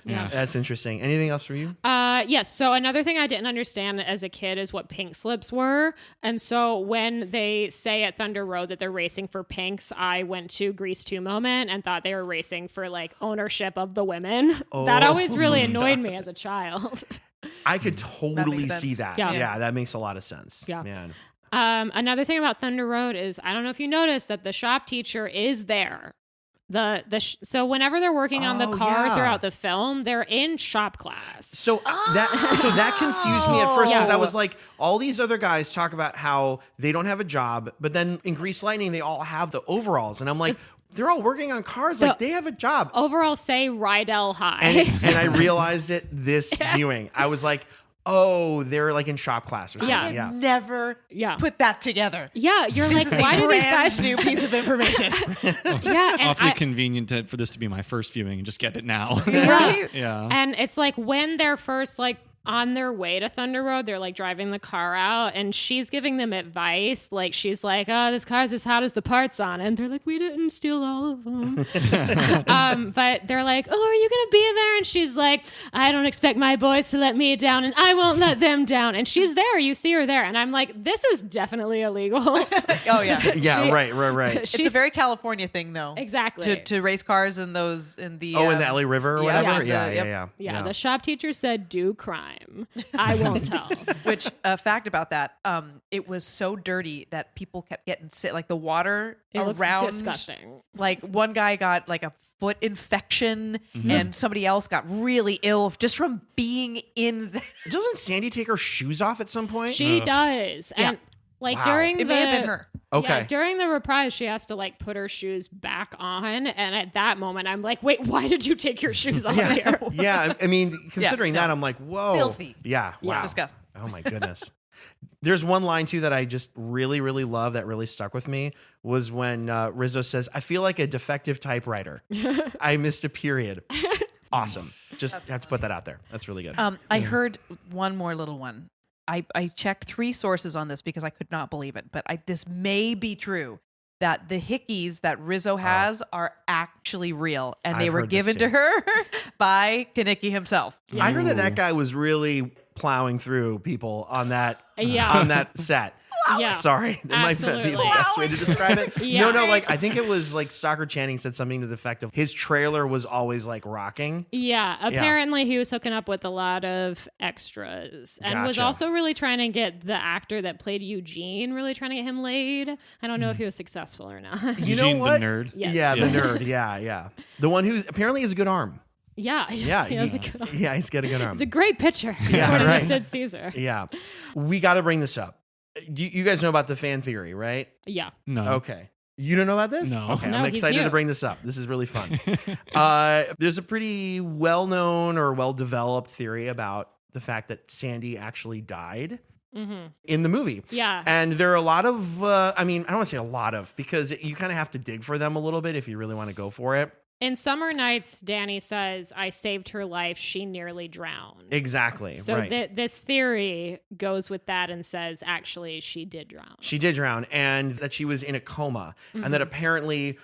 Speaker 2: Yeah.
Speaker 3: That's interesting. Anything else for you?
Speaker 1: Yes. So another thing I didn't understand as a kid is what pink slips were. And so when they say at Thunder Road that they're racing for pinks, I went to Grease 2 moment and thought they were racing for like ownership of the women. That always really annoyed me as a child.
Speaker 3: I could totally
Speaker 4: makes
Speaker 3: see
Speaker 4: sense.
Speaker 3: that.
Speaker 1: Yeah.
Speaker 3: Yeah, that makes a lot of sense.
Speaker 1: Yeah.
Speaker 3: Man.
Speaker 1: Another thing about Thunder Road is, I don't know if you noticed that the shop teacher is there. So whenever they're working on the car throughout the film, they're in shop class.
Speaker 3: So that confused me at first because I was like, all these other guys talk about how they don't have a job, but then in Grease Lightning they all have the overalls, and I'm like, they're all working on cars, like they have a job.
Speaker 1: Overalls say Rydell High,
Speaker 3: and I realized it this viewing. I was like, oh, they're like in shop class or something.
Speaker 4: I never put that together.
Speaker 1: Yeah, you're like, why do these guys
Speaker 4: new piece of information?
Speaker 2: Awfully convenient for this to be my first viewing and just get it now.
Speaker 4: Right?
Speaker 2: Yeah.
Speaker 1: And it's like when they're first like on their way to Thunder Road, they're like driving the car out, and she's giving them advice. Like she's like, "Oh, this car's as hot as the parts on it." And they're like, "We didn't steal all of them." But they're like, "Oh, are you gonna be there?" And she's like, "I don't expect my boys to let me down, and I won't let them down." And she's there. You see her there, and I'm like, "This is definitely illegal."
Speaker 4: Oh yeah,
Speaker 3: yeah, right.
Speaker 4: It's a very California thing, though.
Speaker 1: Exactly.
Speaker 4: To race cars in the
Speaker 3: in the LA River or whatever.
Speaker 1: Yeah. The shop teacher said, "Do crime. I won't tell."
Speaker 4: Which fact about that, it was so dirty that people kept getting sick. Like the water around,
Speaker 1: looks disgusting.
Speaker 4: Like one guy got like a foot infection, and somebody else got really ill just from being in.
Speaker 3: Doesn't Sandy take her shoes off at some point?
Speaker 1: She does, and like during
Speaker 4: it may have been her.
Speaker 3: Okay.
Speaker 1: Yeah, during the reprise, she has to like put her shoes back on, and at that moment, I'm like, "Wait, why did you take your shoes off here?"
Speaker 3: Yeah, I mean, considering that, I'm like, "Whoa,
Speaker 4: filthy."
Speaker 3: Yeah, wow,
Speaker 4: disgusting.
Speaker 3: Oh my goodness. There's one line too that I just really, really love that really stuck with me was when Rizzo says, "I feel like a defective typewriter. I missed a period." Awesome. Just have to put that out there. That's really good.
Speaker 4: I heard one more little one. I checked 3 sources on this because I could not believe it, but this may be true, that the hickeys that Rizzo has are actually real, and they were given to her by Kaneki himself.
Speaker 3: I heard that guy was really plowing through people on that on that set.
Speaker 1: Yeah.
Speaker 3: Sorry. That might be the best way to describe it.
Speaker 1: Yeah.
Speaker 3: No, like I think it was like Stockard Channing said something to the effect of his trailer was always like rocking.
Speaker 1: Yeah. Apparently he was hooking up with a lot of extras and was also really trying to get the actor that played Eugene, really trying to get him laid. I don't know if he was successful or not.
Speaker 3: You
Speaker 2: Eugene,
Speaker 3: know what?
Speaker 2: the nerd.
Speaker 1: Yes.
Speaker 3: Yeah, the nerd. Yeah. The one who apparently has a good arm.
Speaker 1: Yeah. He has a good arm.
Speaker 3: Yeah, he's got a good arm.
Speaker 1: It's a great picture.
Speaker 3: Yeah,
Speaker 1: according
Speaker 3: right.
Speaker 1: to Sid Caesar.
Speaker 3: Yeah. We got to bring this up. You guys know about the fan theory, right?
Speaker 1: Yeah.
Speaker 2: No.
Speaker 3: Okay. You don't know about this?
Speaker 2: No.
Speaker 3: Okay,
Speaker 1: No,
Speaker 3: I'm
Speaker 1: he's
Speaker 3: excited
Speaker 1: new.
Speaker 3: to bring this up. This is really fun. There's a pretty well-known or well-developed theory about the fact that Sandy actually died in the movie.
Speaker 1: Yeah.
Speaker 3: And there are a lot of, I don't want to say a lot of, because you kind of have to dig for them a little bit if you really want to go for it.
Speaker 1: In Summer Nights, Danny says, "I saved her life. She nearly drowned."
Speaker 3: Exactly.
Speaker 1: So
Speaker 3: right.
Speaker 1: this theory goes with that and says, actually, she did drown.
Speaker 3: She did drown, and that she was in a coma, and that apparently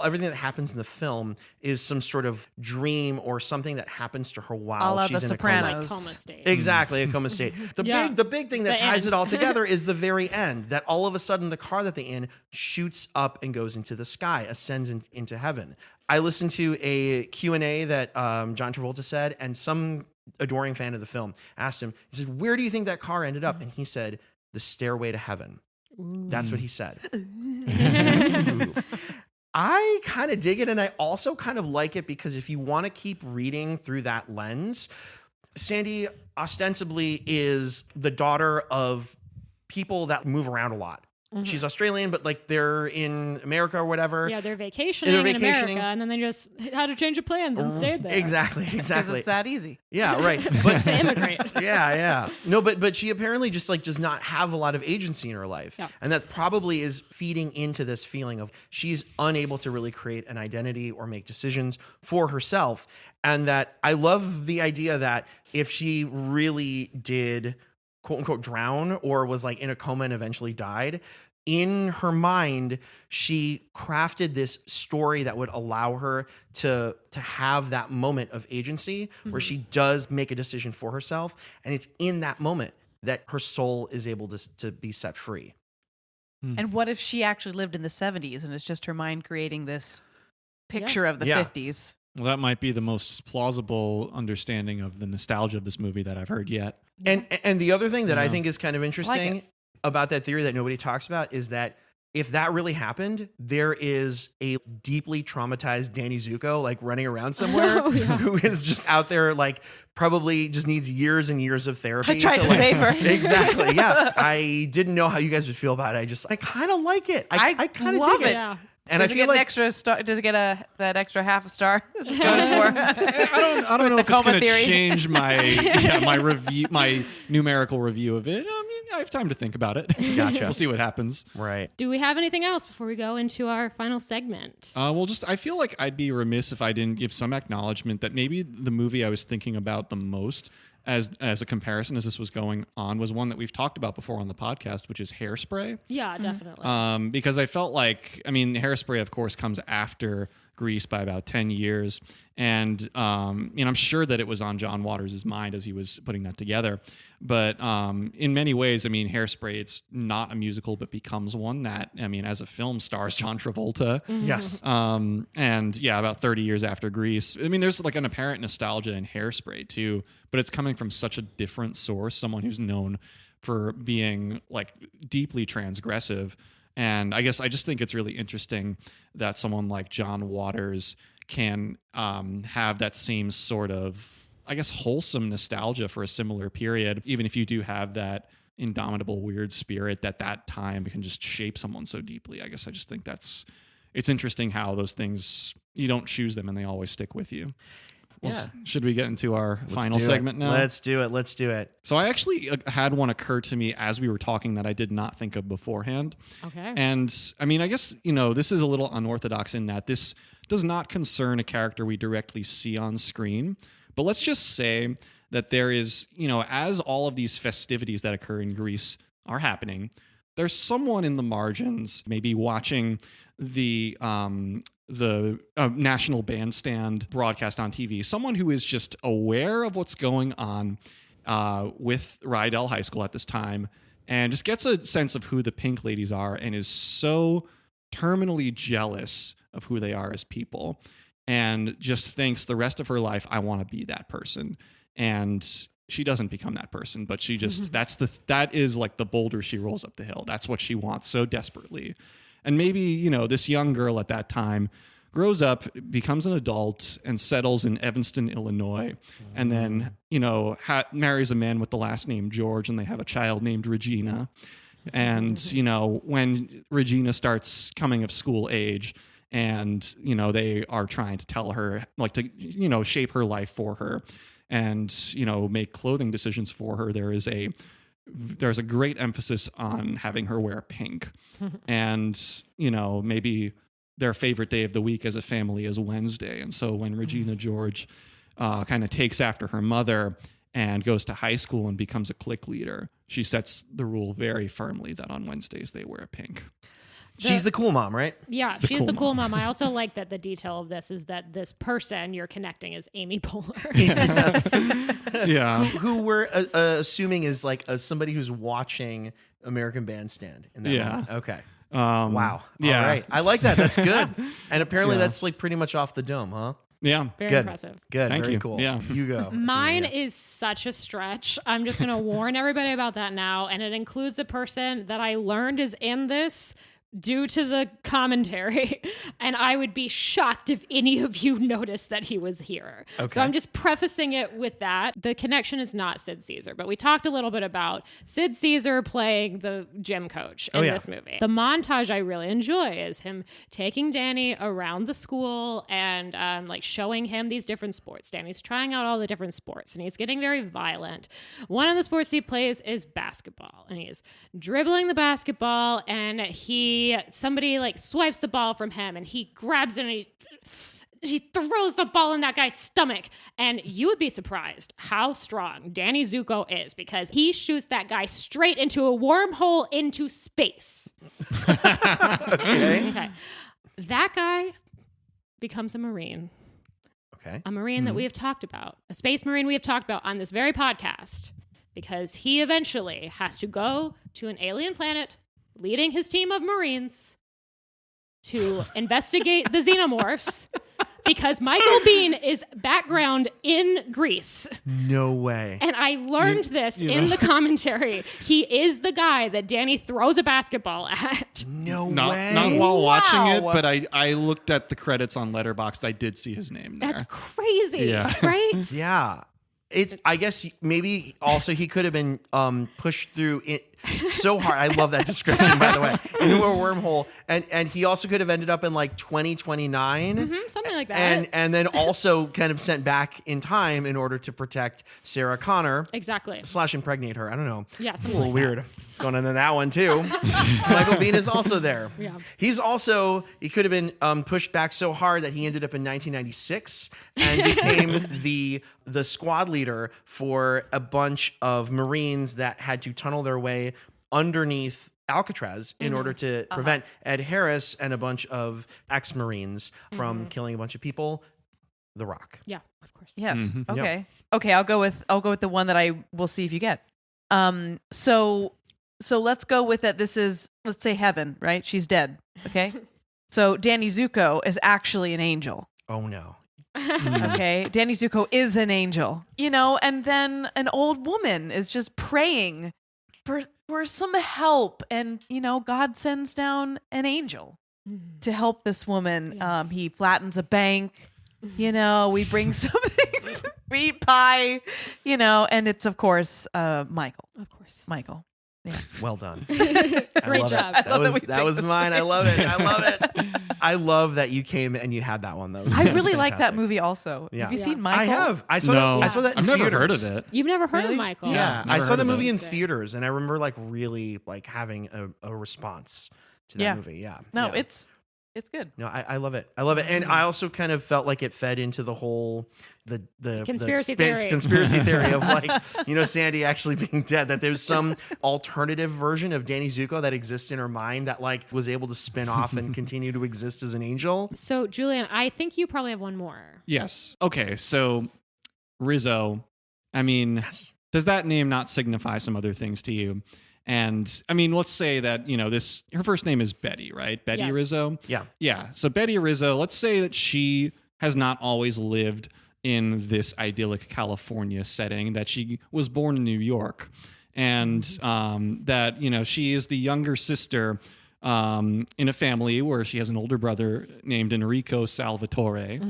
Speaker 3: everything that happens in the film is some sort of dream or something that happens to her while she's
Speaker 4: the
Speaker 3: in
Speaker 4: Sopranos.
Speaker 3: a
Speaker 1: Like coma state.
Speaker 3: Exactly, a coma state. The big thing that
Speaker 1: The
Speaker 3: ties
Speaker 1: end.
Speaker 3: it all together is the very end, that all of a sudden the car that they're in shoots up and goes into the sky, ascends into heaven. I listened to a Q&A that John Travolta said, and some adoring fan of the film asked him, he said, "Where do you think that car ended up?" And he said, "The stairway to heaven."
Speaker 1: Ooh.
Speaker 3: That's what he said. I kind of dig it, and I also kind of like it because if you want to keep reading through that lens, Sandy ostensibly is the daughter of people that move around a lot. She's Australian, but like they're in America or whatever.
Speaker 1: Yeah, they're vacationing in America, and then they just had to change of plans and stayed there.
Speaker 3: Exactly.
Speaker 4: Because it's that easy.
Speaker 3: Yeah, right. But
Speaker 1: To immigrate.
Speaker 3: Yeah. No, but she apparently just like does not have a lot of agency in her life.
Speaker 1: Yeah.
Speaker 3: And that probably is feeding into this feeling of she's unable to really create an identity or make decisions for herself. And that I love the idea that if she really did quote unquote drown or was like in a coma and eventually died, in her mind, she crafted this story that would allow her to have that moment of agency where she does make a decision for herself. And it's in that moment that her soul is able to be set free.
Speaker 4: And what if she actually lived in the 70s and it's just her mind creating this picture of the 50s?
Speaker 2: Well, that might be the most plausible understanding of the nostalgia of this movie that I've heard yet.
Speaker 3: And the other thing that I think is kind of interesting about that theory that nobody talks about is that if that really happened, there is a deeply traumatized Danny Zuko like running around somewhere who is just out there like probably just needs years and years of therapy.
Speaker 4: I tried to save her.
Speaker 3: Exactly. Yeah. I didn't know how you guys would feel about it. I kind of like it. I kind of
Speaker 4: love
Speaker 3: dig
Speaker 4: it.
Speaker 1: Yeah.
Speaker 3: And
Speaker 4: does
Speaker 3: I
Speaker 4: it
Speaker 3: feel
Speaker 4: get an
Speaker 3: like
Speaker 4: extra star? Does it get that extra half a star?
Speaker 2: I don't know if it's
Speaker 4: coma
Speaker 2: going to
Speaker 4: theory.
Speaker 2: change my review, my numerical review of it. I mean, I have time to think about it.
Speaker 3: Gotcha.
Speaker 2: We'll see what happens.
Speaker 3: right.
Speaker 1: Do we have anything else before we go into our final segment?
Speaker 2: I feel like I'd be remiss if I didn't give some acknowledgement that maybe the movie I was thinking about the most as a comparison as this was going on was one that we've talked about before on the podcast, which is Hairspray.
Speaker 1: Yeah, definitely.
Speaker 2: Because I felt like, I mean, Hairspray, of course, comes after Grease by about 10 years. And I'm sure that it was on John Waters' mind as he was putting that together. But in many ways, I mean, Hairspray, it's not a musical, but becomes one that, I mean, as a film stars John Travolta.
Speaker 3: Yes.
Speaker 2: And yeah, about 30 years after Grease. I mean, there's like an apparent nostalgia in Hairspray too, but it's coming from such a different source, someone who's known for being like deeply transgressive. And I guess I just think it's really interesting that someone like John Waters can have that same sort of, I guess, wholesome nostalgia for a similar period, even if you do have that indomitable weird spirit that time can just shape someone so deeply. I guess I just think it's interesting how those things, you don't choose them and they always stick with you. Well, should we get into our final segment now?
Speaker 3: Let's do it.
Speaker 2: So I actually had one occur to me as we were talking that I did not think of beforehand.
Speaker 1: Okay.
Speaker 2: And I mean, I guess, this is a little unorthodox in that this does not concern a character we directly see on screen. But let's just say that there is, as all of these festivities that occur in Greece are happening, there's someone in the margins maybe watching the national bandstand broadcast on TV, someone who is just aware of what's going on with Rydell High School at this time and just gets a sense of who the Pink Ladies are and is so terminally jealous of who they are as people and just thinks the rest of her life, I want to be that person. And she doesn't become that person, but she just, that is like the boulder she rolls up the hill. That's what she wants so desperately. And maybe, this young girl at that time grows up, becomes an adult, and settles in Evanston, Illinois, and then, marries a man with the last name George, and they have a child named Regina. And, when Regina starts coming of school age, and, they are trying to tell her, like, to, shape her life for her and, make clothing decisions for her, there's a great emphasis on having her wear pink. And, maybe their favorite day of the week as a family is Wednesday. And so when Regina George kind of takes after her mother and goes to high school and becomes a clique leader, she sets the rule very firmly that on Wednesdays they wear pink.
Speaker 3: She's the cool mom, right?
Speaker 1: Yeah, she's the cool mom. I also like that the detail of this is that this person you're connecting is Amy Poehler.
Speaker 2: Yeah.
Speaker 3: Who we're assuming is like somebody who's watching American Bandstand in that moment. Okay. Wow.
Speaker 2: Yeah.
Speaker 3: All right. I like that. That's good. And apparently that's like pretty much off the dome, huh?
Speaker 2: Yeah.
Speaker 1: Very
Speaker 3: Good.
Speaker 1: impressive.
Speaker 3: Good.
Speaker 2: Thank
Speaker 3: Very
Speaker 2: you.
Speaker 3: cool.
Speaker 2: Yeah.
Speaker 3: You go.
Speaker 1: Mine is such a stretch. I'm just going to warn everybody about that now. And it includes a person that I learned is in this due to the commentary, and I would be shocked if any of you noticed that he was here. Okay. So I'm just prefacing it with that. The connection is not Sid Caesar, but we talked a little bit about Sid Caesar playing the gym coach in this movie. The montage I really enjoy is him taking Danny around the school and like showing him these different sports. Danny's trying out all the different sports, and he's getting very violent. One of the sports he plays is basketball, and he's dribbling the basketball, and somebody like swipes the ball from him, and he grabs it and he throws the ball in that guy's stomach. And you would be surprised how strong Danny Zuko is, because he shoots that guy straight into a wormhole into space. Okay. That guy becomes a Marine.
Speaker 3: Okay.
Speaker 1: A Marine that we have talked about, a space Marine we have talked about on this very podcast, because he eventually has to go to an alien planet leading his team of Marines to investigate the xenomorphs because Michael Biehn is background in Grease.
Speaker 3: No way.
Speaker 1: And I learned this in the commentary. He is the guy that Danny throws a basketball at.
Speaker 3: No way.
Speaker 2: Not while watching it, but I looked at the credits on Letterboxd. I did see his name there.
Speaker 1: That's crazy,
Speaker 2: Yeah.
Speaker 1: right?
Speaker 3: Yeah. I guess maybe also he could have been pushed through it so hard. I love that description, by the way, into a wormhole. And he also could have ended up in like 2029.
Speaker 1: Something like that.
Speaker 3: And then also kind of sent back in time in order to protect Sarah Connor.
Speaker 1: Exactly.
Speaker 3: / impregnate her. I don't know.
Speaker 1: Yeah,
Speaker 3: It's a
Speaker 1: something
Speaker 3: little
Speaker 1: like
Speaker 3: weird. What's going on in that one, too? Michael Biehn is also there.
Speaker 1: Yeah.
Speaker 3: He could have been pushed back so hard that he ended up in 1996 and became the squad leader for a bunch of Marines that had to tunnel their way underneath Alcatraz in order to prevent Ed Harris and a bunch of ex-Marines from killing a bunch of people. The Rock.
Speaker 1: Yeah, of course.
Speaker 4: Yes. Okay. Okay. I'll go with the one that I will see if you get. So let's go with that. This is, let's say, heaven, right? She's dead. Okay. So Danny Zuko is actually an angel.
Speaker 3: Oh no.
Speaker 4: Okay. Danny Zuko is an angel, and then an old woman is just praying for some help, and God sends down an angel to help this woman.
Speaker 1: Yeah.
Speaker 4: He flattens a bank. We bring some things, we eat pie, and it's of course Michael.
Speaker 1: Of course.
Speaker 4: Michael. Yeah.
Speaker 3: Well done.
Speaker 1: Great job.
Speaker 3: That was mine. I love it. I love that you came and you had that one though.
Speaker 4: I really like that movie also.
Speaker 3: Yeah.
Speaker 4: Have you seen
Speaker 1: Yeah.
Speaker 4: Michael?
Speaker 3: I have. I saw that in
Speaker 2: I've
Speaker 3: theaters.
Speaker 2: never heard of it.
Speaker 1: You've never heard
Speaker 4: Really?
Speaker 1: of Michael?
Speaker 3: Yeah,
Speaker 2: Never
Speaker 3: I saw
Speaker 2: heard
Speaker 3: the
Speaker 2: of
Speaker 3: movie
Speaker 2: it.
Speaker 3: in theaters, and I remember really having a response to that movie. Yeah.
Speaker 4: No,
Speaker 3: Yeah.
Speaker 4: it's good.
Speaker 3: No, I love it. I love it, and I also kind of felt like it fed into the whole the
Speaker 1: Conspiracy
Speaker 3: space
Speaker 1: theory.
Speaker 3: conspiracy theory of Sandy actually being dead. That there's some alternative version of Danny Zuko that exists in her mind that was able to spin off and continue to exist as an angel.
Speaker 1: So, Julian, I think you probably have one more.
Speaker 2: Yes. Okay. So Rizzo, I mean, does that name not signify some other things to you? And I mean, let's say that, her first name is Betty, right? Betty
Speaker 1: Yes.
Speaker 2: Rizzo.
Speaker 3: Yeah.
Speaker 2: Yeah. So Betty Rizzo, let's say that she has not always lived in this idyllic California setting, that she was born in New York, and that, she is the younger sister in a family where she has an older brother named Enrico Salvatore.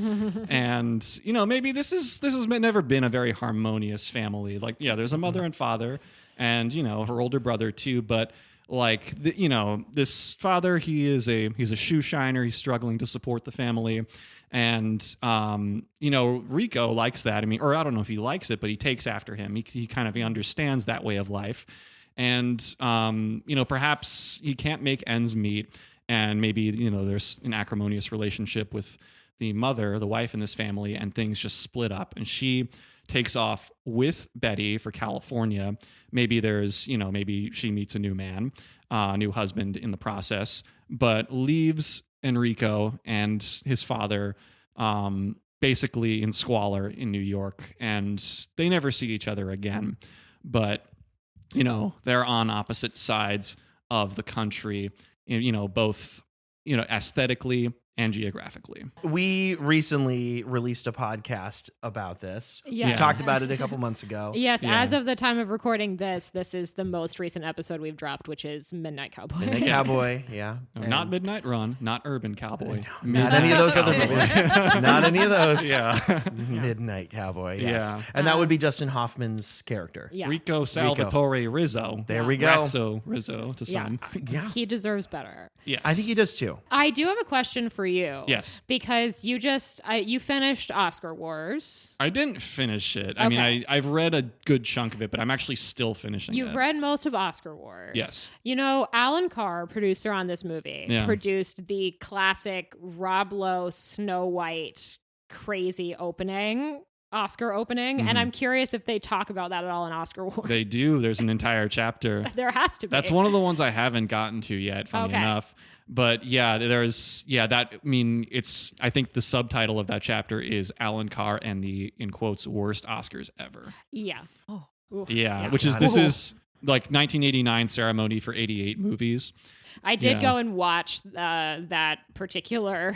Speaker 2: And, maybe this has never been a very harmonious family. There's a mother and father, and her older brother too, but this father, he's a shoe shiner. He's struggling to support the family, and Rico likes that. I mean, or I don't know if he likes it, but he takes after him. He understands that way of life, and perhaps he can't make ends meet, and maybe there's an acrimonious relationship with the mother, the wife in this family, and things just split up, and she takes off with Betty for California. Maybe maybe she meets a new man, new husband in the process, but leaves Enrico and his father basically in squalor in New York, and they never see each other again. But, they're on opposite sides of the country, both, aesthetically and geographically.
Speaker 3: We recently released a podcast about this.
Speaker 1: Yes.
Speaker 3: We talked about it a couple months ago.
Speaker 1: Yes,
Speaker 2: Yeah.
Speaker 1: as of the time of recording this is the most recent episode we've dropped, which is Midnight Cowboy.
Speaker 3: Midnight Cowboy, yeah.
Speaker 2: No, not Midnight Run, not Urban Cowboy.
Speaker 3: Not any of those other movies. Not any of those.
Speaker 2: Yeah.
Speaker 3: Midnight Cowboy, yes.
Speaker 2: Yeah.
Speaker 3: And that would be Justin Hoffman's character.
Speaker 1: Yeah.
Speaker 2: Rico Salvatore Rizzo.
Speaker 3: There we go.
Speaker 2: Ratso Rizzo to some.
Speaker 3: Yeah.
Speaker 1: He deserves better.
Speaker 2: Yes.
Speaker 3: I think he does too.
Speaker 1: I do have a question for you.
Speaker 2: Yes.
Speaker 1: Because you finished Oscar Wars.
Speaker 2: I didn't finish it. I mean,
Speaker 1: Okay.
Speaker 2: I've read a good chunk of it, but I'm actually still finishing
Speaker 1: You've
Speaker 2: it.
Speaker 1: read most of Oscar Wars.
Speaker 2: Yes.
Speaker 1: Alan Carr, producer on this movie, produced the classic Rob Lowe Snow White crazy Oscar opening. And I'm curious if they talk about that at all in Oscar Wars.
Speaker 2: They do. There's an entire chapter.
Speaker 1: There has to be.
Speaker 2: That's one of the ones I haven't gotten to yet, funny enough. But yeah, I think the subtitle of that chapter is Alan Carr and the, in quotes, worst Oscars ever.
Speaker 1: Yeah. Oh. Ooh.
Speaker 2: Yeah, this is like 1989 ceremony for 88 movies.
Speaker 1: I did
Speaker 2: Yeah.
Speaker 1: go and watch that particular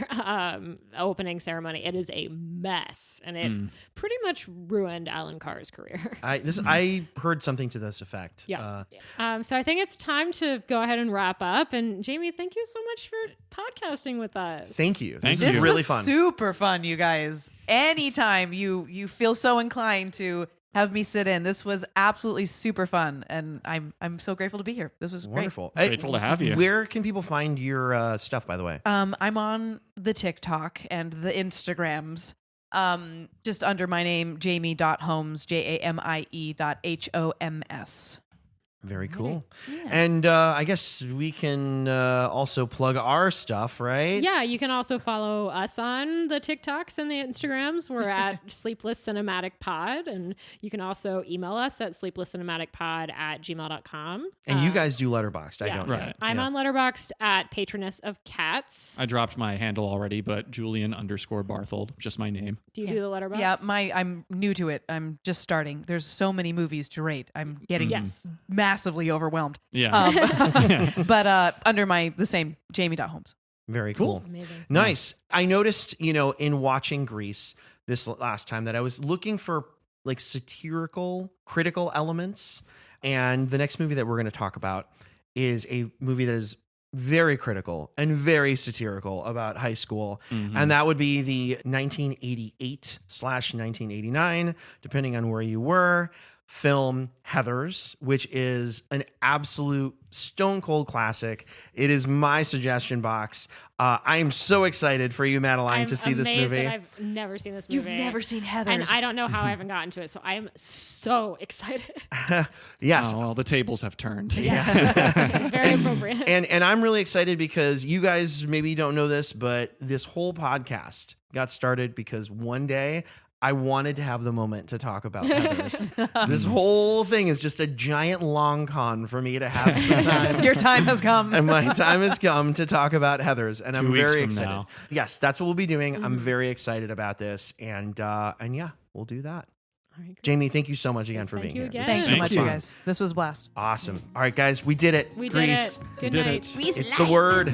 Speaker 1: opening ceremony. It is a mess, and it pretty much ruined Alan Carr's career.
Speaker 3: I heard something to this effect.
Speaker 1: Yeah. So I think it's time to go ahead and wrap up. And Jamie, thank you so much for podcasting with us.
Speaker 3: Thank you.
Speaker 2: Thank
Speaker 3: This
Speaker 2: you.
Speaker 3: is really
Speaker 4: was
Speaker 3: fun.
Speaker 4: super fun, you guys. Anytime you feel so inclined to have me sit in, this was absolutely super fun, and I'm so grateful to be here. This was
Speaker 3: Wonderful.
Speaker 2: Grateful to have you.
Speaker 3: Where can people find your stuff, by the way?
Speaker 4: great. I'm on the TikTok and the Instagrams. Just under my name, Jamie.Holmes, JAMIE.HOMS.
Speaker 3: Very cool.
Speaker 4: Yeah.
Speaker 3: And I guess we can also plug our stuff, right?
Speaker 1: Yeah, you can also follow us on the TikToks and the Instagrams. We're at Sleepless Cinematic Pod, and you can also email us at sleeplesscinematicpod@gmail.com.
Speaker 3: And you guys do Letterboxd. I
Speaker 1: yeah.
Speaker 3: don't.
Speaker 2: Right.
Speaker 1: I'm on Letterboxd at Patroness of Cats.
Speaker 2: I dropped my handle already, but Julian_Barthold, just my name.
Speaker 1: Do you do the Letterboxd?
Speaker 4: Yeah, I'm new to it. I'm just starting. There's so many movies to rate. I'm getting
Speaker 1: Yes.
Speaker 4: massively overwhelmed.
Speaker 2: Yeah.
Speaker 4: But under the same Jamie.Holmes.
Speaker 3: Very cool.
Speaker 1: Amazing.
Speaker 3: Nice. I noticed, in watching Grease this last time that I was looking for like satirical, critical elements. And the next movie that we're going to talk about is a movie that is very critical and very satirical about high school. And that would be the 1988/1989, depending on where you were, film Heathers, which is an absolute stone cold classic. It is my suggestion box. I am so excited for you, Madeline,
Speaker 1: I'm
Speaker 3: to see this
Speaker 1: amazed
Speaker 3: movie.
Speaker 1: that I've never seen this movie.
Speaker 4: You've never seen Heathers.
Speaker 1: And I don't know how I haven't gotten to it, so I am so excited.
Speaker 3: Yes.
Speaker 2: Oh, well, the tables have turned.
Speaker 1: It's very appropriate.
Speaker 3: And I'm really excited because you guys maybe don't know this, but this whole podcast got started because one day I wanted to have the moment to talk about Heathers. This whole thing is just a giant long con for me to have some time.
Speaker 4: Your time has come.
Speaker 3: And my time has come to talk about Heathers, and
Speaker 2: 2
Speaker 3: I'm
Speaker 2: weeks
Speaker 3: very
Speaker 2: from
Speaker 3: excited.
Speaker 2: now.
Speaker 3: Yes, that's what we'll be doing. I'm very excited about this, and yeah, we'll do that.
Speaker 1: All right, great.
Speaker 3: Jamie, thank you so much again
Speaker 1: Yes,
Speaker 3: for
Speaker 1: thank
Speaker 3: being
Speaker 1: you
Speaker 3: here.
Speaker 1: again.
Speaker 3: This
Speaker 4: Thanks
Speaker 3: is
Speaker 4: so
Speaker 2: Thank
Speaker 4: much,
Speaker 2: you.
Speaker 4: you guys. This was a blast.
Speaker 3: awesome. All right, guys, we did it.
Speaker 1: We
Speaker 3: Grease.
Speaker 1: did it. Good
Speaker 2: Did
Speaker 1: night.
Speaker 2: it.
Speaker 3: It's the word.